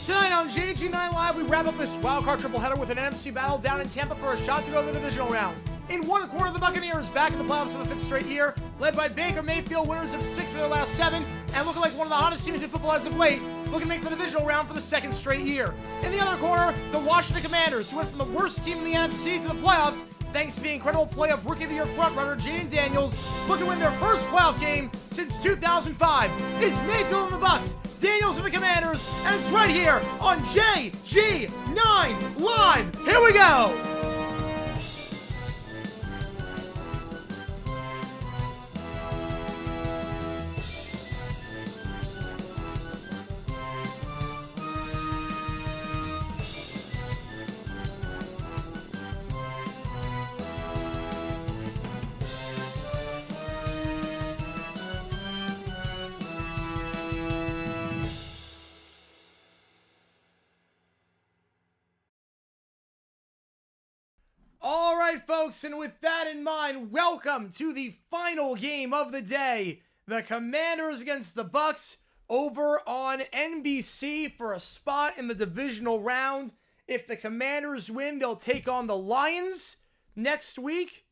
Tonight on JG9 Live, we wrap up this wildcard tripleheader with an NFC battle down in Tampa for a shot to go to the divisional round. In one corner, the Buccaneers back in the playoffs for the 5th straight year, led by Baker Mayfield, winners of 6 of their last 7, and looking like one of the hottest teams in football as of late, looking to make the divisional round for the 2nd straight year. In the other corner, the Washington Commanders, who went from the worst team in the NFC to the playoffs, thanks to the incredible play of Rookie of the Year frontrunner Jaden Daniels, looking to win their first playoff game since 2005. It's Mayfield and the Bucs, Daniels and the Commanders, and it's right here on JG9 Live. Here we go! All right, folks, and with that in mind, welcome to the final game of the day. The Commanders against the Bucs over on NBC for a spot in the divisional round. If the Commanders win, they'll take on the Lions next week.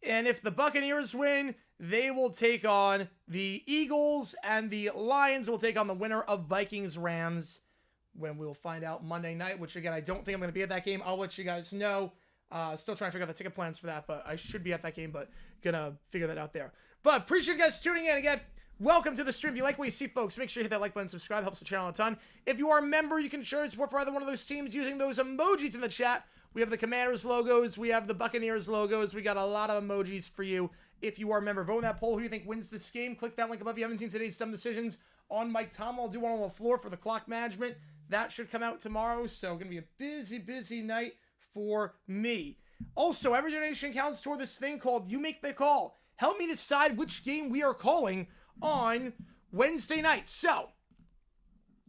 And if the Buccaneers win, they will take on the Eagles, and the Lions will take on the winner of Vikings-Rams when we'll find out Monday night, which, again, I don't think I'm going to be at that game. I'll let you guys know. Still trying to figure out the ticket plans for that, but I should be at that game, but gonna figure that out there. But appreciate you guys tuning in again. Welcome to the stream. If you like what you see, folks, make sure you hit that like button, subscribe, helps the channel a ton. If you are a member, you can show your support for either one of those teams using those emojis in the chat. We have the Commanders logos, we have the Buccaneers logos, we got a lot of emojis for you If you are a member, vote in that poll. Who do you think wins this game? Click that link above if you haven't seen today's dumb decisions on Mike Tom. I'll do one on the floor for the clock management. That should come out tomorrow. So going to be a busy, busy night for me. Also, every donation counts toward this thing called You Make the Call. Help me decide which game we are calling on Wednesday night. So,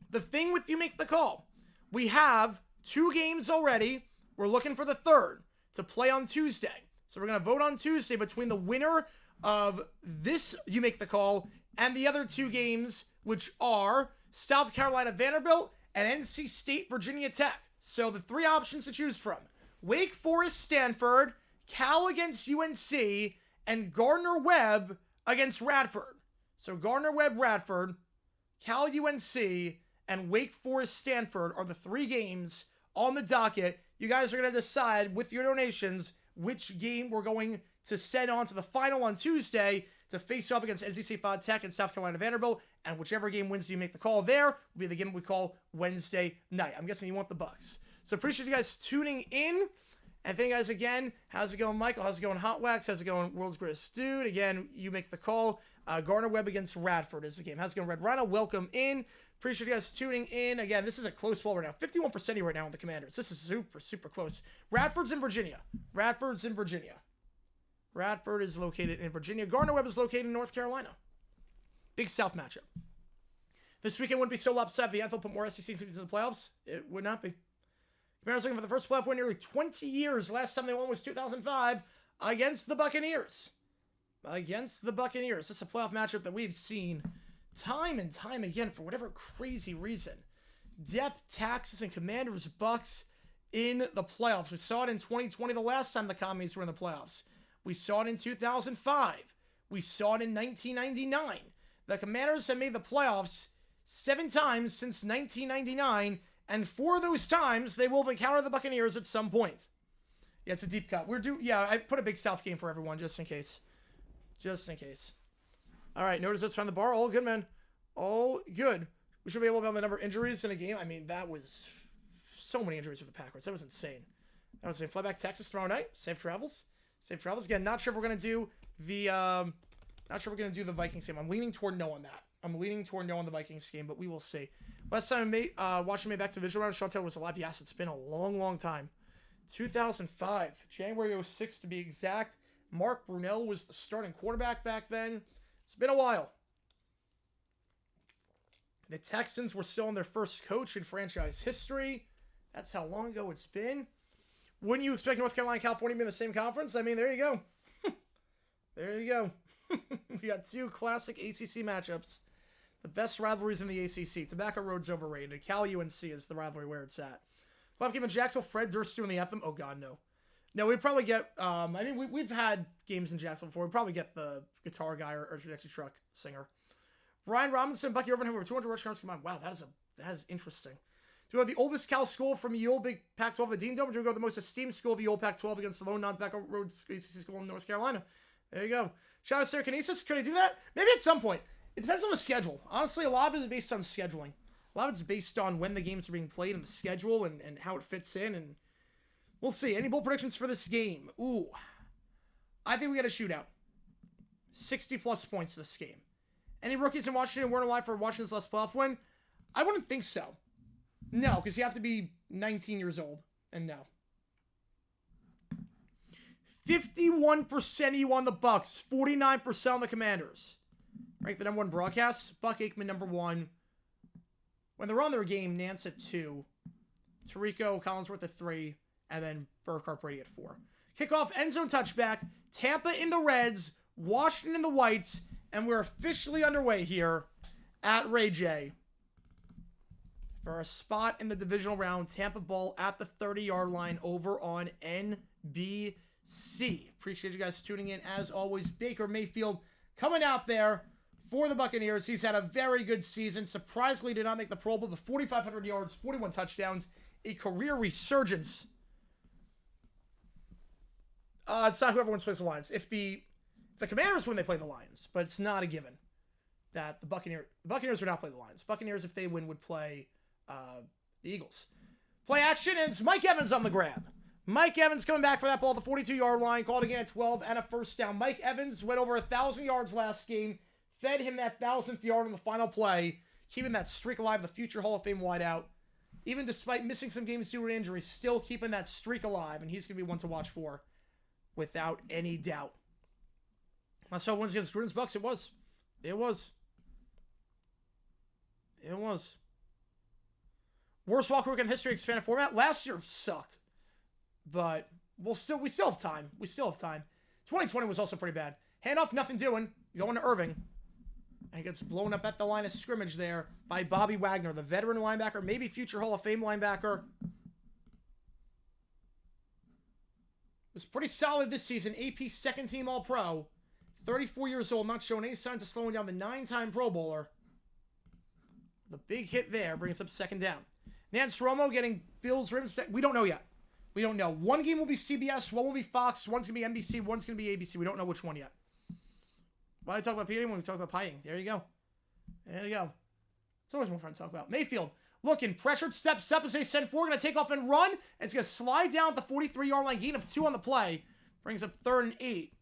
the thing with You Make the Call, we have 2 games already. We're looking for the 3rd to play on Tuesday. So we're going to vote on Tuesday between the winner of this You Make the Call and the other 2 games, which are South Carolina Vanderbilt and NC State Virginia Tech. So the 3 options to choose from: Wake Forest Stanford, Cal against UNC, and Gardner-Webb against Radford. So Gardner-Webb, Radford, Cal, UNC, and Wake Forest Stanford are the 3 games on the docket. You guys are going to decide with your donations which game we're going to send on to the final on Tuesday to face off against NC State Tech and South Carolina Vanderbilt. And whichever game wins, You Make the Call there will be the game we call Wednesday night. I'm guessing you want the Bucks. So appreciate you guys tuning in. And thank you guys again. How's it going, Michael? How's it going, Hot Wax? How's it going, World's Greatest Dude? Again, You Make the Call. Gardner-Webb against Radford is the game. How's it going, Red Rhino? Welcome in. Appreciate you guys tuning in. Again, this is a close ball right now. 51% right now with the Commanders. This is super, super close. Radford's in Virginia. Radford's in Virginia. Radford is located in Virginia. Gardner-Webb is located in North Carolina. Big South matchup. This weekend wouldn't be so lopsided if the NFL put more SEC teams in the playoffs. It would not be. Commanders looking for the first playoff win in nearly 20 years. Last time they won was 2005 against the Buccaneers. Against the Buccaneers. This is a playoff matchup that we've seen time and time again for whatever crazy reason. Death, taxes, and Commanders Bucks in the playoffs. We saw it in 2020, the last time the Commies were in the playoffs. We saw it in 2005. We saw it in 1999. The Commanders have made the playoffs 7 times since 1999, and 4 of those times they will have encountered the Buccaneers at some point. Yeah, it's a deep cut. I put a Big South game for everyone just in case. Just in case. All right, notice that's found the bar. All good, man. All good. We should be able to have the number of injuries in a game. I mean, that was so many injuries for the Packers. That was insane. That was insane. Fly back to Texas tomorrow night. Safe travels. Safe travels. Again, not sure if we're gonna do the Vikings game. I'm leaning toward no on that. I'm leaning toward no on the Vikings game, but we will see. Last time Washington made back to Visual Round, Sean Taylor was alive. Yes, it's been a long, long time. 2005, January 06 to be exact. Mark Brunell was the starting quarterback back then. It's been a while. The Texans were still on their first coach in franchise history. That's how long ago it's been. Wouldn't you expect North Carolina and California to be in the same conference? I mean, there you go. There you go. We got 2 classic ACC matchups. The best rivalries in the ACC. Tobacco Road's overrated. Cal UNC is the rivalry where it's at. Playoff game in Jacksonville. Fred Durst doing the anthem. Oh, God, no. No, we'd probably get, we've had games in Jacksonville before. We'd probably get the guitar guy or Taxi Truck singer. Brian Robinson, Bucky Irvin, over 200 rush yards. Come on. Wow, that is interesting. Do we go the oldest Cal school from Yule, Big Pac-12, the Dean Dome, or do we go the most esteemed school of Yule, Pac-12 against the lone non-tobacco road ACC school in North Carolina? There you go. Shout out to Syrakinesis. Could I do that? Maybe at some point. It depends on the schedule. Honestly, a lot of it is based on scheduling. A lot of it's based on when the games are being played and the schedule and how it fits in, and we'll see. Any bold predictions for this game? Ooh. I think we got a shootout. 60-plus points this game. Any rookies in Washington weren't alive for Washington's last playoff win? I wouldn't think so. No, because you have to be 19 years old. And no. 51% you on the Bucks. 49% on the Commanders. Ranked the number 1 broadcast. Buck Aikman, number 1. When they're on their game, Nance at 2. Tirico Collinsworth at 3. And then Burkhardt Brady at 4. Kickoff, end zone touchback. Tampa in the Reds. Washington in the Whites. And we're officially underway here at Ray J. For a spot in the divisional round, Tampa ball at the 30-yard line over on NBC. Appreciate you guys tuning in. As always, Baker Mayfield coming out there for the Buccaneers. He's had a very good season. Surprisingly did not make the Pro Bowl, but 4,500 yards, 41 touchdowns, a career resurgence. It's not whoever wins plays the Lions. If the Commanders win, they play the Lions, but it's not a given that the Buccaneers would not play the Lions. Buccaneers, if they win, would play the Eagles. Play action, and it's Mike Evans on the grab. Mike Evans coming back for that ball at the 42-yard line. Called again at 12 and a first down. Mike Evans went over 1,000 yards last game. Fed him that 1,000th yard on the final play. Keeping that streak alive, the future Hall of Fame wideout. Even despite missing some games due to injury, still keeping that streak alive. And he's going to be one to watch for without any doubt. That's how it wins against Jordan's Bucks. It was. It was. It was. Worst walk week in history, expanded format. Last year sucked. But we still have time. We still have time. 2020 was also pretty bad. Handoff, nothing doing. Going to Irving. And he gets blown up at the line of scrimmage there by Bobby Wagner, the veteran linebacker, maybe future Hall of Fame linebacker. Was pretty solid this season. AP second team All-Pro. 34 years old, not showing any signs of slowing down. The 9-time Pro Bowler. The big hit there brings up second down. Nance Romo getting Bills rims. We don't know yet. We don't know. One game will be CBS, one will be Fox, one's going to be NBC, one's going to be ABC. We don't know which one yet. Why do I talk about Peter when we talk about pieing? There you go. There you go. It's always more fun to talk about. Mayfield looking, pressured, steps up as they send forward, going to take off and run. And it's going to slide down at the 43-yard line, gain of 2 on the play. Brings up 3rd and 8.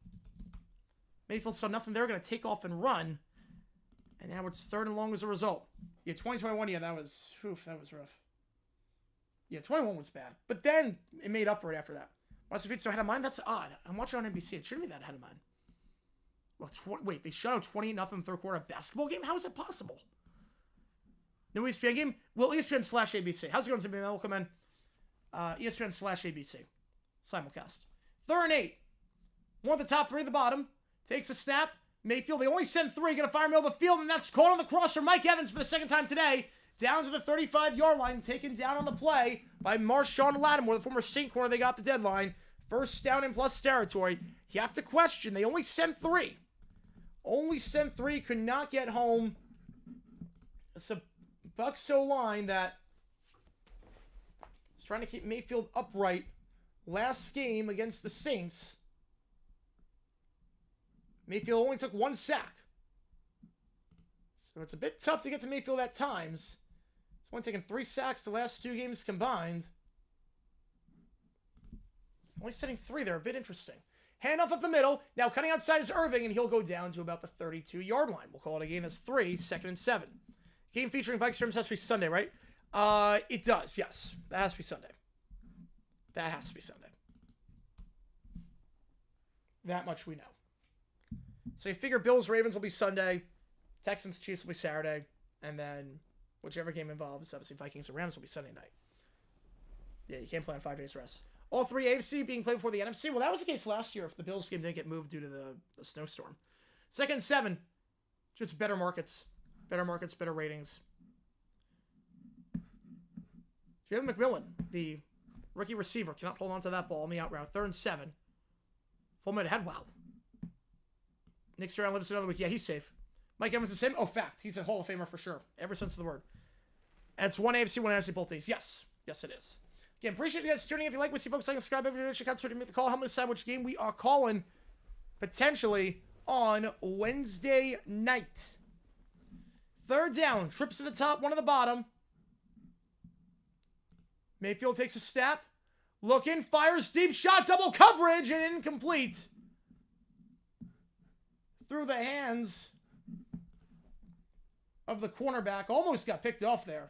Mayfield saw nothing there, going to take off and run. And now it's 3rd and long as a result. Yeah, 2021, yeah, that was rough. Yeah, 21 was bad. But then it made up for it after that. What's the feed so ahead of mine? That's odd. I'm watching on NBC. It shouldn't be that ahead of mine. Well, wait, they shut out 28-0 third quarter basketball game? How is it possible? No ESPN game? Well, ESPN/ABC. How's it going, Zimbabwe? Welcome in. ESPN/ABC. Simulcast. 3rd and 8. One of the top 3 at the bottom. Takes a snap. Mayfield, they only send 3. Going to fire middle of the field, and that's caught on the cross from Mike Evans for the second time today. Down to the 35-yard line, taken down on the play by Marshawn Lattimore, the former Saint corner. They got the deadline. First down in plus territory. You have to question. They only sent 3. Only sent 3. Could not get home. It's a Bucs O-line that is trying to keep Mayfield upright. Last game against the Saints, Mayfield only took 1 sack. So it's a bit tough to get to Mayfield at times. He's only taken 3 sacks the last 2 games combined. Only setting 3 there. A bit interesting. Handoff up the middle. Now cutting outside is Irving, and he'll go down to about the 32-yard line. We'll call it a game as 3, 2nd and 7. Game featuring Vikes Rams has to be Sunday, right? It does, yes. That has to be Sunday. That has to be Sunday. That much we know. So you figure Bills Ravens will be Sunday. Texans Chiefs will be Saturday. And then whichever game involves, obviously Vikings and Rams will be Sunday night. Yeah, you can't play on 5 days rest. All 3 AFC being played before the NFC. Well, that was the case last year if the Bills game didn't get moved due to the snowstorm. 2nd and 7. Just better markets. Better markets, better ratings. Jalen McMillan, the rookie receiver, cannot hold on to that ball on the out route. 3rd and 7. Full minute ahead. Wow. Nick Stroud lives another week. Yeah, he's safe. Mike Evans the same. Oh, fact. He's a Hall of Famer for sure. Every sense of the word. And it's 1 AFC, 1 NFC both days. Yes. Yes, it is. Again, appreciate you guys tuning in. If you like what you see, folks, like and subscribe every day. Check out Twitter to make the call. Help me decide which game we are calling potentially on Wednesday night. 3rd down. Trips to the top, 1 to the bottom. Mayfield takes a step. Looking, fires deep shot, double coverage, and incomplete. Through the hands of the cornerback. Almost got picked off there.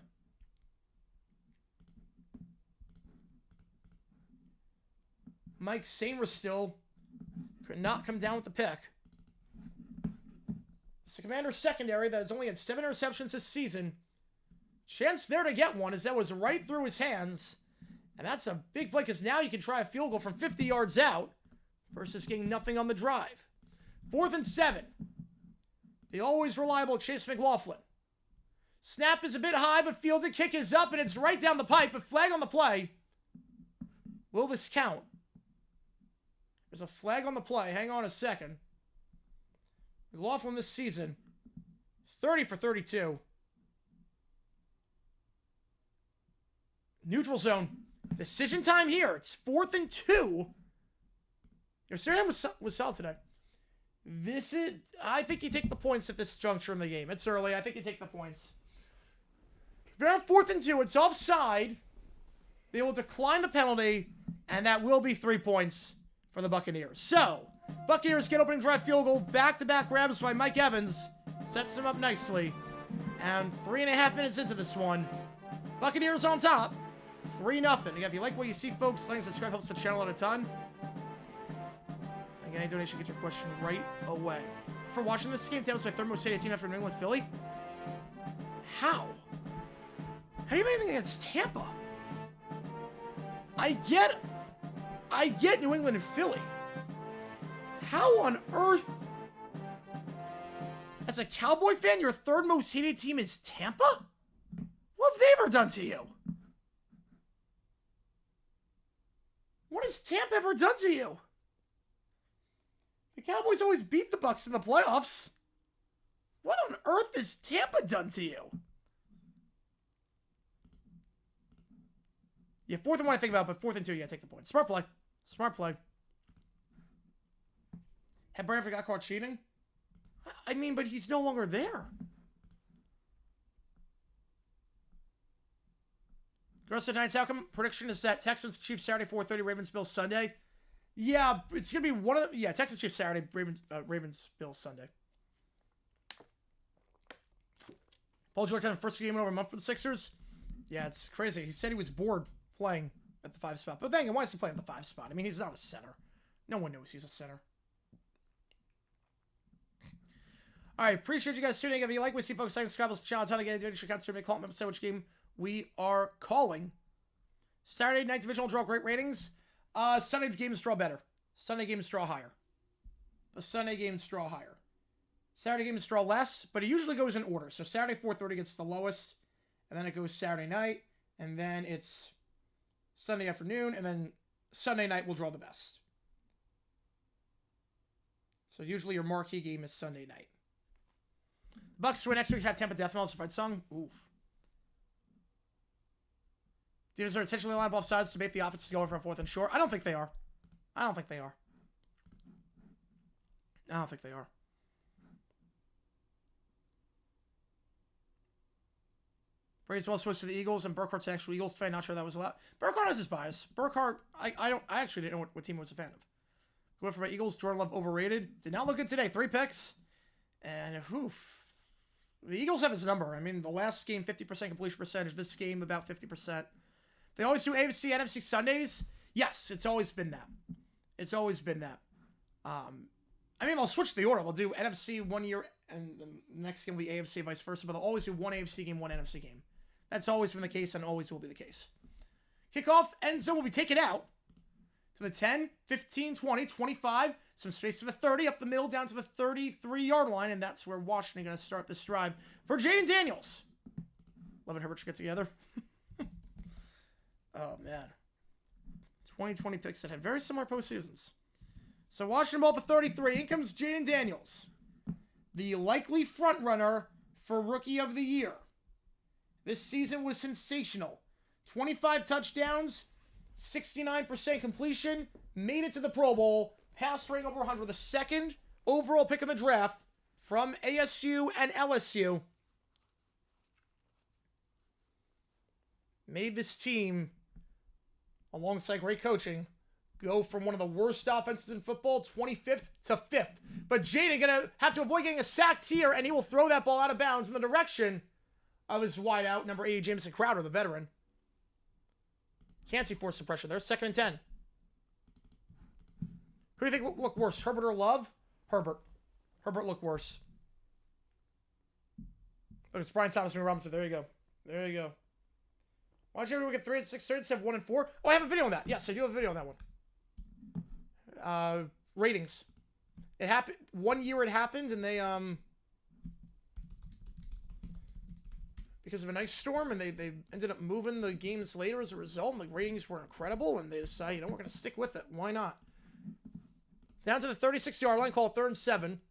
Mike Sainris still could not come down with the pick. It's the Commanders secondary that has only had 7 interceptions this season. Chance there to get one as that was right through his hands. And that's a big play because now you can try a field goal from 50 yards out versus getting nothing on the drive. 4th and 7. The always reliable Chase McLaughlin. Snap is a bit high, but fielded. Kick is up, and it's right down the pipe. A flag on the play. Will this count? There's a flag on the play. Hang on a second. McLaughlin this season, 30 for 32. Neutral zone. Decision time here. It's 4th and 2. Your Sterling was solid today. I think you take the points at this juncture in the game. It's early. I think you take the points. They're on 4th and 2. It's offside. They will decline the penalty. And that will be 3 points for the Buccaneers. So, Buccaneers get opening drive field goal. Back-to-back grabs by Mike Evans. Sets him up nicely. And 3.5 minutes into this one, Buccaneers on top. 3-0. Again, if you like what you see, folks, like and subscribe helps the channel out a ton. Again, any donation, get your question right away. For watching this game, Tampa's my third most hated team after New England, Philly. How? How do you have anything against Tampa? I get New England and Philly. How on earth, as a Cowboy fan, your third most hated team is Tampa? What have they ever done to you? What has Tampa ever done to you? The Cowboys always beat the Bucs in the playoffs. What on earth has Tampa done to you? Yeah, 4th and 1 I think about, but 4th and 2, you gotta take the point. Smart play. Smart play. Had Brandon got caught cheating? I mean, but he's no longer there. Gross tonight's outcome prediction is that Texans Chiefs Saturday 4:30, Ravens Bills Sunday. Yeah, it's gonna be one of the Texans Chiefs Saturday, Ravens Bills Sunday. Paul George had the first game in over a month for the Sixers. Yeah, it's crazy. He said he was bored playing at the 5 spot, but dang, why is he playing at the 5 spot? I mean, he's not a center. No one knows he's a center. All right, appreciate you guys tuning in. If you like what you see, folks, like and subscribe to the channel. Ton again, do your accounts to make call and say which game we are calling. Saturday night divisional draw, great ratings. Sunday games draw better. Sunday games draw higher. The Sunday games draw higher. Saturday games draw less, but it usually goes in order. So Saturday 4:30 gets the lowest, and then it goes Saturday night, and then it's Sunday afternoon, and then Sunday night will draw the best. So usually your marquee game is Sunday night. Bucks win next week. Have Tampa Death Metal fight song. Oof. Teams are intentionally lined up off sides to make the offense go for a 4th and short. I don't think they are. I don't think they are. I don't think they are. Brady's well switched to the Eagles, and Burkhardt's an actual Eagles fan. Not sure that was allowed. Burkhardt has his bias. Burkhardt, I actually didn't know what team he was a fan of. Going for my Eagles. Jordan Love overrated. Did not look good today. 3 picks. And oof. The Eagles have his number. I mean, the last game, 50% completion percentage. This game, about 50%. They always do AFC, NFC Sundays. Yes, it's always been that. It's always been that. I mean, they'll switch the order. They'll do NFC 1 year, and the next game will be AFC, vice versa. But they'll always do 1 AFC game, 1 NFC game. That's always been the case and always will be the case. Kickoff, end zone will be taken out to the 10, 15, 20, 25. Some space to the 30, up the middle, down to the 33-yard line. And that's where Washington going to start this drive for Jaden Daniels. Love and Herbert should get together. Oh, man. 2020 picks that had very similar postseasons. So Washington ball at the 33. In comes Jaden Daniels, the likely frontrunner for Rookie of the Year. This season was sensational. 25 touchdowns, 69% completion, made it to the Pro Bowl, pass rating over 100, the second overall pick in the draft from ASU and LSU. Made this team, alongside great coaching, go from one of the worst offenses in football, 25th to 5th. But Jaden going to have to avoid getting a sacked here, and he will throw that ball out of bounds in the direction of his wideout, number 80, Jamison Crowder, the veteran. Can't see force suppression there. 2nd and 10. Who do you think look worse, Herbert or Love? Herbert. Herbert looked worse. Look, it's Brian Thomas and Robinson. There you go. There you go. Why don't you get 3 and 6 thirds, have 1 and 4? Oh, I have a video on that. Yes, I do have a video on that one. Ratings. It happened 1 year. It happened, and they because of an ice storm, and they ended up moving the games later as a result, and the ratings were incredible, and they decided, we're going to stick with it. Why not? Down to the 36-yard line, call it 3rd and 7.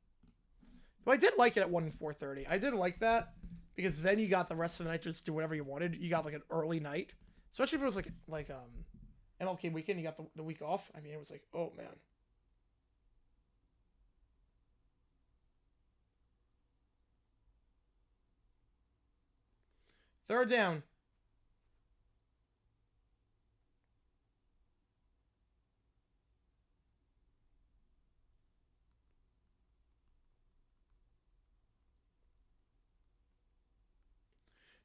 But I did like it at 1 and 4:30. I did like that, because then you got the rest of the night to just do whatever you wanted. You got, like, an early night. Especially if it was, like MLK weekend, you got the week off. I mean, it was like, oh, man. Third down.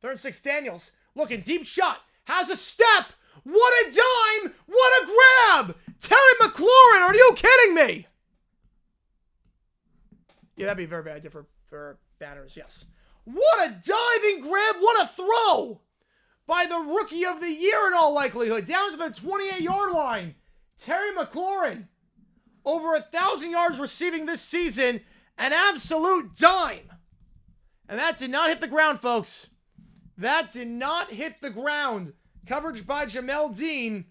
Third and 6, Daniels. Looking, deep shot. Has a step. What a dime. What a grab. Terry McLaurin, are you kidding me? Yeah, that'd be very bad for Banners, yes. What a diving grab. What a throw by the Rookie of the Year in all likelihood. Down to the 28-yard line. Terry McLaurin, over 1,000 yards receiving this season. An absolute dime. And that did not hit the ground, folks. That did not hit the ground. Coverage by Jamel Dean.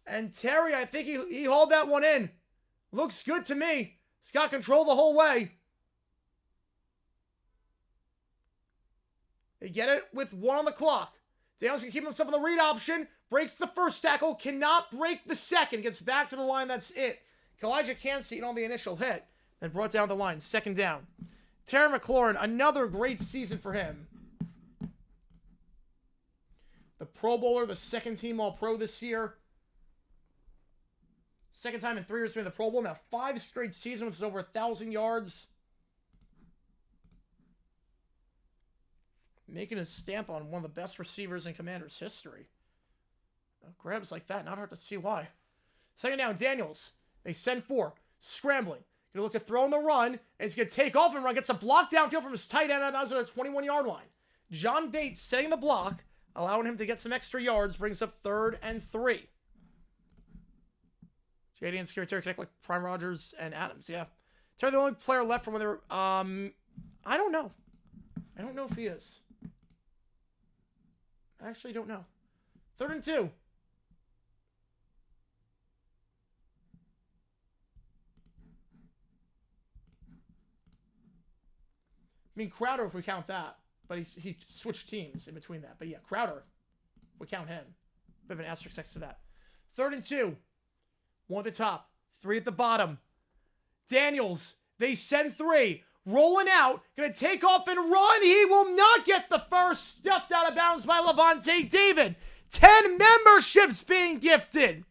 And Terry, I think he hauled that one in. Looks good to me. He's got control the whole way. They get it with 1 on the clock. Daniels can keep himself on the read option. Breaks the first tackle. Cannot break the second. Gets back to the line. That's it. Elijah Cansey on the initial hit. And brought down the line. Second down. Terry McLaurin, another great season for him. The Pro Bowler, the second team All-Pro this year. Second time in 3 years to be in the Pro Bowl. Now 5 straight seasons, which is over 1,000 yards. Making his stamp on one of the best receivers in Commanders history. Grabs like that, not hard to see why. Second down, Daniels. They send 4. Scrambling. Gonna look to throw in the run. And he's gonna take off and run. Gets a block downfield from his tight end. And that was at the 21-yard line. John Bates setting the block, allowing him to get some extra yards. Brings up 3rd and 3. JD and Scary Terry connect like Prime Rogers and Adams. Yeah. Terry, the only player left from when they were... I don't know. I don't know if he is. I actually don't know. 3rd and 2. I mean, Crowder, if we count that. But he switched teams in between that. But yeah, Crowder, if we count him. Bit of an asterisk next to that. 3rd and 2. 1 at the top. 3 at the bottom. Daniels, they send 3. Rolling out. Going to take off and run. He will not get the first. Stuffed out of bounds by Levante David. 10 memberships being gifted.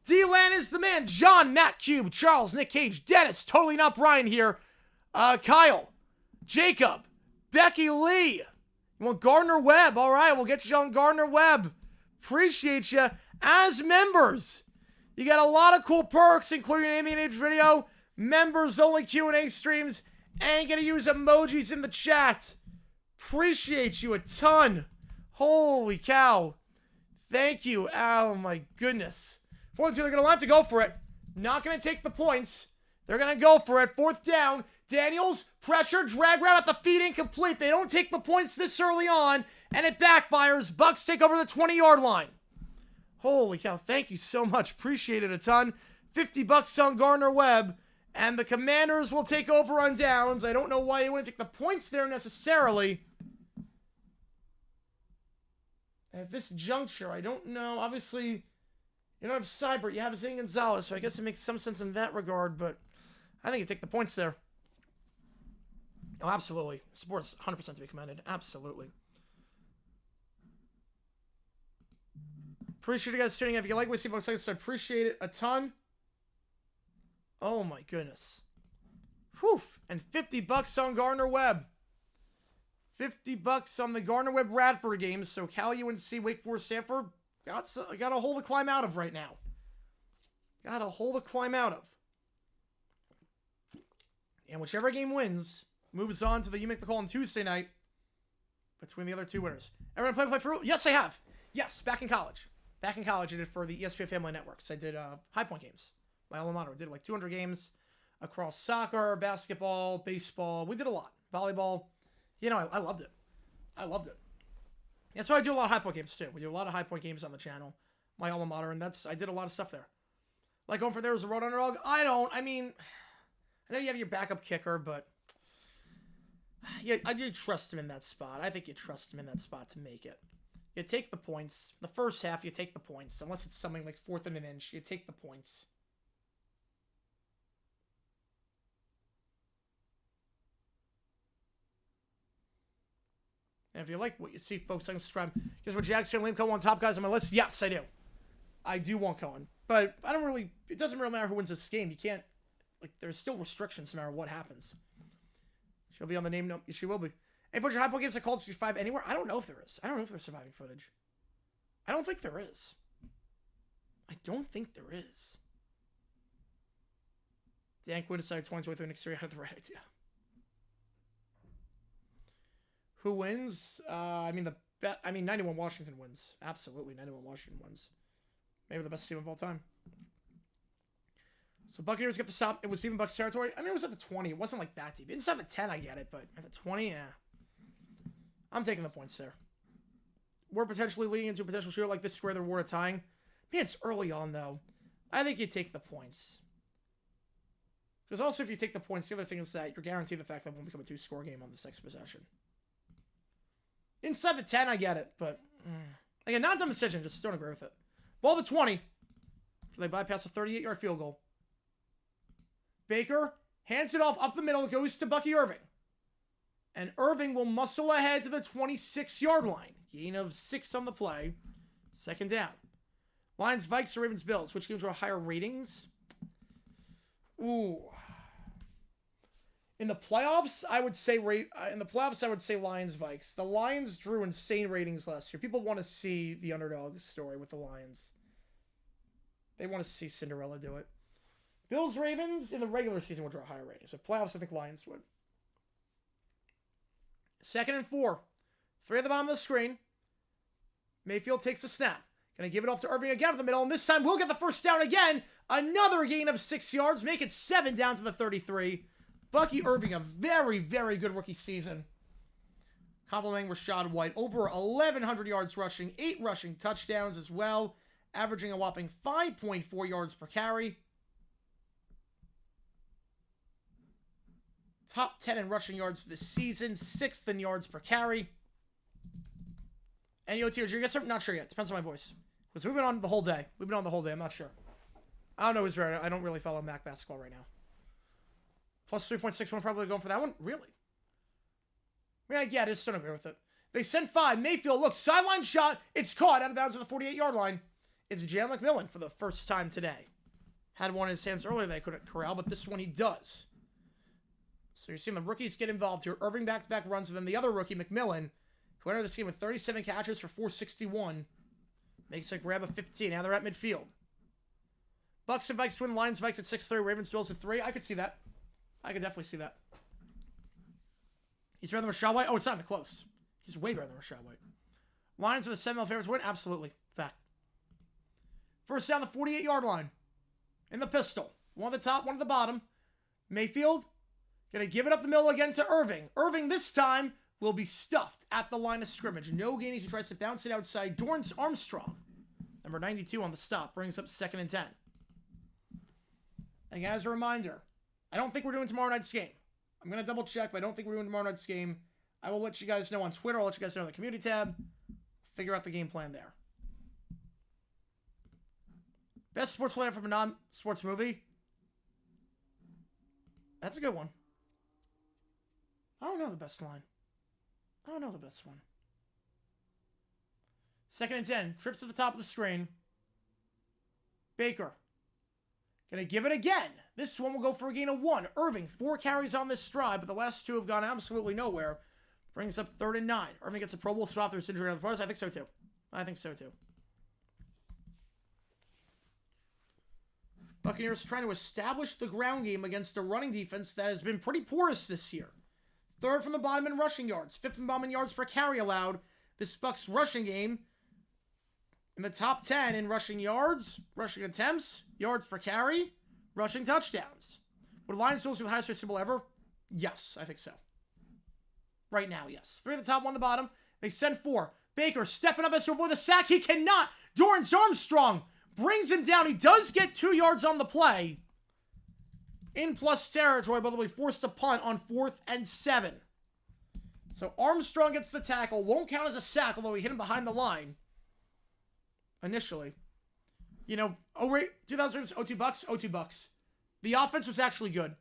D-Lan is the man. John, Matt Cube, Charles, Nick Cage, Dennis. Totally not Brian here. Kyle. Jacob, Becky Lee. You want Gardner Webb? All right, we'll get you on Gardner Webb. Appreciate you. As members, you got a lot of cool perks, including Amy and Age Video, members-only Q&A streams, and gonna use emojis in the chat. Appreciate you a ton. Holy cow. Thank you. Oh, my goodness. 4 and 2, they're gonna have to go for it. Not gonna take the points. They're gonna go for it. 4th down. Daniels, pressure, drag route at the feet, incomplete. They don't take the points this early on, and it backfires. Bucks take over the 20-yard line. Holy cow, thank you so much. Appreciate it a ton. $50 on Gardner Webb, and the Commanders will take over on downs. I don't know why you wouldn't take the points there necessarily. At this juncture, I don't know. Obviously, you don't have Seibert. You have Zane Gonzalez, so I guess it makes some sense in that regard, but I think you take the points there. Oh, absolutely. Sport's 100% to be commended. Absolutely. Appreciate you guys tuning in. If you like what you see, folks, I appreciate it a ton. Oh, my goodness. Whew. And $50 on Gardner Webb. $50 on the Gardner Webb Radford games. So Cal, UNC, Wake Forest, Stanford got a hole to climb out of right now. Got a hole to climb out of. And whichever game wins moves on to the You Make the Call on Tuesday night between the other 2 winners. Everyone play for real? Yes, I have. Yes, back in college. Back in college, I did for the ESPN Family Networks. I did High Point games. My alma mater. I did like 200 games across soccer, basketball, baseball. We did a lot. Volleyball. You know, I loved it. I loved it. That's why I do a lot of High Point games too. We do a lot of High Point games on the channel. My alma mater, and I did a lot of stuff there. Like going for there as a road underdog? I mean, I know you have your backup kicker, but yeah, I do trust him in that spot. I think you trust him in that spot to make it. You take the points. The first half, you take the points. Unless it's something like 4th and an inch, you take the points. And if you like what you see, folks, I can subscribe. Guess what, Jags fan, Liam Cohen, one top guys on my list? Yes, I do. I do want Cohen. But I don't really, it doesn't really matter who wins this game. You can't, like, there's still restrictions no matter what happens. She'll be on the name, no, she will be. Any footage of high point games that called 65 anywhere? I don't know if there is. I don't know if there's surviving footage. I don't think there is. I don't think there is. Dan Quinn decided 2023 next year had the right idea. Who wins? I mean 91 Washington wins. Absolutely, 91 Washington wins. Maybe the best team of all time. So Buccaneers get the stop. It was even Bucs territory. I mean, it was at the 20. It wasn't like that deep. Inside the 10, I get it, but at the 20, yeah. I'm taking the points there. We're potentially leading into a potential shootout like this where they're reward of tying. Man, it's early on, though. I think you take the points. Because also, if you take the points, the other thing is that you're guaranteed the fact that it won't become a 2-score game on the 6th possession. Inside the 10, I get it, but again, not a dumb decision. Just don't agree with it. Ball the 20. They bypass a 38-yard field goal. Baker hands it off up the middle. It goes to Bucky Irving. And Irving will muscle ahead to the 26-yard line. Gain of 6 on the play. Second down. Lions, Vikes, or Ravens, Bills. Which games are higher ratings? Ooh. In the playoffs, I would say Lions, Vikes. The Lions drew insane ratings last year. People want to see the underdog story with the Lions. They want to see Cinderella do it. Bills, Ravens, in the regular season would draw higher ratings. But playoffs, I think Lions would. 2nd and 4. 3 at the bottom of the screen. Mayfield takes the snap. Going to give it off to Irving again in the middle. And this time we'll get the first down again. Another gain of 6 yards. Make it 7 down to the 33. Bucky Irving, a very, very good rookie season. Complimenting Rachaad White. Over 1,100 yards rushing. 8 rushing touchdowns as well. Averaging a whopping 5.4 yards per carry. Top 10 in rushing yards this season. 6th in yards per carry. Any OT or G? I'm not sure yet. Depends on my voice. Because we've been on the whole day. I'm not sure. I don't know who's right. I don't really follow MAC basketball right now. Plus 3.61, probably going for that one. Really? I mean, yeah, I just don't agree with it. They send 5. Mayfield, look, sideline shot. It's caught out of bounds at the 48-yard line. It's Jalen McMillan for the first time today. Had one in his hands earlier that he couldn't corral, but this one he does. So you're seeing the rookies get involved here. Irving back-to-back runs, and then the other rookie, McMillan, who entered the game with 37 catches for 461, makes a grab of 15. Now they're at midfield. Bucks and Vikes win. Lions, Vikes at 6-3. Ravens, Bills at 3. I could see that. I could definitely see that. He's better than Rachaad White. Oh, it's not even close. He's way better than Rachaad White. Lions are the 7 favorites win. Absolutely. Fact. First down the 48-yard line. In the pistol. One at the top, one at the bottom. Mayfield going to give it up the middle again to Irving. Irving this time will be stuffed at the line of scrimmage. No gainies. He tries to bounce it outside. Dorrance Armstrong, number 92 on the stop, brings up 2nd and 10. And as a reminder, I don't think we're doing tomorrow night's game. I'm going to double check, but I don't think we're doing tomorrow night's game. I will let you guys know on Twitter. I'll let you guys know in the community tab. Figure out the game plan there. Best sports player from a non-sports movie? That's a good one. I don't know the best line. I don't know the best one. 2nd and 10. Trips to the top of the screen. Baker. Gonna give it again. This one will go for a gain of 1. Irving, 4 carries on this drive, but the last 2 have gone absolutely nowhere. Brings up 3rd and 9. Irving gets a Pro Bowl spot after his injury on the pros. I think so too. Buccaneers trying to establish the ground game against a running defense that has been pretty porous this year. 3rd from the bottom in rushing yards. 5th from the bottom in yards per carry allowed. This Bucs rushing game in the top 10 in rushing yards, rushing attempts, yards per carry, rushing touchdowns. Would Lions Bills be the highest rate symbol ever? Yes, I think so. Right now, yes. 3 at the top, 1 at the bottom. They send 4. Baker stepping up as to avoid the sack. He cannot. Dorrance Armstrong brings him down. He does get 2 yards on the play. In plus territory, but they'll be forced to punt on 4th and 7. So Armstrong gets the tackle. Won't count as a sack, although he hit him behind the line. Initially. You know, 2000 O2 Bucks, O2 Bucks. The offense was actually good.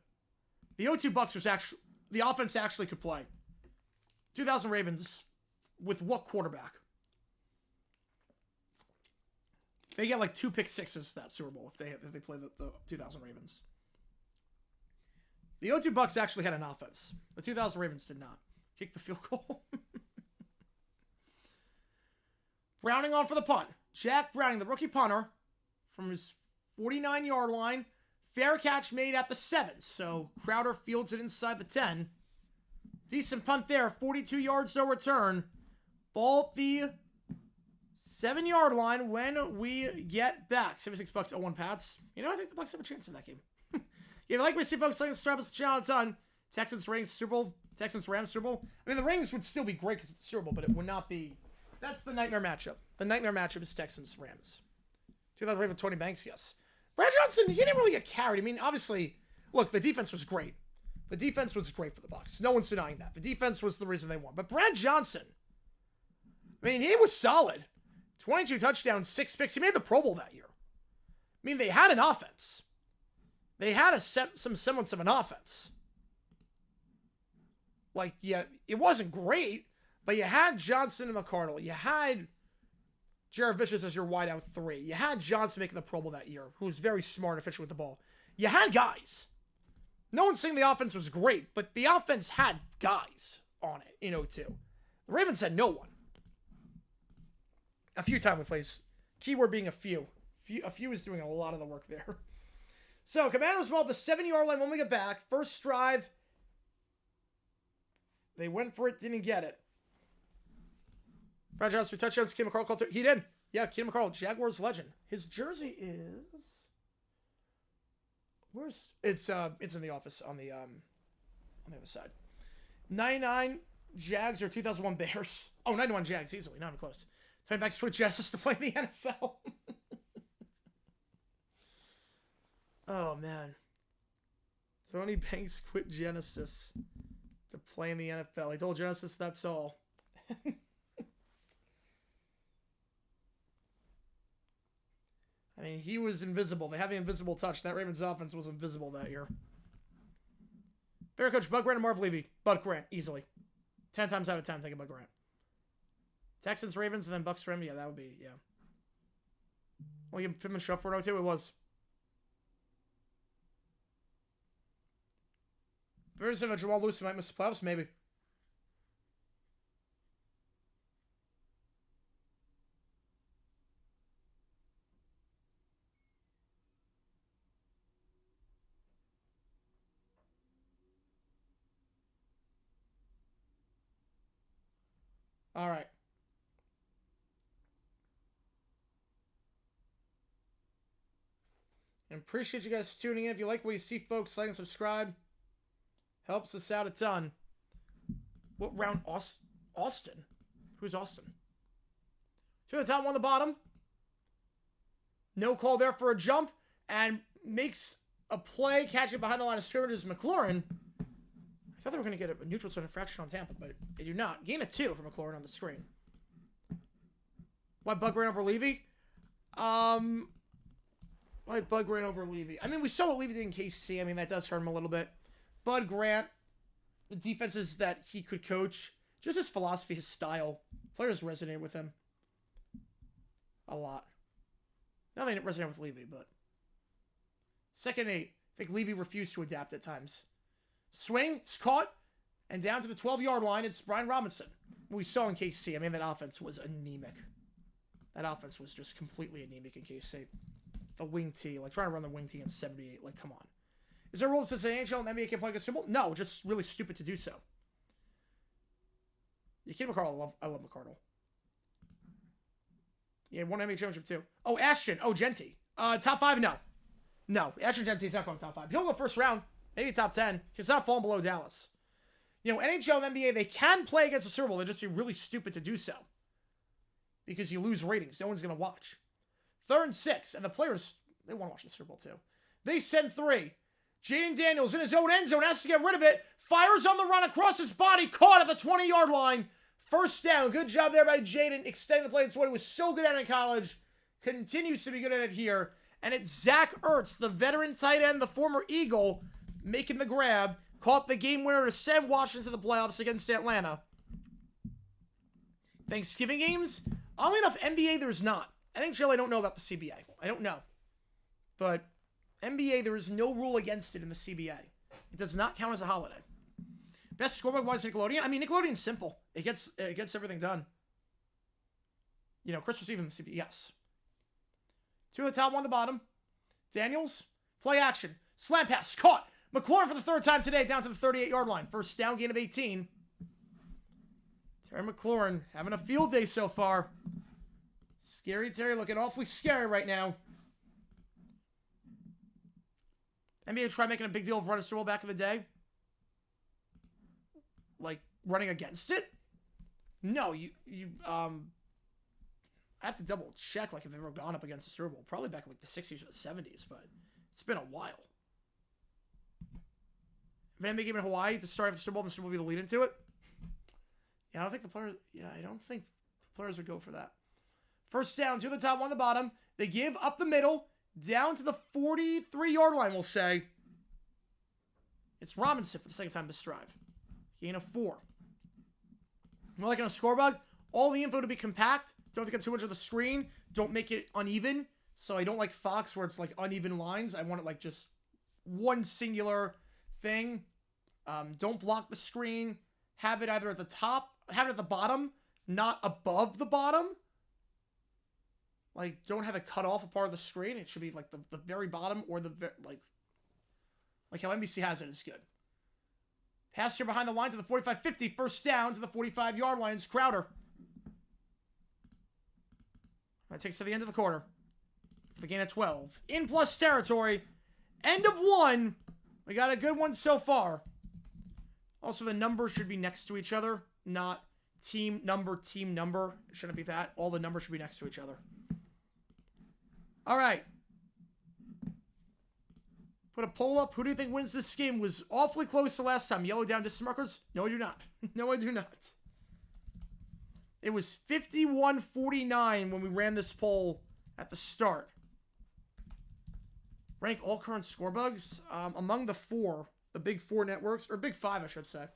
The O2 Bucks was actually, the offense actually could play. 2000 Ravens with what quarterback? They get like 2 pick sixes that Super Bowl if they play the 2000 Ravens. The O2 Bucks actually had an offense. The 2000 Ravens did not. kick the field goal. Browning on for the punt. Jack Browning, the rookie punter, from his 49-yard line. Fair catch made at the 7. So Crowder fields it inside the 10. Decent punt there. 42 yards, no return. Ball at the 7-yard line when we get back. $76 at 1 Pats. You know, I think the Bucs have a chance in that game. If you like me, see folks, like and subscribe to the channel a ton. Texans, Rams, Super Bowl. Texans, Rams, Super Bowl. I mean, the Rams would still be great because it's the Super Bowl, but it would not be. That's the nightmare matchup. The nightmare matchup is Texans, Rams. 2000 Ravens, Tony Banks, yes. Brad Johnson, he didn't really get carried. I mean, obviously, look, the defense was great. The defense was great for the Bucs. No one's denying that. The defense was the reason they won. But Brad Johnson, I mean, he was solid. 22 touchdowns, 6 picks. He made the Pro Bowl that year. I mean, they had an offense. They had some semblance of an offense. Like, yeah, it wasn't great, but you had Johnson and McCardle. You had Jared Vicious as your wideout 3. You had Johnson making the Pro Bowl that year, who was very smart and efficient with the ball. You had guys. No one's saying the offense was great, but the offense had guys on it in 02. The Ravens had no one. A few timely plays. Keyword being a few. A few is doing a lot of the work there. So, Commanders ball at the 7-yard line when we get back. First drive. They went for it, didn't get it. Brad Johnson, 3 touchdowns. Keenan McCardle called. He did. Yeah, Keenan McCardle, Jaguars legend. His jersey is. Where's it's in the office on the other side. 99 Jags or 2001 Bears. Oh, 91 Jags easily, not even close. Tony Banks quit Genesis to play in the NFL. Oh man. Tony Banks quit Genesis to play in the NFL. He told Genesis that's all. I mean, he was invisible. They have the invisible touch. That Ravens offense was invisible that year. Bear coach, Bud Grant and Marv Levy. Bud Grant, easily. 10 times out of 10, think of Bud Grant. Texans, Ravens, and then Bucks, Ram. Yeah, that would be, yeah. Well, give Pittman Shuff for 02. It was. Bears have a Jamal Lewis who might miss the playoffs, maybe. All right. And appreciate you guys tuning in. If you like what you see, folks, like and subscribe. Helps us out a ton. What round? Austin? Who's Austin? 2 on the top, 1 on the bottom. No call there for a jump. And makes a play, catching behind the line of scrimmage is McLaurin. I thought they were going to get a neutral zone infraction on Tampa, but they do not. Gain of 2 for McLaurin on the screen. Why Bug ran over Levy? Why Bug ran over Levy? I mean, we saw what Levy did in KC. I mean, that does hurt him a little bit. Bud Grant, the defenses that he could coach, just his philosophy, his style. Players resonate with him a lot. Now they didn't resonate with Levy, but 2nd and 8. I think Levy refused to adapt at times. Swing, it's caught, and down to the 12-yard line, it's Brian Robinson. We saw in KC, I mean, that offense was anemic. That offense was just completely anemic in KC. The wing tee, like trying to run the wing tee in 78, like come on. Is there a rule that says the NHL and NBA can play against Super Bowl? No, just really stupid to do so. You kidding McCardle? I love McCardle. Yeah, won NBA championship too. Oh, Ashton. Oh, Genty. Top 5? No. No, Ashton Genty's not going top 5. He'll go first round. Maybe top 10. He's not falling below Dallas. You know, NHL and NBA, they can play against the Super Bowl. They're just really stupid to do so. Because you lose ratings. No one's going to watch. 3rd and 6. And the players, they want to watch the Super Bowl too. They send 3. Jaden Daniels in his own end zone. Has to get rid of it. Fires on the run across his body. Caught at the 20-yard line. First down. Good job there by Jaden. Extending the play. It's what he was so good at in college. Continues to be good at it here. And it's Zach Ertz, the veteran tight end, the former Eagle, making the grab. Caught the game winner to send Washington to the playoffs against Atlanta. Thanksgiving games? Oddly enough, NBA there's not. NHL I don't know about the CBA. I don't know. But NBA there is no rule against it in the CBA. It does not count as a holiday. Best scoreboard-wise Nickelodeon? I mean, Nickelodeon's simple. It gets everything done. You know, Christmas Eve and CBS. 2 at the top, 1 at the bottom. Daniels, play action. Slam pass, caught. McLaurin for the 3rd time today, down to the 38-yard line. First down, gain of 18. Terry McLaurin having a field day so far. Scary Terry looking awfully scary right now. NBA tried making a big deal of running Super Bowl back in the day. Like, running against it? No, I have to double check, like, if they've ever gone up against the Super Bowl. Probably back in, like, the 60s or the 70s, but it's been a while. If an NBA game in Hawaii to start off the Super Bowl, and the Super Bowl will be the lead into it? Yeah, I don't think the players would go for that. First down, 2 at the top, 1 at the bottom. They give up the middle, down to the 43-yard line, we'll say. It's Robinson for the 2nd time this drive. Gain of 4. More like on a score bug, all the info to be compact. Don't have to get too much of the screen. Don't make it uneven. So I don't like Fox where it's like uneven lines. I want it like just one singular thing. Don't block the screen. Have it either at the top, have it at the bottom, not above the bottom. Like, don't have it cut off a part of the screen. It should be like the very bottom or the like how NBC has it is good. Pass here behind the line to the 45-50. First down to the 45-yard line. It's Crowder. That takes to the end of the quarter. For the gain of 12. In plus territory. End of 1. We got a good one so far. Also, the numbers should be next to each other. Not team number, team number. It shouldn't be that. All the numbers should be next to each other. All right. Put a poll up. Who do you think wins this game? Was awfully close the last time. Yellow down distance markers? No, I do not. No, I do not. It was 51-49 when we ran this poll at the start. Rank all current score bugs. Among the big 4 networks, or big 5, I should say.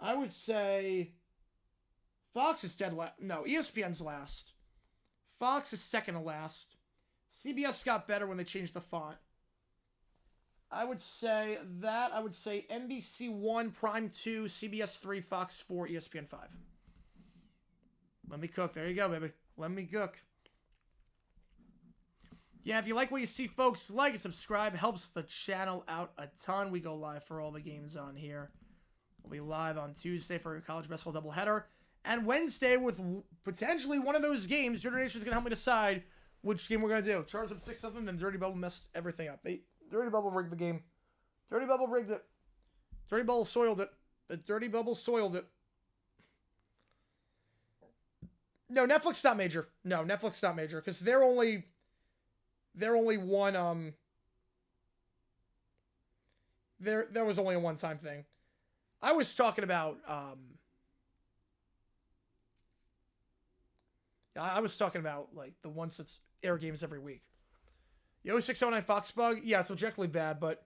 I would say Fox is dead last. No, ESPN's last. Fox is second to last. CBS got better when they changed the font. I would say NBC 1, Prime 2, CBS 3, Fox 4, ESPN 5. Let me cook. There you go, baby. Let me cook. Yeah, if you like what you see, folks, like and subscribe. Helps the channel out a ton. We go live for all the games on here. We'll be live on Tuesday for a college basketball doubleheader. And Wednesday with potentially one of those games. Dirty Nation's going to help me decide which game we're going to do. Chargers up 6-0, then Dirty Bubble messed everything up. Dirty Bubble rigged the game. Dirty Bubble rigged it. Dirty Bubble soiled it. The Dirty Bubble soiled it. No, Netflix not major. No, Netflix not major. Because they're only one, there was only a one-time thing. I was talking about, like, the ones that's air games every week. The 0609 Fox bug, yeah, it's objectively bad, but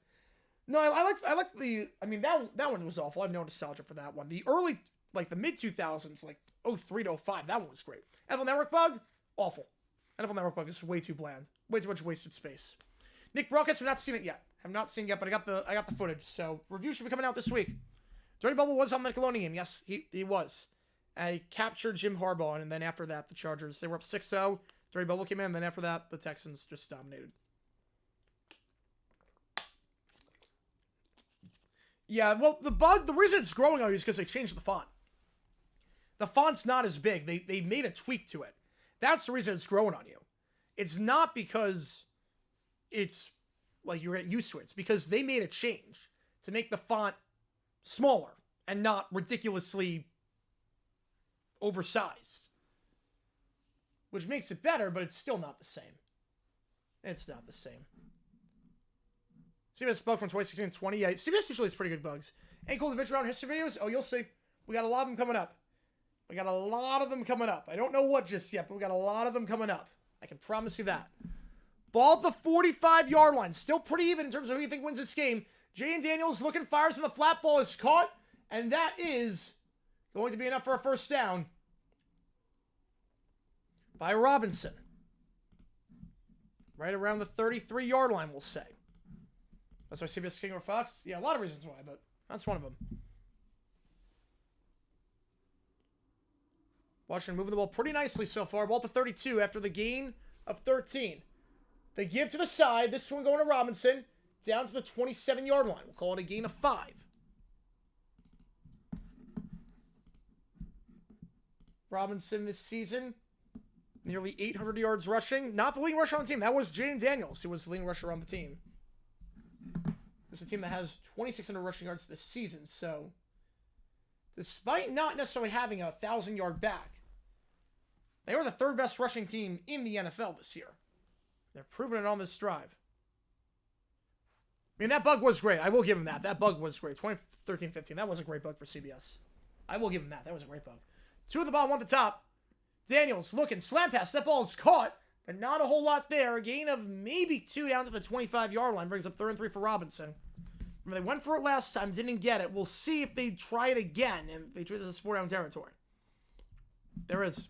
no, I like the, I mean, that one was awful. I have no nostalgia for that one. The early, like, the mid-2000s, like, 03 to 05, that one was great. NFL Network bug, awful. NFL Network bug is way too bland. Way too much wasted space. Nick Broadcast, have not seen it yet. Have not seen it yet, but I got the footage. So review should be coming out this week. Dirty Bubble was on the Nickelodeon game. Yes, he was. I captured Jim Harbaugh, and then after that, the Chargers. They were up 6-0. Dirty Bubble came in, and then after that, the Texans just dominated. Yeah, well, the reason it's growing on you is because they changed the font. The font's not as big. They made a tweak to it. That's the reason it's growing on you. It's not because it's like you're used to it. It's because they made a change to make the font smaller and not ridiculously oversized. Which makes it better, but it's still not the same. It's not the same. CBS bug from 2016 to 28. CBS usually has pretty good bugs. Ain't cool the Venture Around history videos? Oh, you'll see. We got a lot of them coming up. I don't know what just yet, but we got a lot of them coming up. I can promise you that. Ball at the 45-yard line. Still pretty even in terms of who you think wins this game. Jay Daniels looking, fires, and the flat ball is caught. And that is going to be enough for a first down by Robinson. Right around the 33-yard line, we'll say. That's why CBS King or Fox? Yeah, a lot of reasons why, but that's one of them. Washington moving the ball pretty nicely so far. Ball to 32 after the gain of 13. They give to the side. This one going to Robinson. Down to the 27-yard line. We'll call it a gain of 5. Robinson this season, nearly 800 yards rushing. Not the leading rusher on the team. That was Jaden Daniels, who was the leading rusher on the team. It's a team that has 2,600 rushing yards this season. So, despite not necessarily having a 1,000-yard back, they were the third best rushing team in the NFL this year. They're proving it on this drive. I mean, that bug was great. I will give him that. That bug was great. 2013-15. That was a great bug for CBS. I will give him that. That was a great bug. 2 at the bottom, 1 at the top. Daniels looking. Slam pass. That ball is caught, but not a whole lot there. A gain of maybe 2 down to the 25-yard line. Brings up 3rd and 3 for Robinson. Remember, they went for it last time. Didn't get it. We'll see if they try it again. And if they treat this as 4-down territory. There is.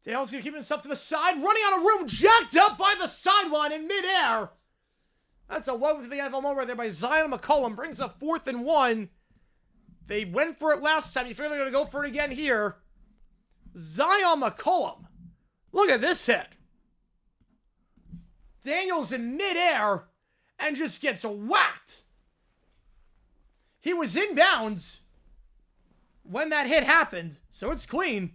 Daniels going to keep himself to the side, running out of room, jacked up by the sideline in midair. That's a welcome to the NFL moment right there by Zion McCollum. Brings up 4th and 1. They went for it last time. You figure they're going to go for it again here. Zion McCollum. Look at this hit. Daniels in midair and just gets whacked. He was in bounds when that hit happened, so it's clean.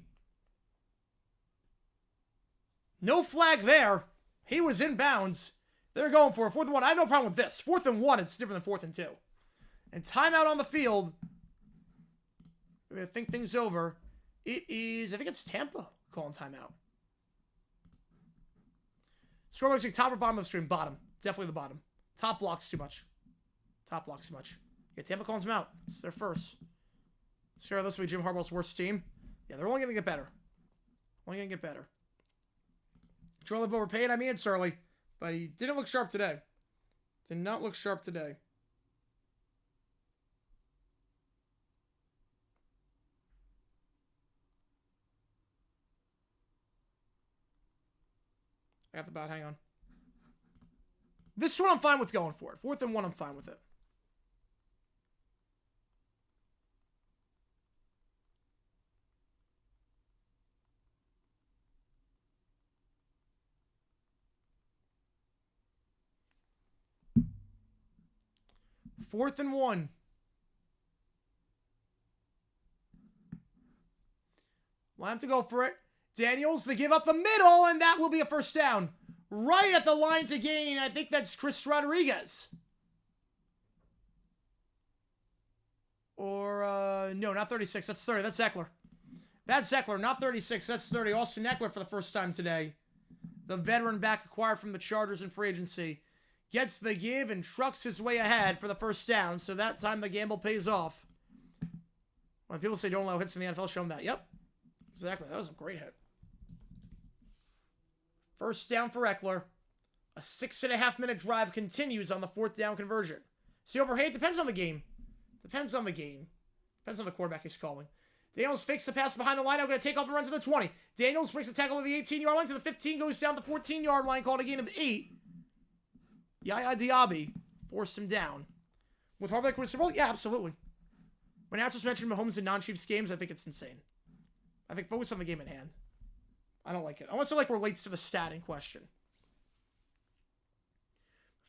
No flag there. He was in bounds. They're going for it. 4th and 1. I have no problem with this. 4th and 1, it's different than 4th and 2. And timeout on the field. We're going to think things over. It is, I think it's Tampa calling timeout. Score looks like top or bottom of the stream? Bottom. Definitely the bottom. Top blocks too much. Top blocks too much. Yeah, Tampa calls them out. It's their first. Scare this will be Jim Harbaugh's worst team. Yeah, they're only going to get better. Only going to get better. Jordan overpaid. I mean, it's early, but he didn't look sharp today. Did not look sharp today. I got the bat. Hang on. This one I'm fine with going for it. 4th and 1, I'm fine with it. Fourth and 1. Line to go for it. Daniels, they give up the middle, and that will be a first down. Right at the line to gain. I think that's Chris Rodriguez. Or, no, not 36. That's 30. That's Eckler. That's Eckler, not 36. That's 30. Austin Eckler for the first time today. The veteran back acquired from the Chargers in free agency. Gets the give and trucks his way ahead for the first down. So that time the gamble pays off. When people say don't allow hits in the NFL, show them that. Yep. Exactly. That was a great hit. First down for Eckler. A 6.5-minute drive continues on the 4th down conversion. See, overhead depends on the game. Depends on the game. Depends on the quarterback he's calling. Daniels fakes the pass behind the line. I'm going to take off and run to the 20. Daniels breaks the tackle at the 18-yard line to the 15. Goes down the 14-yard line. Called a gain of 8. Yaya Diaby forced him down. With Harbaugh win Super Bowl? Yeah, absolutely. When announcers mention Mahomes in non-Chiefs games, I think it's insane. I think focus on the game at hand. I don't like it. Unless it relates to the stat in question.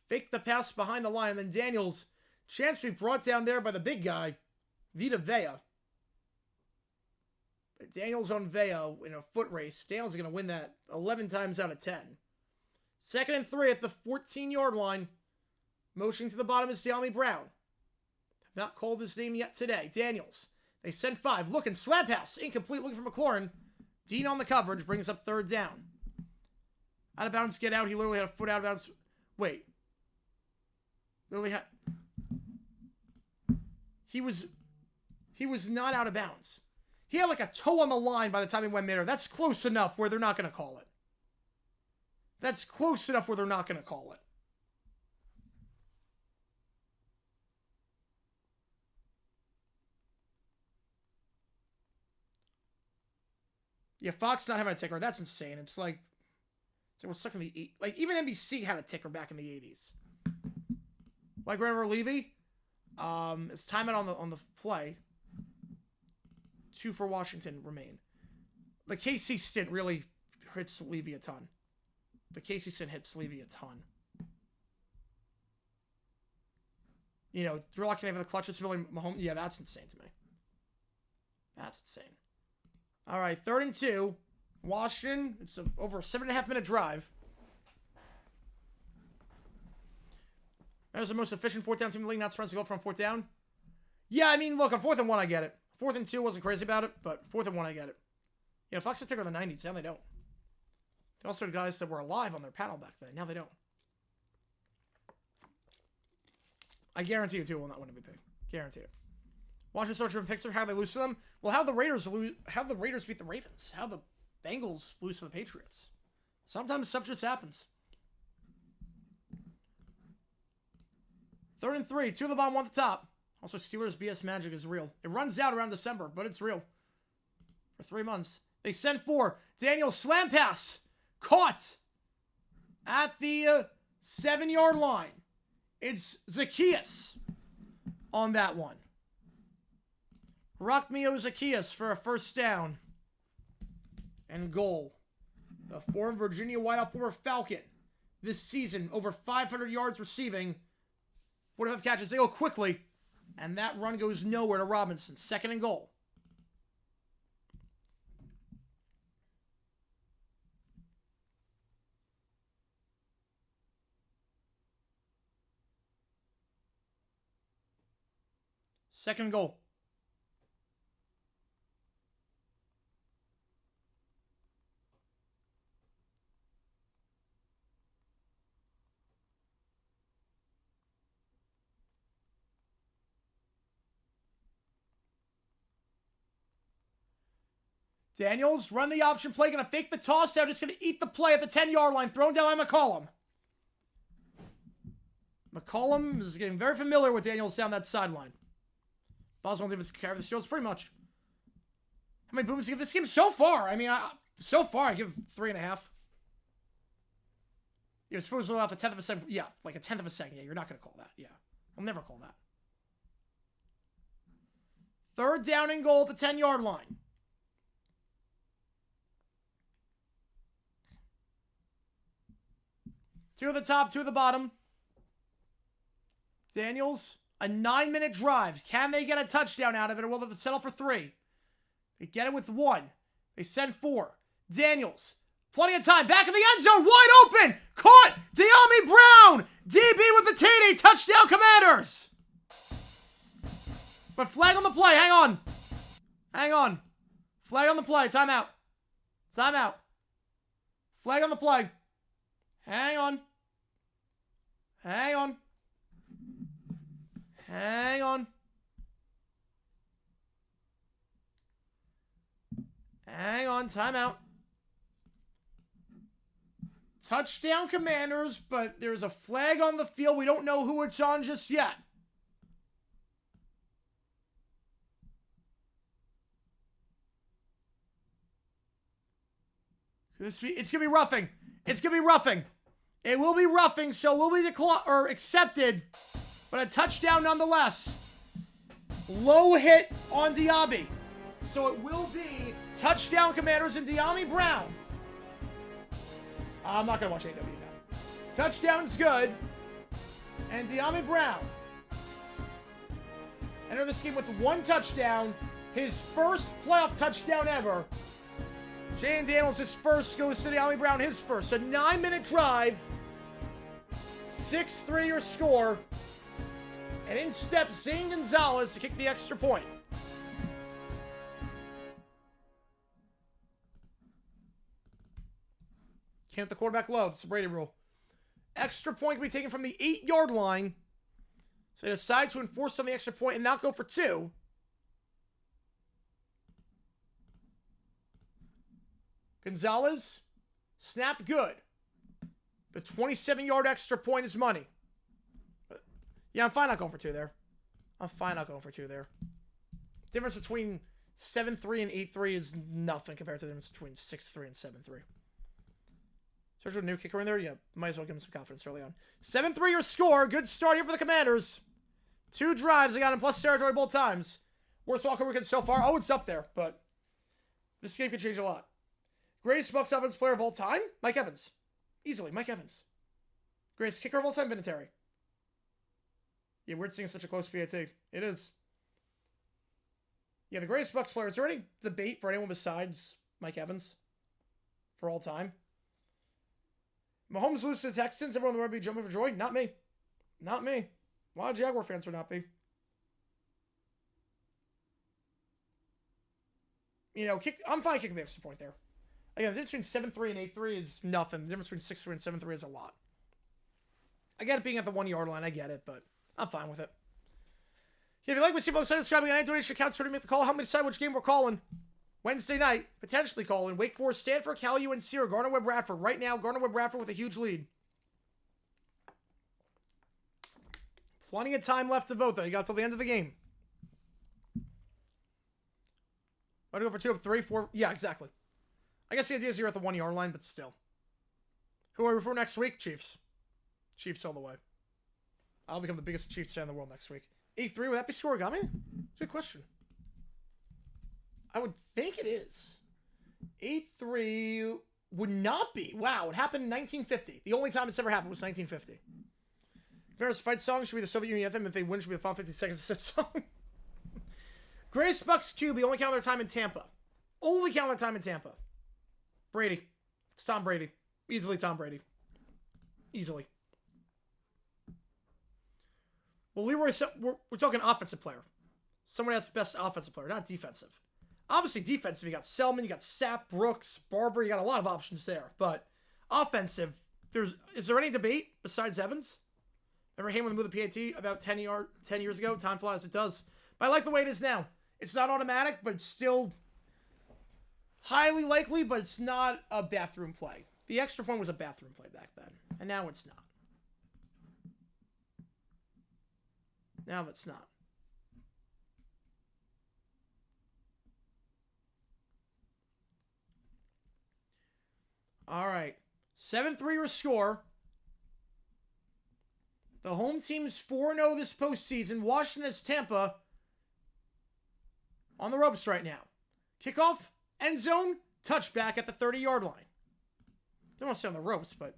Fake the pass behind the line, and then Daniels, chance to be brought down there by the big guy, Vita Vea. But Daniels on Vea in a foot race. Daniels is going to win that 11 times out of 10. 2nd and 3 at the 14-yard line. Motioning to the bottom is De'Ami Brown. Not called his name yet today. Daniels. They send 5. Looking. Slam pass. Incomplete. Looking for McLaurin. Dean on the coverage. Brings up 3rd down. Out of bounds. Get out. He literally had a foot out of bounds. Wait. Literally had... He was not out of bounds. He had a toe on the line by the time he went midair. That's close enough where they're not going to call it. That's close enough where they're not going to call it. Yeah, Fox not having a ticker. That's insane. It's like we're stuck in the... Like, even NBC had a ticker back in the 80s. Like, remember Levy? It's time out on the play. 2 for Washington remain. The KC stint really hits Levy a ton. The KC stint hits Levy a ton. You know, Drew Lock can have the clutch of civilian Mahomes. Yeah, that's insane to me. That's insane. All right, 3rd and 2. Washington. It's over a 7.5 minute drive. There's the most efficient 4th down team in the league, not surprised to go from 4th down. Yeah, I mean, look, on 4th and 1, I get it. 4th and 2 wasn't crazy about it, but 4th and 1, I get it. You know, Fox had ticker in the 90s. Now they don't. They also had guys that were alive on their panel back then. Now they don't. I guarantee you, too, will not win MVP. Guarantee it. Washington starts from picks. How they lose to them? Well, how the Raiders beat the Ravens? How the Bengals lose to the Patriots? Sometimes stuff just happens. 3rd and 3. 2 of the bottom, 1 at the top. Also, Steelers BS magic is real. It runs out around December, but it's real. For 3 months. They send 4. Daniel slam pass. Caught. At the 7-yard line. It's Zacchaeus on that one. Rockmio Zacchaeus for a 1st down. And goal. The former Virginia wideout, former Falcon. This season, over 500 yards receiving. 45 catches. They go quickly. And that run goes nowhere to Robinson. 2nd and goal. Second and goal. Daniels, run the option play, going to fake the toss out, just going to eat the play at the 10-yard line, thrown down by McCollum. McCollum is getting very familiar with Daniels down that sideline. Boswell won't carry the Steelers pretty much. How many booms do you give this game so far? I mean, so far I give 3.5. You're supposed to allow a 10th of a second. Yeah, like a 10th of a second. Yeah, you're not going to call that. Yeah, I'll never call that. 3rd down and goal at the 10-yard line. Two at the top, 2 at the bottom. Daniels, a 9-minute drive. Can they get a touchdown out of it, or will they settle for 3? They get it with 1. They send 4. Daniels, plenty of time. Back in the end zone, wide open. Caught. De'Ami Brown. DB with the TD. Touchdown, Commanders. But flag on the play. Hang on. Hang on. Flag on the play. Timeout. Timeout. Flag on the play. Hang on. Hang on. Hang on. Hang on. Timeout. Touchdown, Commanders, but there's a flag on the field. We don't know who it's on just yet. It's going to be roughing. It's going to be roughing. It will be roughing, so will be accepted, but a touchdown nonetheless. Low hit on Diaby. So it will be touchdown, Commanders, and De'Ami Brown. I'm not going to watch AW now. Touchdown's good. And De'Ami Brown enter this game with 1 touchdown. His first playoff touchdown ever. Jay and Daniels, his first, goes to De'Ami Brown, his first. A 9-minute drive. 6-3 your score. And in steps Zane Gonzalez to kick the extra point. Can't hit the quarterback low. It's the Brady rule. Extra point can be taken from the 8-yard line. So they decide to enforce on the extra point and not go for 2. Gonzalez, snap good. The 27-yard extra point is money. Yeah, I'm fine not going for 2 there. I'm fine not going for 2 there. Difference between 7-3 and 8-3 is nothing compared to the difference between 6-3 and 7-3. Search with a new kicker in there. Yeah, might as well give him some confidence early on. 7-3 your score. Good start here for the Commanders. 2 drives. They got in plus territory both times. Worst walk weekend so far. Oh, it's up there, but this game could change a lot. Greatest Bucs offense player of all time? Mike Evans. Easily, Mike Evans. Greatest kicker of all time? Vinatieri. Yeah, weird seeing such a close PAT. It is. Yeah, the greatest Bucs player. Is there any debate for anyone besides Mike Evans for all time? Mahomes loses to the Texans. Everyone would be jumping for joy. Not me. Not me. A lot of Jaguar fans would not be. You know, I'm fine kicking the extra point there. Again, the difference between 7-3 and 8-3 is nothing. The difference between 6-3 and 7-3 is a lot. I get it being at the 1 yard line. I get it, but I'm fine with it. If you like what you see, subscribing and donation accounts to make the call. Help me decide which game we're calling. Wednesday night, potentially calling Wake Forest, Stanford, Cal, UNC, or Gardner-Webb, Radford. Right now, Gardner-Webb, Radford with a huge lead. Plenty of time left to vote, though. You got till the end of the game. Want to go for 2 up 3, 4? Yeah, exactly. I guess the idea is you're at the 1 yard line, but still. Who are we for next week? Chiefs. Chiefs all the way. I'll become the biggest Chiefs fan in the world next week. 8-3, would that be scoregami? It's a good question. I would think it is. 8-3 would not be. Wow, it happened in 1950. The only time it's ever happened was 1950. Commanders fight song should be the Soviet Union anthem. If they win, should be the final 50 seconds of said song. Greatest Bucs QB, only count their time in Tampa. Only count their time in Tampa. Brady. It's Tom Brady. Easily Tom Brady. Easily. Well, Leroy, we're talking offensive player. Someone that's the best offensive player, not defensive. Obviously, defensive, you got Selman, you got Sapp, Brooks, Barber, you got a lot of options there. But offensive, is there any debate besides Evans? Remember him when they moved the PAT about 10 years ago? Time flies, it does. But I like the way it is now. It's not automatic, but it's still highly likely, but it's not a bathroom play. The extra point was a bathroom play back then, and now it's not. Now it's not. All right. 7-3 your score. The home team's 4-0 this postseason. Washington is Tampa on the ropes right now. Kickoff, end zone, touchback at the 30-yard line. Don't want to say on the ropes, but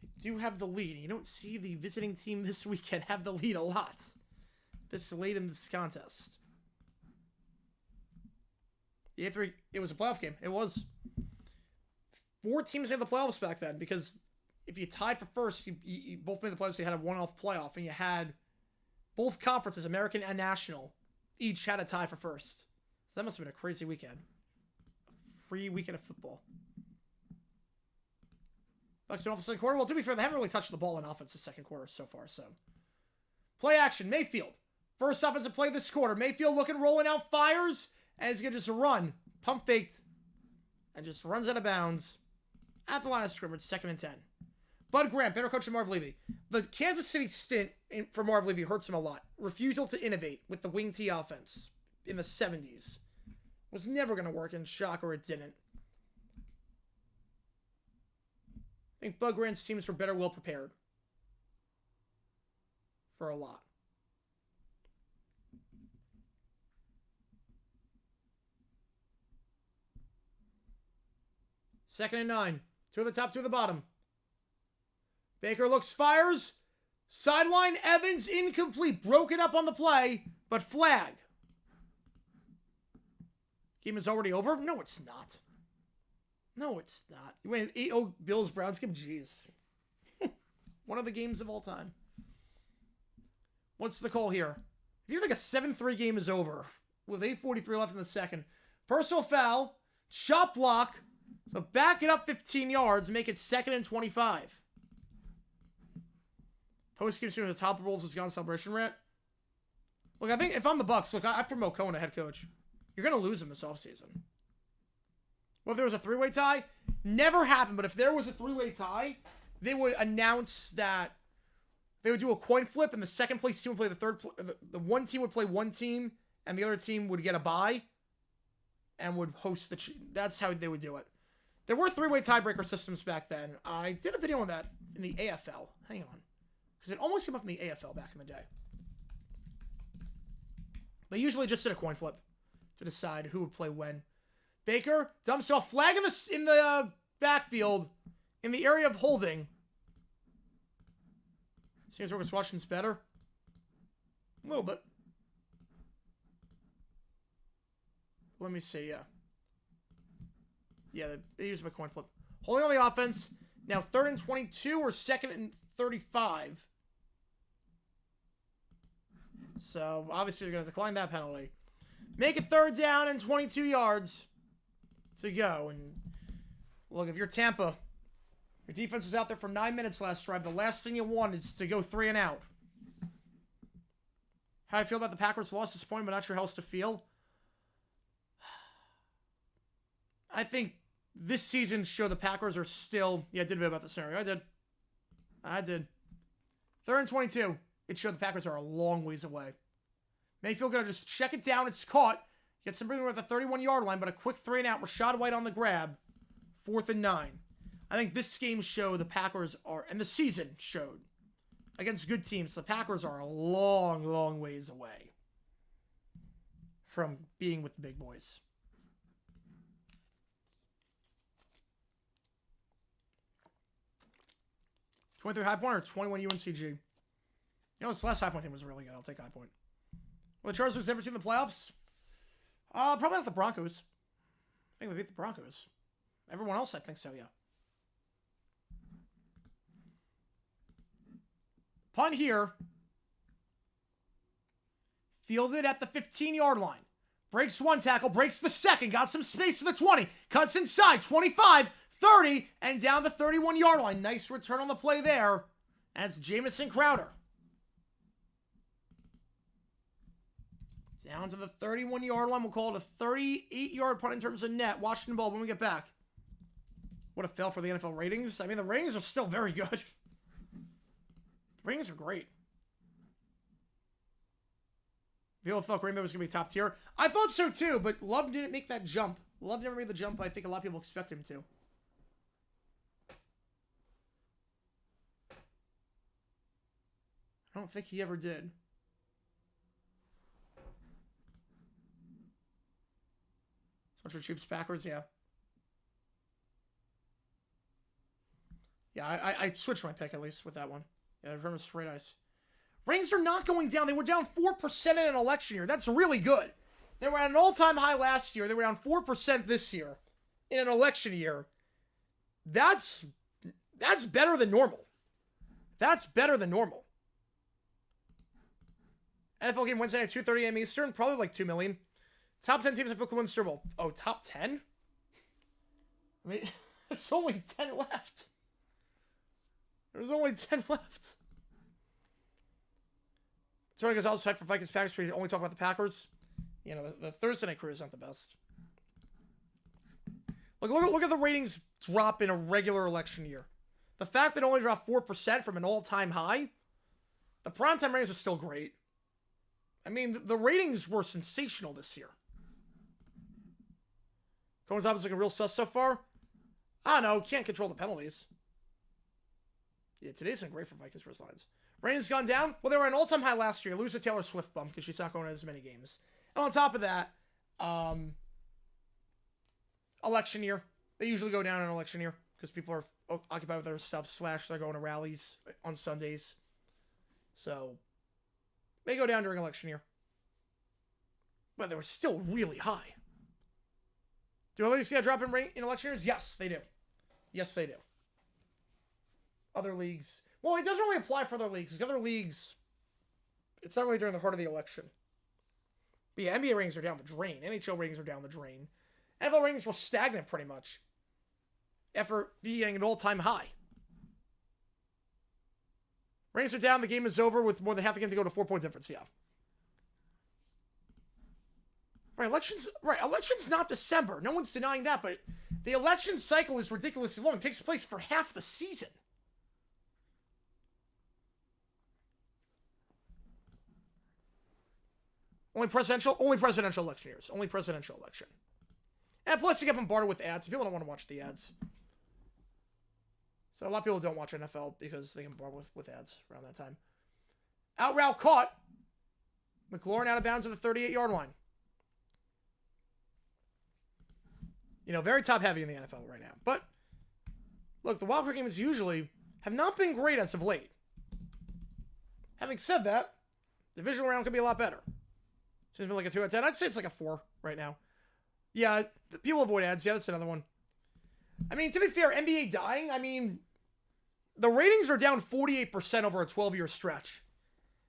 they do have the lead. You don't see the visiting team this weekend have the lead a lot this late in this contest. The 8-3, it was a playoff game. It was. 4 teams made the playoffs back then because if you tied for first, you both made the playoffs. You had a one-off playoff, and you had both conferences, American and National, each had a tie for first. So that must have been a crazy weekend. A free weekend of football. Bucks off the second quarter. Well, to be fair, they haven't really touched the ball in offense the second quarter so far. So, play action. Mayfield. First offensive play this quarter. Mayfield looking, rolling out, fires, and he's going to just run. Pump faked. And just runs out of bounds at the line of scrimmage, 2nd and 10. Bud Grant, better coach than Marv Levy. The Kansas City stint for Marv Levy hurts him a lot. Refusal to innovate with the wing T offense in the 70s. Was never going to work, and shocker, it didn't. I think Bud Grant's teams were better well prepared. For a lot. Second and 9. 2 at the top, 2 at the bottom. Baker looks, fires. Sideline, Evans, incomplete. Broken up on the play, but flag. Game is already over? No, it's not. No, it's not. You win 8-0 Bills, Browns game? Jeez. One of the games of all time. What's the call here? If you think a 7-3 game is over with 8:43 left in the second, personal foul, shot block, so back it up 15 yards, make it 2nd and 25. Post-game stream the top of Rolls has gone celebration rant. Look, I think if I'm the Bucs, look, I promote Cohen a head coach. You're going to lose him this offseason. Well, if there was a 3-way tie, never happened, but if there was a 3-way tie, they would announce that they would do a coin flip, and the second place team would play the third. The one team would play one team, and the other team would get a bye and would host the... That's how they would do it. There were three-way tiebreaker systems back then. I did a video on that in the AFL. Hang on. Because it almost came up in the AFL back in the day. They usually just did a coin flip to decide who would play when. Baker dumps off, flag in the backfield in the area of holding. Seems like Washington's better. A little bit. Let me see, yeah. Yeah, they used my coin flip. Holding on the offense. Now 3rd and 22 or 2nd and 35. So, obviously, you're going to decline that penalty. Make it 3rd down and 22 yards to go. And, look, if you're Tampa, your defense was out there for 9 minutes last drive. The last thing you want is to go 3 and out. How do I feel about the Packers' loss this point, but not sure how else to feel? I think this season showed the Packers are still... Yeah, I did a bit about the scenario. I did. 3rd and 22. It showed the Packers are a long ways away. May feel good to just check it down. It's caught. Get some breathing room at the 31-yard line, but a quick 3 and out. Rashad White on the grab. 4th and 9. I think this game showed the Packers are... And the season showed. Against good teams, the Packers are a long, long ways away from being with the big boys. 23 High Point or 21 UNCG? You know, this last High Point team was really good. I'll take High Point. Well, the Chargers ever seen the playoffs? Probably not the Broncos. I think they beat the Broncos. Everyone else, I think so, yeah. Punt here. Fielded at the 15-yard line. Breaks one tackle, breaks the second. Got some space to the 20. Cuts inside, 25, 30, and down the 31-yard line. Nice return on the play there. That's Jamison Crowder. Down to the 31-yard line. We'll call it a 38-yard punt in terms of net. Washington ball when we get back. What a fail for the NFL ratings. I mean, the ratings are still very good. The ratings are great. People thought Green Bay was going to be top tier. I thought so too, but Love didn't make that jump. Love never made the jump I think a lot of people expect him to. I don't think he ever did. So much for Chiefs Packers, yeah. Yeah, I switched my pick at least with that one. Yeah, I remember straight ice. Rings are not going down. They were down 4% in an election year. That's really good. They were at an all-time high last year. They were down 4% this year in an election year. That's better than normal. That's better than normal. NFL game Wednesday night, 2:30 a.m. Eastern. Probably like 2 million. Top 10 teams that could win the Super Bowl. Oh, top 10? I mean, there's only 10 left. There's only 10 left. Tony Gonzalez hyped for Vikings Packers, but he only talk about the Packers. You know, the Thursday night crew is not the best. Look at the ratings drop in a regular election year. The fact that it only dropped 4% from an all-time high, the primetime ratings are still great. I mean, the ratings were sensational this year. Cohen's obviously looking real sus so far. I don't know, can't control the penalties. Yeah, today's been great for Vikings versus Lions. Ratings gone down. Well, they were an all-time high last year. Lose a Taylor Swift bump because she's not going to as many games. And on top of that, election year. They usually go down in election year because people are occupied with their stuff. / they're going to rallies on Sundays. So, they go down during election year. But they were still really high. Do other leagues see a drop in election years? Yes, they do. Yes, they do. Other leagues... Well, it doesn't really apply for other leagues. Because other leagues, it's not really during the heart of the election. But yeah, NBA ratings are down the drain. NHL ratings are down the drain. NFL ratings were stagnant pretty much. After being an all-time high. Ratings are down. The game is over with more than half the game to go to 4-point difference. Yeah. Elections not December. No one's denying that. But the election cycle is ridiculously long. It takes place for half the season. Only presidential election years. Only presidential election. And plus you get bombarded with ads. People don't want to watch the ads. So a lot of people don't watch NFL because they get bombarded with ads around that time. Out route caught. McLaurin out of bounds at the 38-yard line. Very top heavy in the NFL right now. But look, the wildcard games usually have not been great as of late. Having said that, the divisional round could be a lot better. Seems to be like a 2 out of 10. I'd say it's like a 4 right now. Yeah, people avoid ads. Yeah, that's another one. To be fair, NBA dying, the ratings are down 48% over a 12-year stretch.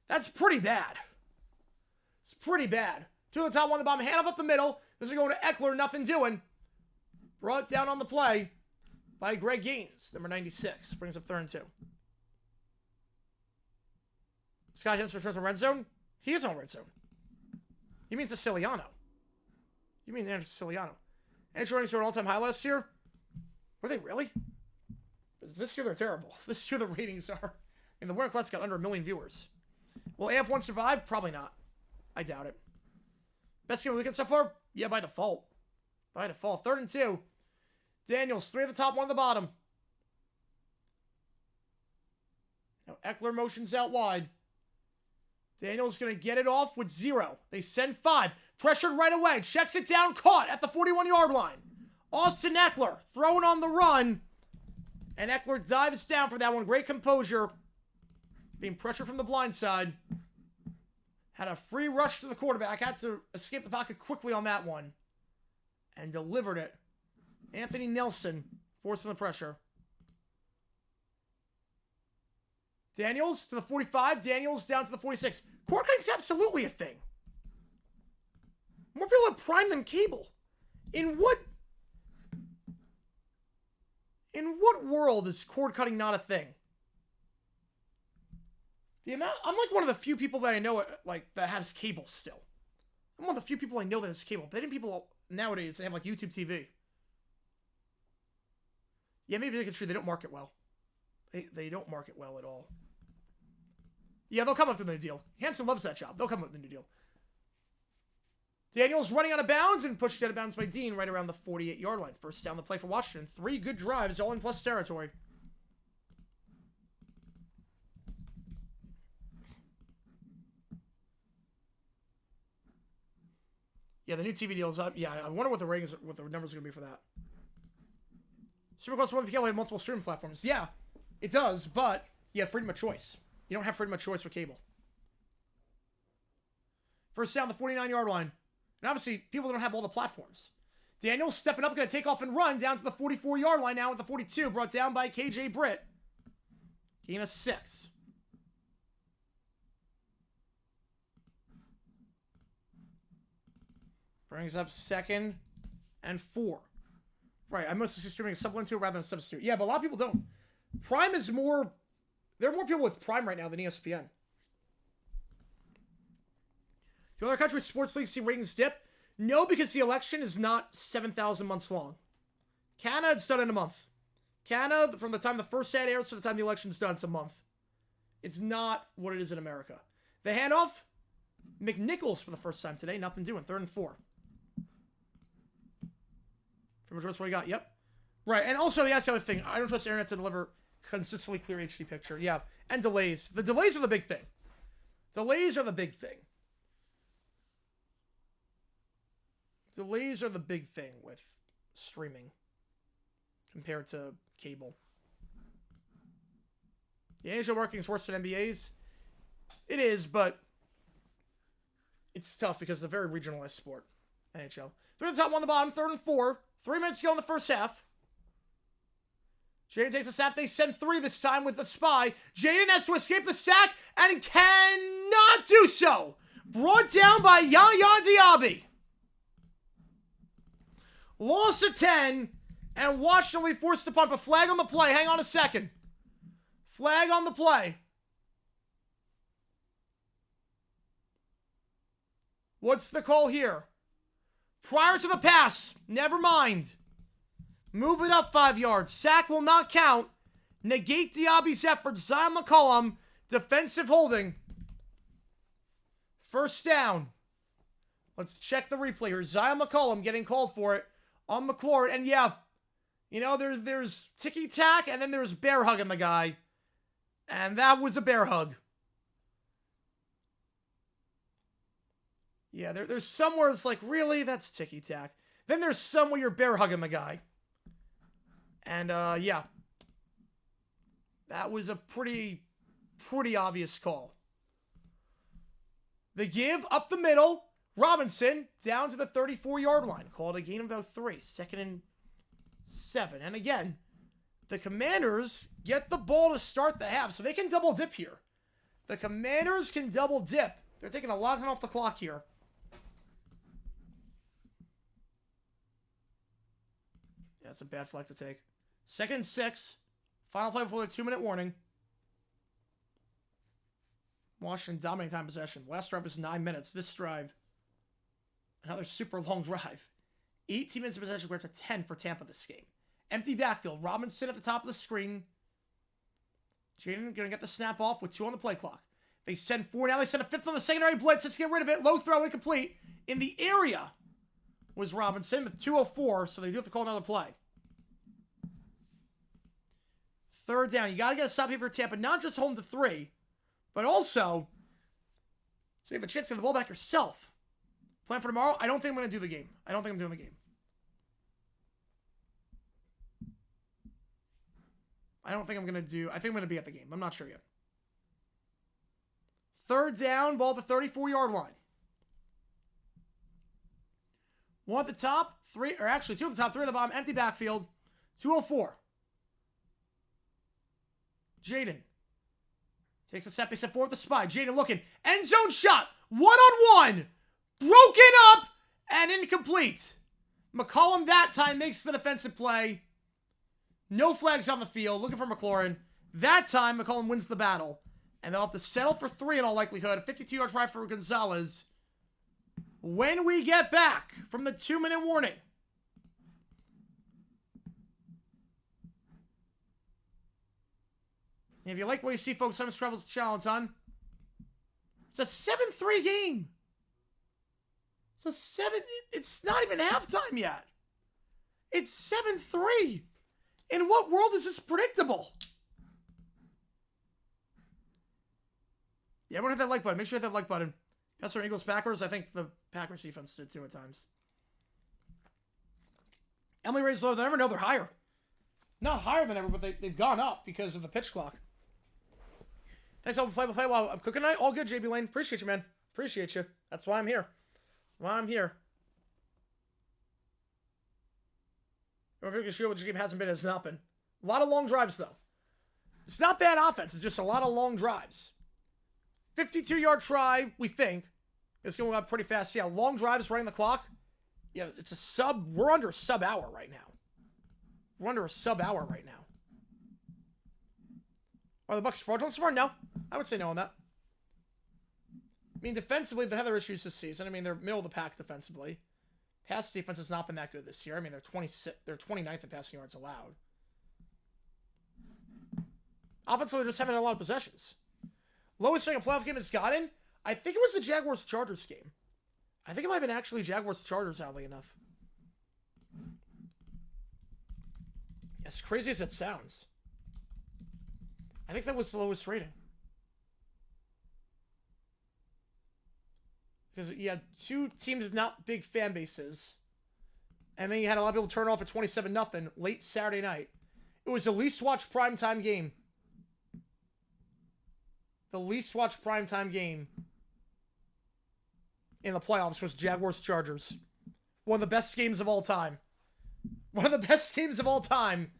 That's pretty bad. It's pretty bad. 2 on the top, 1 on the bottom. Handoff up the middle. This is going to Eckler, nothing doing. Brought down on the play by Greg Gaines, number 96. Brings up 3rd and 2. Scott Henson returns from red zone. He is on red zone. You mean Siciliano. You mean Andrew Siciliano. Andrew running to an all-time high last year? Were they really? This year they're terrible. This year the ratings are... the Winter Class got under 1 million viewers. Will AF1 survive? Probably not. I doubt it. Best game of the weekend so far? Yeah, by default. By default. 3rd and 2. Daniels, 3 at the top, 1 at the bottom. Now Eckler motions out wide. Daniels going to get it off with 0. They send 5. Pressured right away. Checks it down. Caught at the 41-yard line. Austin Eckler throwing on the run. And Eckler dives down for that one. Great composure. Being pressured from the blind side. Had a free rush to the quarterback. Had to escape the pocket quickly on that one. And delivered it. Anthony Nelson forcing the pressure. Daniels to the 45. Daniels down to the 46. Cord cutting's absolutely a thing. More people have Prime than cable. In what world is cord cutting not a thing? I'm like one of the few people that I know that has cable still. I'm one of the few people I know that has cable. But people nowadays, they have like YouTube TV. Yeah, maybe they can true. They don't market well. They don't market well at all. Yeah, they'll come up with a new deal. Hanson loves that job. They'll come up with a new deal. Daniels running out of bounds and pushed out of bounds by Dean right around the 48-yard line. First down the play for Washington. 3 good drives, all in plus territory. Yeah, the new TV deal is up. Yeah, I wonder what the ratings, what the numbers are going to be for that. Supercross 1 PL have multiple streaming platforms. Yeah, it does, but you have freedom of choice. You don't have freedom of choice with cable. First down, the 49-yard line. And obviously, people don't have all the platforms. Daniels stepping up, going to take off and run down to the 44-yard line now at the 42. Brought down by KJ Britt. Gain of 6. Brings up 2nd and 4. Right, I'm mostly streaming a supplement rather than a substitute. Yeah, but a lot of people don't. Prime is more... There are more people with Prime right now than ESPN. Do other countries' sports leagues see ratings dip? No, because the election is not 7,000 months long. Canada, it's done in a month. Canada, from the time the first ad airs to the time the election's done, it's a month. It's not what it is in America. The handoff, McNichols for the first time today. Nothing doing. 3rd and 4. From what you got. Yep. Right. And also, that's the other thing. I don't trust the internet to deliver consistently clear HD picture. Yeah. And delays. The delays are the big thing. Delays are the big thing. Delays are the big thing with streaming compared to cable. The NHL marketing is worse than NBA's. It is, but it's tough because it's a very regionalized sport. NHL. 3 at the top, 1 on the bottom, 3rd and 4. 3 minutes to go in the first half. Jaden takes a snap. They send 3 this time with the spy. Jaden has to escape the sack and cannot do so. Brought down by Yaya Diaby. Loss of 10. And Washington will be forced to punt. A flag on the play. Hang on a second. Flag on the play. What's the call here? Prior to the pass. Never mind. Move it up 5 yards. Sack will not count. Negate Diaby's effort. Zion McCollum. Defensive holding. First down. Let's check the replay here. Zion McCollum getting called for it on McLaurin. And yeah, you know, there's ticky-tack, and then there's bear hugging the guy. And that was a bear hug. Yeah, there's somewhere it's like, really? That's ticky-tack. Then there's somewhere you're bear hugging the guy. And, yeah. That was a pretty obvious call. The give up the middle. Robinson down to the 34-yard line. Called a gain of about 3. 2nd and 7. And again, the Commanders get the ball to start the half, so they can double dip here. The Commanders can double dip. They're taking a lot of time off the clock here. Yeah, that's a bad flag to take. 2nd and 6. Final play before the 2-minute warning. Washington dominating time possession. Last drive was 9 minutes. This drive, another super long drive. 18 minutes of possession compared to 10 for Tampa this game. Empty backfield. Robinson at the top of the screen. Jaden going to get the snap off with 2 on the play clock. They send 4 now. They send a 5th on the secondary blitz. Let's get rid of it. Low throw, incomplete. In the area was Robinson with 2:04, so they do have to call another play. 3rd down. You got to get a stop here for Tampa. Not just home to 3, but also so you have a chance to get the ball back yourself. Plan for tomorrow? I don't think I'm going to do the game. I don't think I'm doing the game. I think I'm going to be at the game. I'm not sure yet. 3rd down, ball at the 34-yard line. 1 at the top, 2 at the top, 3 at the bottom, empty backfield, 2:04. Jaden takes a step. They step forward with the spy. Jaden looking. End zone shot. 1-on-1. Broken up and incomplete. McCollum that time makes the defensive play. No flags on the field. Looking for McLaurin. That time, McCollum wins the battle. And they'll have to settle for 3 in all likelihood. A 52-yard try for Gonzalez. When we get back from the 2-minute warning. And if you like what you see, folks, Simon Travels Challenge on. It's a 7-3 game. It's not even halftime yet. It's 7-3. In what world is this predictable? Yeah, everyone hit that like button. Make sure you hit that like button. That's our Eagles Packers. I think the Packers defense did too at times. Emily raised low. They never know they're higher. Not higher than ever, but they've gone up because of the pitch clock. Thanks all for play while I'm cooking tonight. All good, JB Lane. Appreciate you, man. Appreciate you. That's why I'm here. That's why I'm here. I'm pretty sure what your game hasn't been has not been. A lot of long drives, though. It's not bad offense. It's just a lot of long drives. 52-yard try, we think. It's going up pretty fast. Yeah, long drives running the clock. Yeah, it's a sub. We're under a sub-hour right now. We're under a sub-hour right now. Are the Bucs fraudulent so far? No. I would say no on that. I mean, defensively, they've had their issues this season. I mean, they're middle of the pack defensively. Pass defense has not been that good this year. I mean, they're 29th in passing yards allowed. Offensively, they're just having a lot of possessions. Lowest rank a playoff game has gotten, I think it was the Jaguars-Chargers game. I think it might have been actually Jaguars-Chargers, oddly enough. As crazy as it sounds. I think that was the lowest rating. Because you had 2 teams with not big fan bases. And then you had a lot of people turn off at 27-0 late Saturday night. It was the least watched primetime game. The least watched primetime game in the playoffs was Jaguars-Chargers. One of the best games of all time. One of the best games of all time.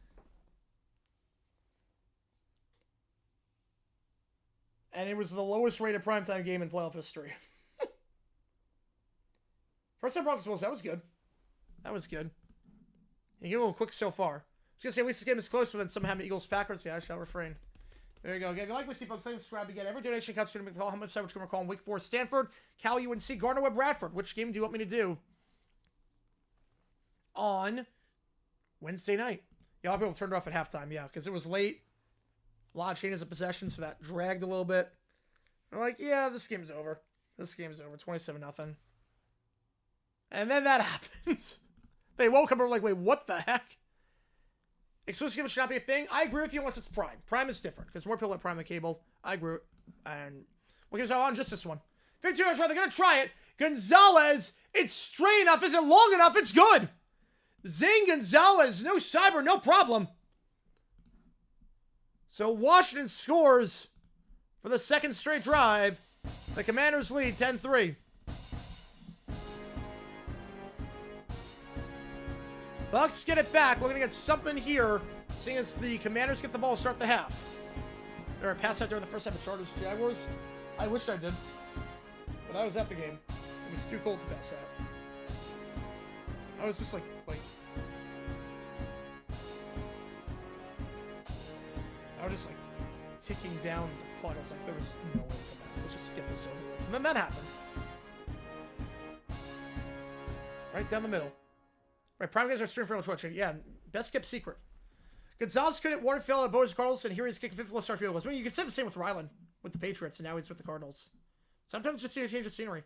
And it was the lowest rated primetime game in playoff history. First time Broncos Bulls, that was good. That was good. You give them a quick so far. I was going to say, at least this game is closer than some have Eagles Packers. Yeah, I shall refrain. There you go. Again, if you like what you see, folks, like subscribe again. Every donation counts to make the call. How much time which we're calling Week 4, Stanford, Cal, UNC, Gardner Webb, Radford. Which game do you want me to do on Wednesday night? Yeah, a lot of people turned it off at halftime. Yeah, because it was late. A lot of changes of possession, so that dragged a little bit. I'm like, yeah, this game's over. This game's over. 27-0. And then that happens. They woke up and were like, wait, what the heck? Exclusive should not be a thing. I agree with you unless it's Prime. Prime is different because more people like Prime than cable. I agree. And we'll get on just this one. 52 try. They're going to try it. Gonzalez. It's straight enough. Is it long enough? It's good. Zane Gonzalez. No cyber. No problem. So Washington scores for the second straight drive. The Commanders lead 10-3. Bucks get it back. We're going to get something here, seeing as the Commanders get the ball to start the half. There, I passed out during the first half of Chargers-Jaguars. I wish I did, but I was at the game. It was too cold to pass out. I was just like ticking down the clock. I was like, there was no way to come back. Let's just get this over with. And then that happened. Right down the middle. Right, Prime guys are streaming for Twitch. Yeah, best kept secret. Gonzalez couldn't Warrenfield at Bows Cardinals, and here he's kicking 5th star field goals. I mean, you can say the same with Ryland with the Patriots, and now he's with the Cardinals. Sometimes just need a change of scenery.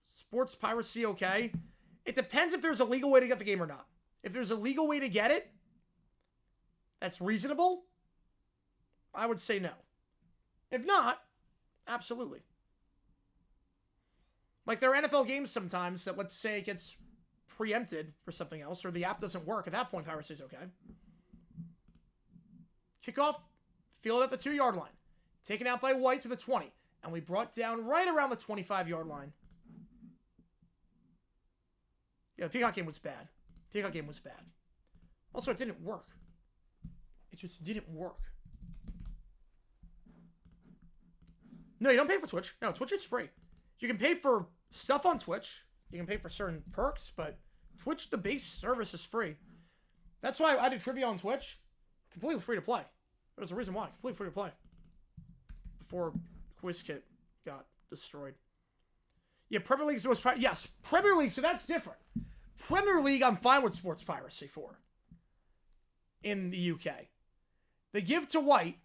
Sports piracy, okay. It depends if there's a legal way to get the game or not. If there's a legal way to get it, that's reasonable, I would say no. If not, absolutely. Like, there are NFL games sometimes that, let's say, it gets preempted for something else, or the app doesn't work. At that point, piracy is okay. Kickoff, field at the 2-yard line. Taken out by White to the 20. And we brought down right around the 25-yard line. Yeah, the Peacock game was bad. Peacock game was bad. Also, it didn't work. It just didn't work. No, you don't pay for Twitch. No, Twitch is free. You can pay for stuff on Twitch. You can pay for certain perks, but Twitch, the base service, is free. That's why I did trivia on Twitch. Completely free to play. There's a reason why. Completely free to play. Before QuizKit got destroyed. Yeah, Premier League's the most... Yes, Premier League, so that's different. Premier League, I'm fine with sports piracy for. In the UK. They give to White.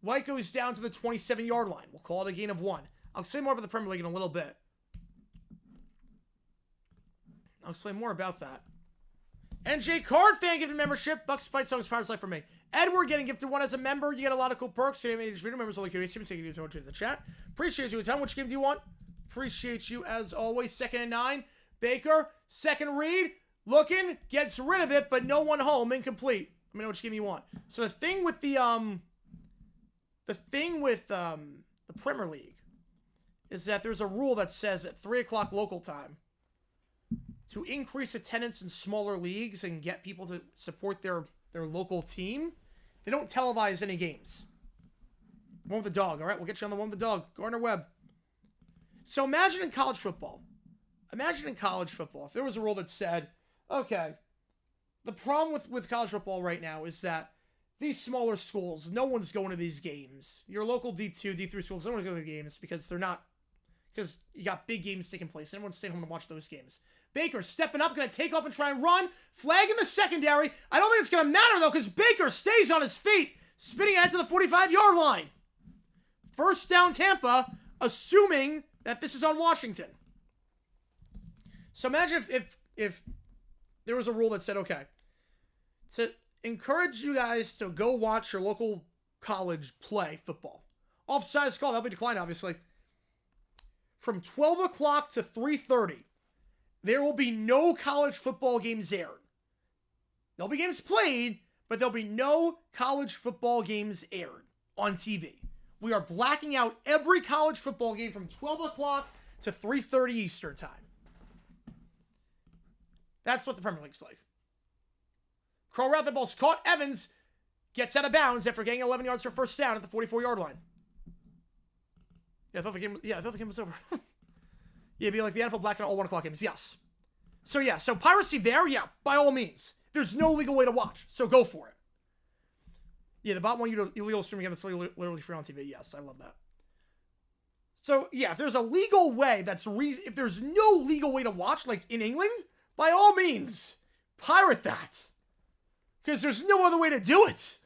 White goes down to the 27-yard line. We'll call it a gain of 1. I'll say more about the Premier League in a little bit. I'll explain more about that. NJ Card fan gifted membership. Bucks Fight Songs Pirates Life for me. Edward getting gifted 1 as a member. You get a lot of cool perks. Your name, age, video members, only curious. Thank you so much in the chat. Appreciate you a ton. Which game do you want? Appreciate you as always. 2nd and 9. Baker. Second read. Looking. Gets rid of it, but no one home. Incomplete. Let me know which game you want. So the thing with the Premier League is that there's a rule that says at 3 o'clock local time, to increase attendance in smaller leagues and get people to support their local team, they don't televise any games. The one with the dog, all right? We'll get you on the one with the dog. Gardner Webb. So imagine in college football. If there was a rule that said, okay, the problem with college football right now is that these smaller schools, no one's going to these games. Your local D2, D3 schools, no one's going to the games because you got big games taking place. Everyone's staying home to watch those games. Baker stepping up, going to take off and try and run. Flag in the secondary. I don't think it's going to matter, though, because Baker stays on his feet, spinning ahead to the 45-yard line. First down Tampa, assuming that this is on Washington. So imagine if there was a rule that said, okay, to encourage you guys to go watch your local college play football. Offsides call, that'll be declined, obviously. From 12 o'clock to 3:30, there will be no college football games aired. There'll be games played, but there'll be no college football games aired on TV. We are blacking out every college football game from 12 o'clock to 3:30 Eastern time. That's what the Premier League's like. Crow route, the ball's caught. Evans gets out of bounds after getting 11 yards for first down at the 44-yard line. I thought the game was over. Yeah, it'd be like the NFL blacking out all 1 o'clock games. Yes. So piracy there, yeah, by all means. There's no legal way to watch, so go for it. Yeah, the bot want you to illegal stream again that's literally free on TV. Yes, I love that. So, yeah, if there's a legal way if there's no legal way to watch, like in England, by all means, pirate that. Because there's no other way to do it.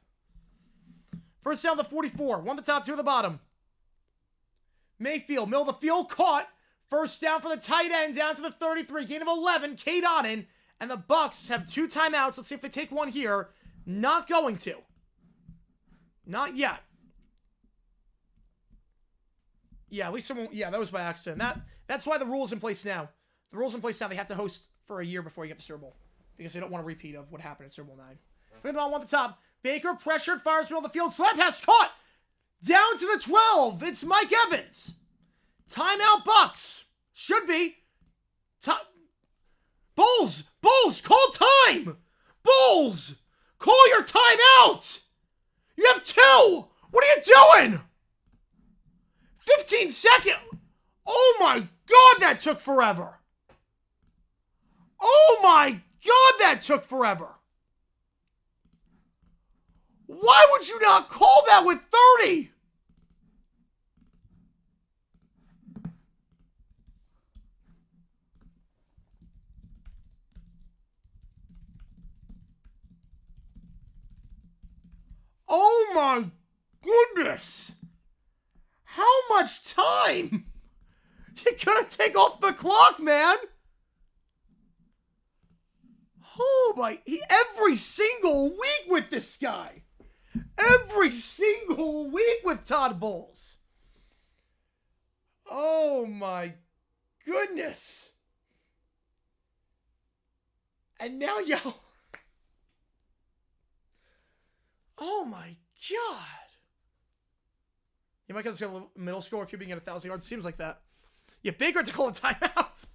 First down, the 44. 1 at the top, 2 at the bottom. Mayfield, middle of the field, caught. First down for the tight end, down to the 33. Gain of 11, Cade Otten. And the Bucs have 2 timeouts. Let's see if they take one here. Not going to. Not yet. Yeah, at least someone... Yeah, that was by accident. That's why the rule's in place now. The rule's in place now. They have to host for a year before you get the Super Bowl. Because they don't want a repeat of what happened at Super Bowl 9. Putting the ball on the top. Baker pressured, fires middle of the field. Slant pass caught. Down to the 12. It's Mike Evans. Timeout Bucs. Should be. Bulls, call time. Bulls, call your timeout. You have 2. What are you doing? 15 seconds. Oh my God, that took forever. Oh my God, that took forever. Why would you not call that with 30? Oh my goodness. How much time? You gotta take off the clock, man. Oh my, every single week with this guy. Every single week with Todd Bowles. Oh my goodness. And now y'all. Oh my God. You might get a middle score, keeping at 1,000 yards. Seems like that. Yeah, Baker had to call a timeout.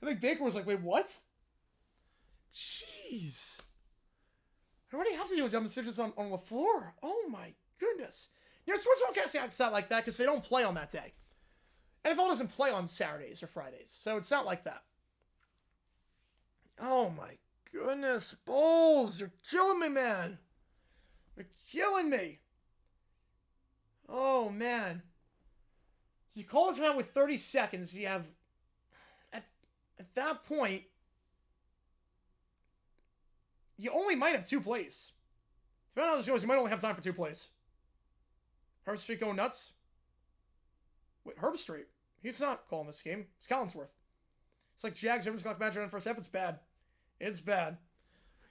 I think Baker was like, wait, what? Jeez. I already have to do dumb decisions on LaFleur. Oh my goodness. You know, sports broadcasting acts not like that because they don't play on that day. NFL doesn't play on Saturdays or Fridays, so it's not like that. Oh my goodness. Bulls, you're killing me, man. You're killing me. Oh, man. You call this man with 30 seconds. You have... At that point... You only might have 2 plays. Depending on how this goes, you might only have time for 2 plays. Herb Street going nuts? Wait, Herb Street? He's not calling this game. It's Collinsworth. It's like Jags, everyone's clock manager on first half. It's bad. It's bad.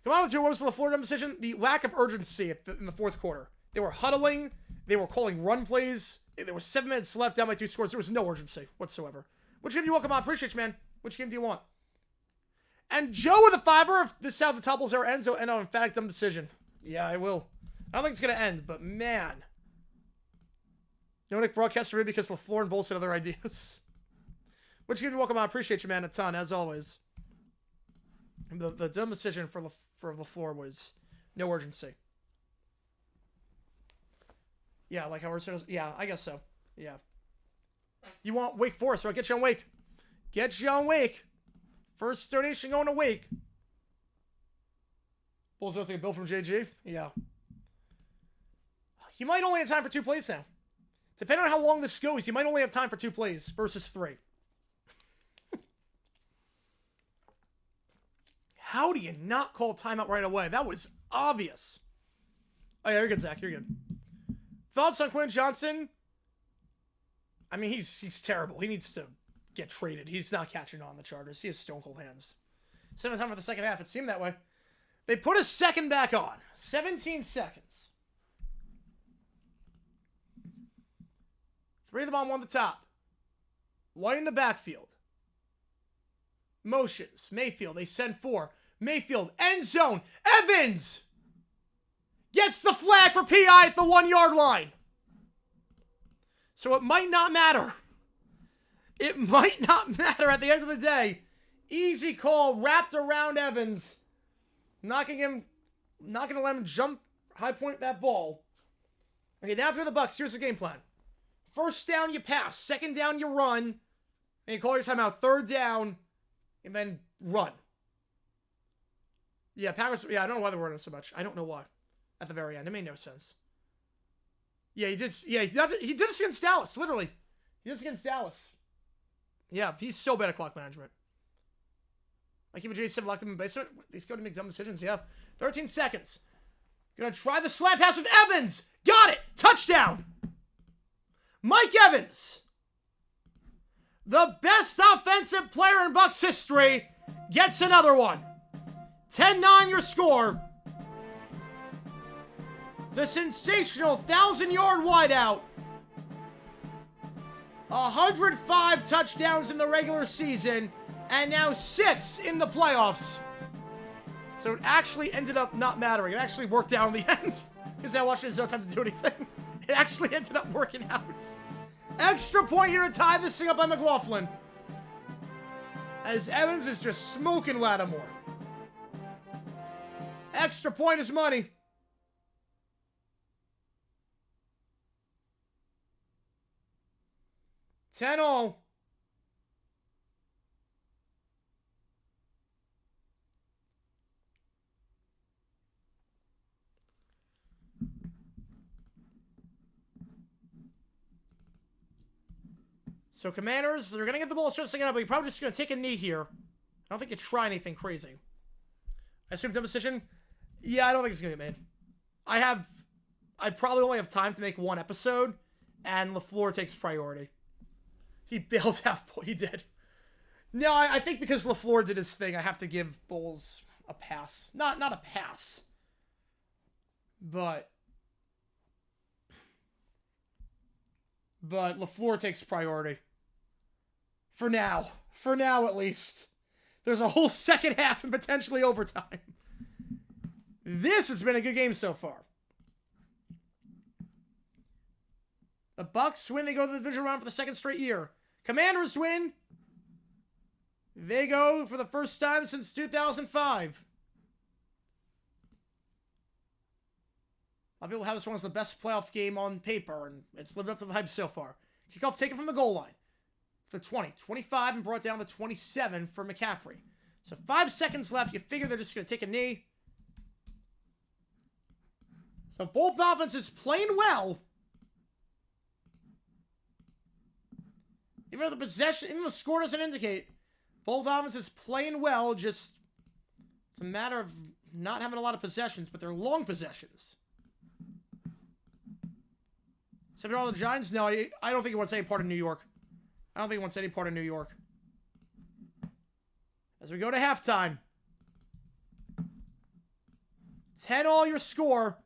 Come on with your, what was the Florida decision? The lack of urgency in the fourth quarter. They were huddling. They were calling run plays. There were 7 minutes left, down by 2 scores. There was no urgency whatsoever. Which game do you want? Come on, appreciate you, man. Which game do you want? And Joe with a 5er. If this is how the top Bulls ever ends, it'll end on an emphatic dumb decision. Yeah, I will. I don't think it's going to end, but man. No Nick broadcaster review because LaFleur and Bulls had other ideas. Which game do you want? Come on, appreciate you, man, a ton, as always. The dumb decision for LaFleur was no urgency. Yeah, like how we're sort of, yeah, I guess so. Yeah. You want Wake Forest, right? Get you on Wake. Get you on Wake. First donation going to Wake. Bulls don't take a bill from JG? Yeah. You might only have time for 2 plays now. Depending on how long this goes, you might only have time for 2 plays versus 3. How do you not call timeout right away? That was obvious. Oh, yeah, you're good, Zach. You're good. Thoughts on Quinn Johnson? I mean, he's terrible. He needs to get traded. He's not catching on the Chargers. He has stone cold hands. 7th time for the second half. It seemed that way. They put a second back on. 17 seconds. 3 of the bomb on the top. White in the backfield. Motions. Mayfield. They send 4. Mayfield. End zone. Evans gets the flag for PI at the 1-yard line. So it might not matter. It might not matter at the end of the day. Easy call wrapped around Evans. Not going to let him jump high point that ball. Okay, now for the Bucs, here's the game plan. First down, you pass. Second down, you run. And you call your timeout. Third down, and then run. Yeah, Packers, yeah, I don't know why they were running so much. I don't know why. At the very end. It made no sense. Yeah, he did this against Dallas, literally. He did this against Dallas. Yeah, he's so bad at clock management. Like even J7 locked him in the basement. He's going to make dumb decisions, yeah. 13 seconds. Gonna try the slant pass with Evans. Got it! Touchdown! Mike Evans. the best offensive player in Bucs history, gets another one. 10-9 your score. The sensational 1,000-yard wideout. 105 touchdowns in the regular season, and now 6 in the playoffs. So it actually ended up not mattering. It actually worked out in the end. Because now Washington has no time to do anything. It actually ended up working out. Extra point here to tie this thing up by McLaughlin. As Evans is just smoking Lattimore. Extra point is money. Ten all. So Commanders, they're going to get the ball start second up, but you're probably just going to take a knee here. I don't think you try anything crazy. I assume dumb decision. Yeah, I don't think it's going to get made. I probably only have time to make one episode, and LaFleur takes priority. He bailed out. He did. No, I think because LaFleur did his thing, I have to give Bowles a pass. Not a pass. But LaFleur takes priority. For now. For now, at least. There's a whole second half and potentially overtime. This has been a good game so far. The Bucs win. They go to the divisional round for the second straight year. Commanders win. They go for the first time since 2005. A lot of people have this one as the best playoff game on paper, and it's lived up to the hype so far. Kickoff taken from the goal line. The 20, 25, and brought down the 27 for McCaffrey. So 5 seconds left. You figure they're just going to take a knee. So both offenses playing well. Even though the possession, even though the score doesn't indicate, both offenses playing well. Just, it's a matter of not having a lot of possessions, but they're long possessions. Except for all the Giants, no, I don't think he wants any part of New York. I don't think he wants any part of New York. As we go to halftime. 10 all your score.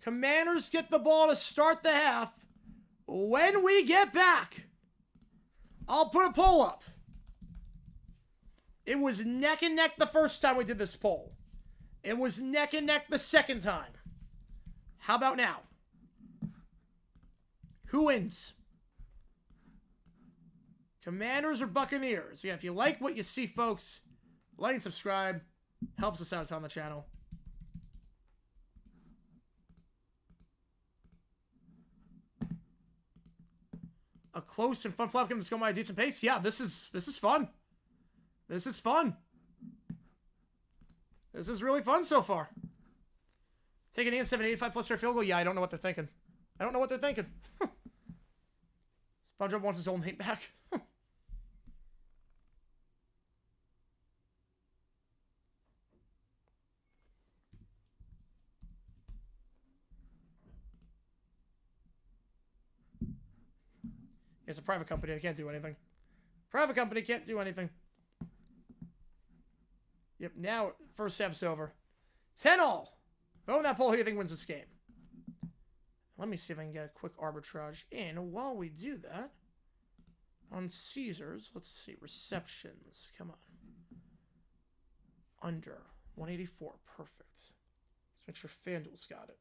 Commanders get the ball to start the half. When we get back, I'll put a poll up. It was neck and neck the first time we did this poll. It was neck and neck the second time. How about now? Who wins? Commanders or Buccaneers? Yeah, if you like what you see, folks, like and subscribe. Helps us out on the channel. A close and fun playoff game that's going by a decent pace. Yeah, this is fun. This is fun. This is really fun so far. Taking an 785 plus their field goal. Yeah, I don't know what they're thinking. I don't know what they're thinking. SpongeBob wants his old name back. It's a private company. They can't do anything. Private company can't do anything. Yep, now first half's over. 10 all. Go in that poll. Who do you think wins this game? Let me see if I can get a quick arbitrage in while we do that. On Caesars, let's see. Receptions. Come on. Under 184. Perfect. Let's make sure FanDuel's got it.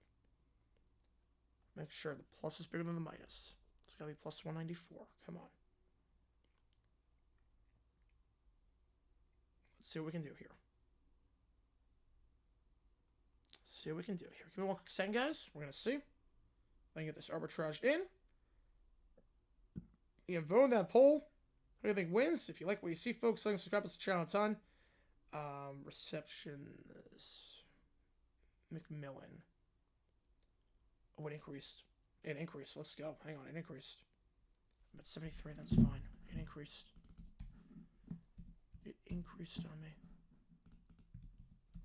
Make sure the plus is bigger than the minus. It's got to be plus 194. Come on. Let's see what we can do here. See what we can do here. Give me 1 second, guys. We're going to see. I can get this arbitrage in. You can vote on that poll. Who do you think wins? If you like what you see, folks, like and subscribe to the channel a ton. Receptions. McMillan. Oh, it increased. It increased. Let's go. Hang on. It increased. I'm at 73. That's fine. It increased. It increased on me.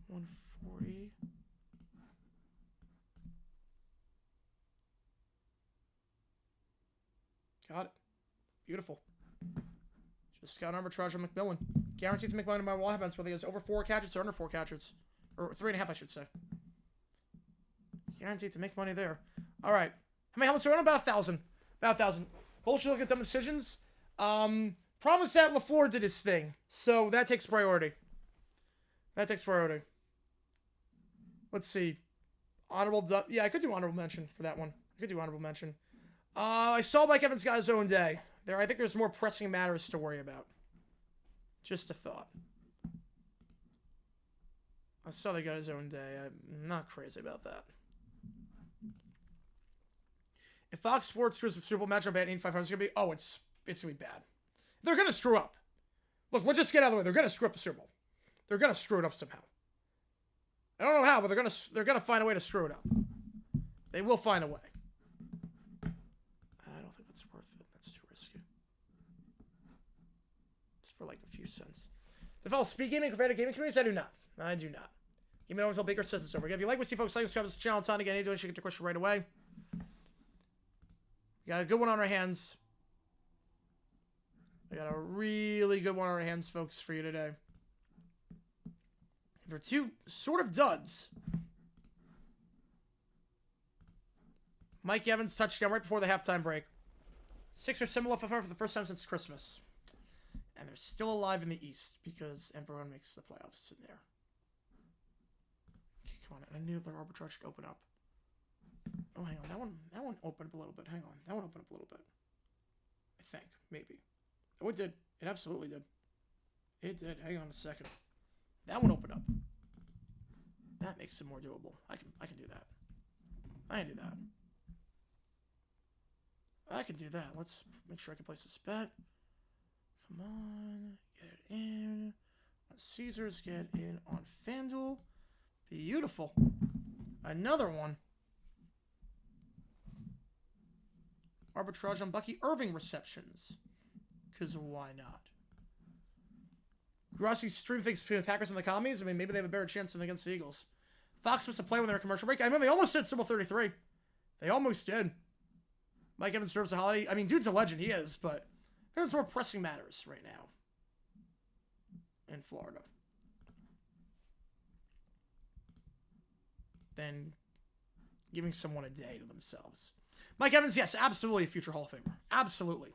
140. Got it. Beautiful. Just got an arbitrage on McMillan. Guaranteed to make money in my wall events, whether he has over 4 catches or under 4 catches. Or 3.5, I should say. Guaranteed to make money there. All right. How much? Around about 1,000. About 1,000. Bullshit, look at dumb decisions. Promise that LaFleur did his thing. So that takes priority. That takes priority. Let's see. Honorable... Yeah, I could do honorable mention for that one. I could do honorable mention. I saw Mike Evans got his own day. I think there's more pressing matters to worry about. Just a thought. I saw they got his own day. I'm not crazy about that. If Fox Sports screws the Super Bowl matchup at 8,500, it's going to be... Oh, it's going to be bad. They're going to screw up. Look, let's just get out of the way. They're going to screw up the Super Bowl. They're going to screw it up somehow. I don't know how, but they're gonna find a way to screw it up. They will find a way. I don't think that's worth it. That's too risky. It's for like a few cents. To follow speed gaming compared to gaming communities, I do not. I do not. Give me until Baker says it's over. Again, if you like what you see folks, like subscribe to this channel. Ton again, anyone should get your question right away. We got a good one on our hands. We got a really good one on our hands, folks, for you today. They're two sort of duds. Mike Evans touchdown right before the halftime break. 6 or 7 left for the first time since Christmas. And they're still alive in the East because everyone makes the playoffs in there. Okay, come on. I knew the arbitrage should open up. Oh, hang on. That one opened up a little bit. Hang on. That one opened up a little bit. I think. Maybe. Oh, it did. It absolutely did. It did. Hang on a second. That one opened up. That makes it more doable. I can do that. I can do that. I can do that. Let's make sure I can place this bet. Come on. Get it in. Caesars, get in on FanDuel. Beautiful. Another one. Arbitrage on Bucky Irving receptions. Because why not? Grossi stream thinks between the Packers and the Commies. I mean, maybe they have a better chance than against the Eagles. Fox was to play when they were commercial break. I mean, they almost did Super Bowl 33. They almost did. Mike Evans deserves a holiday. I mean, dude's a legend. He is, but there's more pressing matters right now in Florida than giving someone a day to themselves. Mike Evans, yes, absolutely a future Hall of Famer. Absolutely.